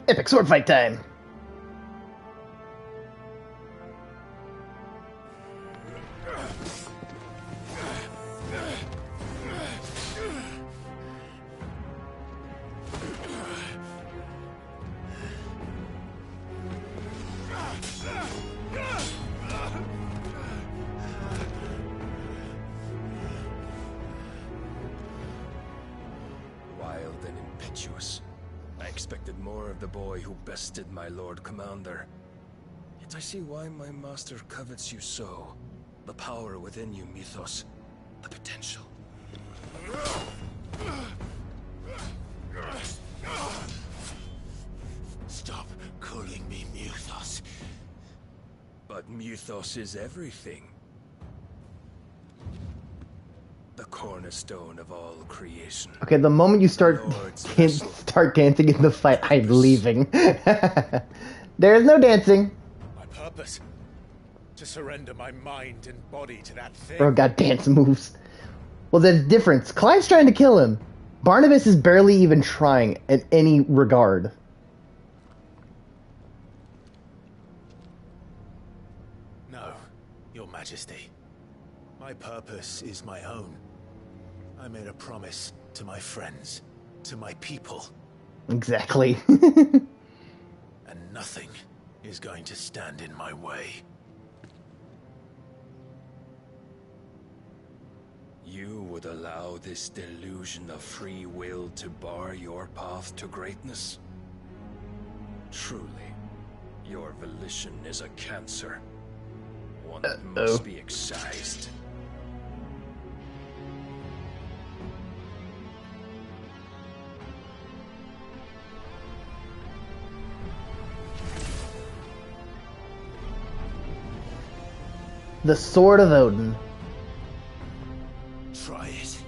Epic sword fight time! Wild and impetuous. I expected more of the boy who bested my Lord Commander. Yet I see why my master covets you so. The power within you, Mythos. The potential. Stop calling me Mythos. But Mythos is everything. The cornerstone of all creation. Okay, the moment you start dancing in the fight, I'm leaving. There's no dancing. My purpose? To surrender my mind and body to that thing. Bro got dance moves. Well, there's a difference. Clive's trying to kill him. Barnabas is barely even trying in any regard. No, Your Majesty. My purpose is my own. I made a promise to my friends, to my people. Exactly. And nothing is going to stand in my way. You would allow this delusion of free will to bar your path to greatness? Truly, your volition is a cancer. One that must be excised. The Sword of Odin. Try it.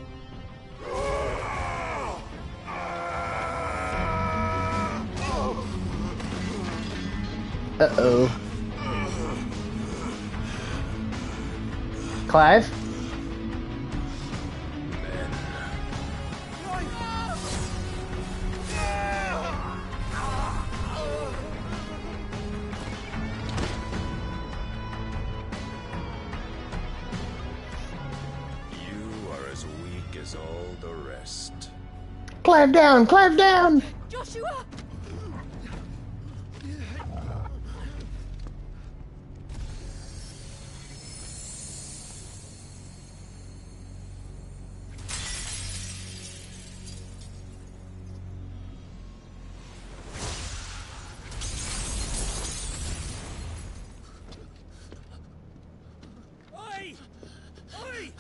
Uh-oh. Clive? Clive down! Clive down! Joshua! Oi! Oi!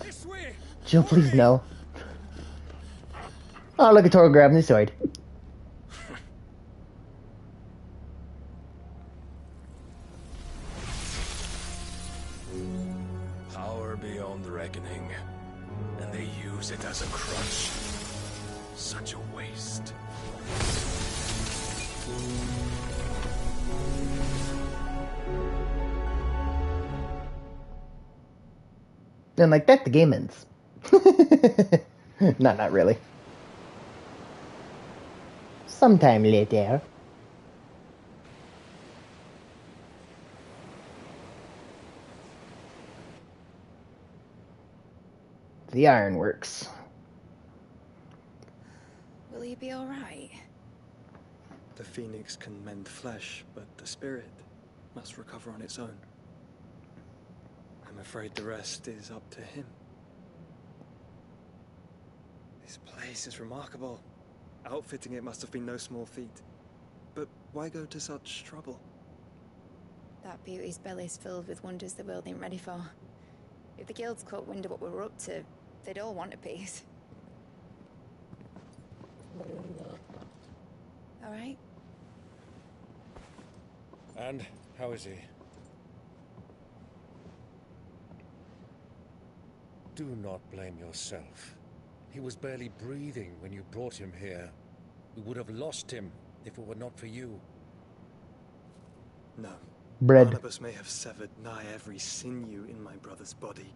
This way! Jill, please no. Oh, look at Toro grabbing the sword. Power beyond reckoning, and they use it as a crutch. Such a waste. And like that, the game ends. Not really. Sometime later. The Ironworks. Will you be alright? The Phoenix can mend flesh, but the spirit must recover on its own. I'm afraid the rest is up to him. This place is remarkable. Outfitting it must have been no small feat. But why go to such trouble? That beauty's belly's filled with wonders the world ain't ready for. If the guilds caught wind of what we're up to, they'd all want a piece. Alright? And how is he? Do not blame yourself. He was barely breathing when you brought him here. We would have lost him if it were not for you. No. Bread. Barnabas may have severed nigh every sinew in my brother's body.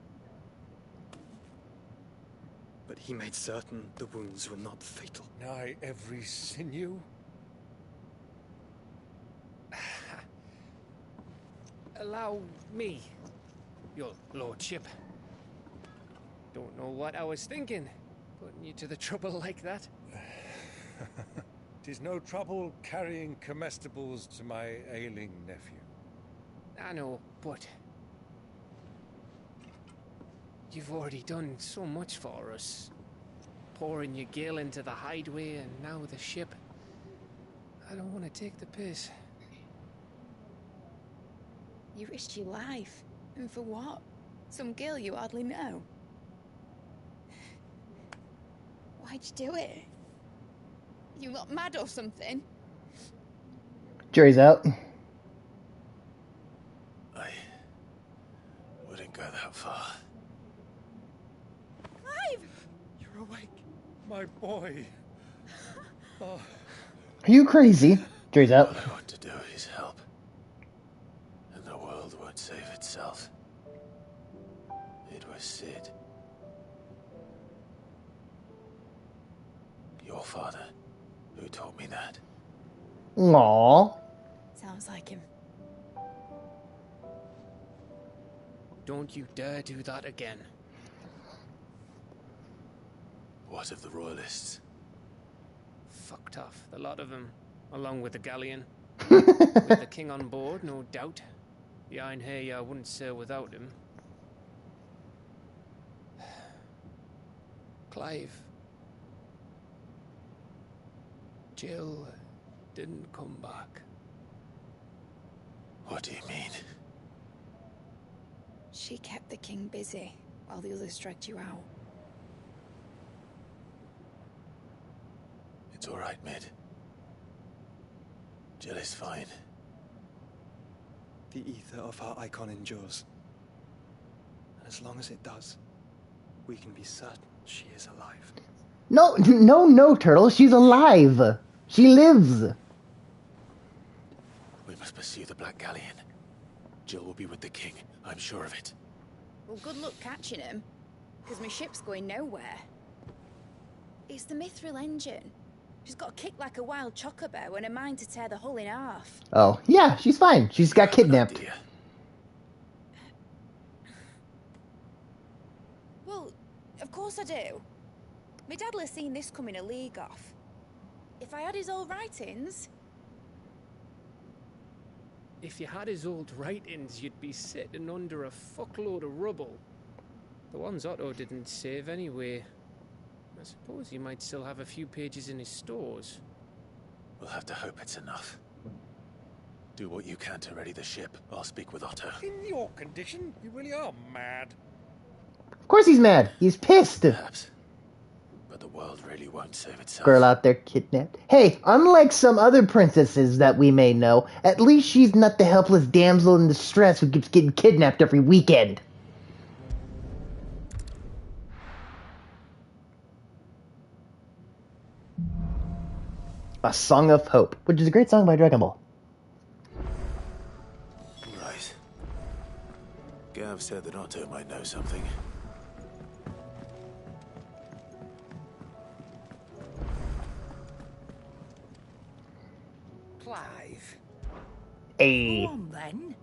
But he made certain the wounds were not fatal. Nigh every sinew? Allow me, your lordship. Don't know what I was thinking, putting you to the trouble like that. 'Tis no trouble carrying comestibles to my ailing nephew. I know, but you've already done so much for us. Pouring your gill into the hideaway and now the ship. I don't want to take the piss. You risked your life. And for what? Some girl you hardly know. Why'd you do it? You lot mad or something? Jury's out. I wouldn't go that far. Clive! You're awake, my boy. Oh. Are you crazy? Dre's out. All I want to do is help. And the world won't save itself. It was Sid. Your father, who taught me that. Aww. Sounds like him. Don't you dare do that again. What of the Royalists? Fucked off, the lot of them, along with the galleon. With the king on board, no doubt. The Iron Hair wouldn't sail without him. Clive. Jill didn't come back. What do you mean? She kept the king busy while the others dragged you out. It's all right, Mid. Jill is fine. The ether of her icon endures. And as long as it does, we can be certain she is alive. No, Turtle. She's alive. She lives. We must pursue the Black Galleon. Jill will be with the king, I'm sure of it. Well, good luck catching him, because my ship's going nowhere. It's the Mithril engine. She's got a kick like a wild chocobo and a mind to tear the hull in half. Oh, yeah, she's fine. She's got kidnapped. Well, of course I do. My dad'll have seen this coming a league off. If I had his old writings... If you had his old writings, you'd be sitting under a fuckload of rubble. The ones Otto didn't save anyway. I suppose he might still have a few pages in his stores. We'll have to hope it's enough. Do what you can to ready the ship. I'll speak with Otto. In your condition, you really are mad. Of course he's mad. He's pissed. Perhaps. But the world really won't save itself. Girl out there kidnapped. Hey, unlike some other princesses that we may know, at least she's not the helpless damsel in distress who keeps getting kidnapped every weekend. A Song of Hope, which is a great song by Dragon Ball. Right. Gav said that Otto might know something. Clive. Hey. Go on, then.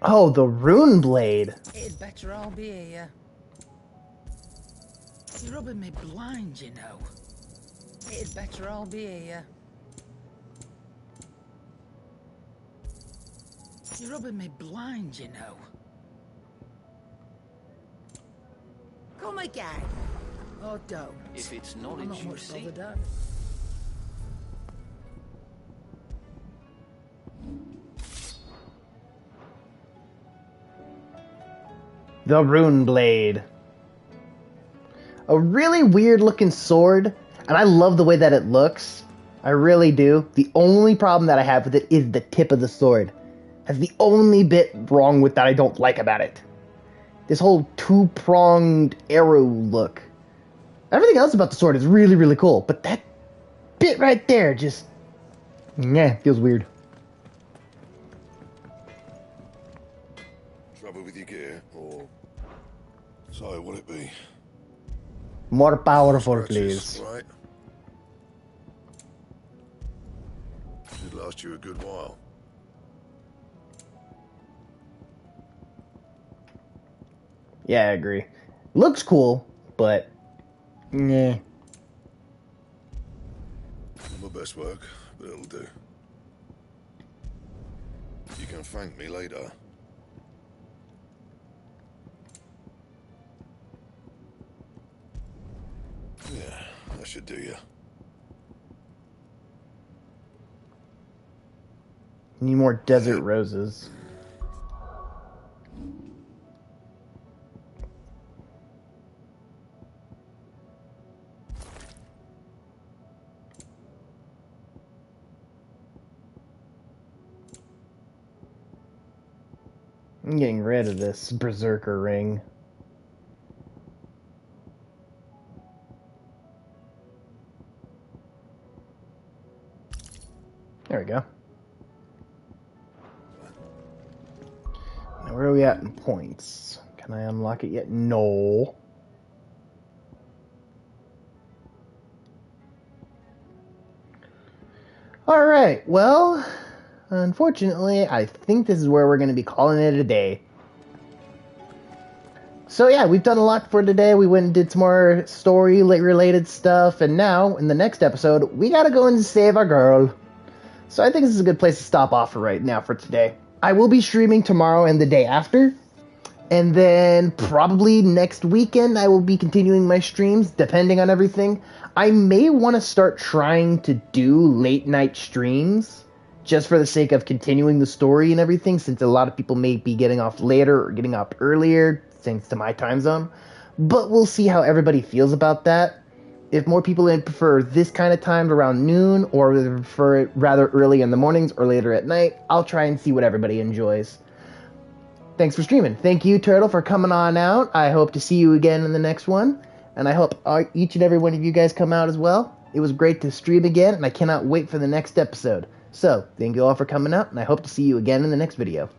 Oh, the Rune Blade. It'd better all be here. You're rubbing me blind, you know. It'd better all be here. You're rubbing me blind, you know. Come again. Or don't. If it's I'm knowledge not you much seek, bothered out. The Rune Blade. A really weird looking sword, and I love the way that it looks. I really do. The only problem that I have with it is the tip of the sword. That's the only bit wrong with that I don't like about it. This whole two-pronged arrow look. Everything else about the sword is really, really cool, but that bit right there just... yeah, feels weird. Trouble with your gear, or... So, will it be? More powerful, Scratches, please. right? Should last you a good while. Yeah, I agree. Looks cool, but... nah. Not my best work, but it'll do. You can thank me later. Yeah, that should do you. Need more desert roses. I'm getting rid of this berserker ring. There we go. Now, where are we at in points? Can I unlock it yet? No. Alright, well, unfortunately, I think this is where we're going to be calling it a day. So yeah, we've done a lot for today. We went and did some more story-related stuff, and now, in the next episode, we gotta go and save our girl. So I think this is a good place to stop off for right now for today. I will be streaming tomorrow and the day after, and then probably next weekend I will be continuing my streams, depending on everything. I may want to start trying to do late-night streams, just for the sake of continuing the story and everything, since a lot of people may be getting off later or getting up earlier, thanks to my time zone. But we'll see how everybody feels about that. If more people prefer this kind of time around noon, or prefer it rather early in the mornings or later at night, I'll try and see what everybody enjoys. Thanks for streaming. Thank you, Turtle, for coming on out. I hope to see you again in the next one. And I hope each and every one of you guys come out as well. It was great to stream again, and I cannot wait for the next episode. So, thank you all for coming out, and I hope to see you again in the next video.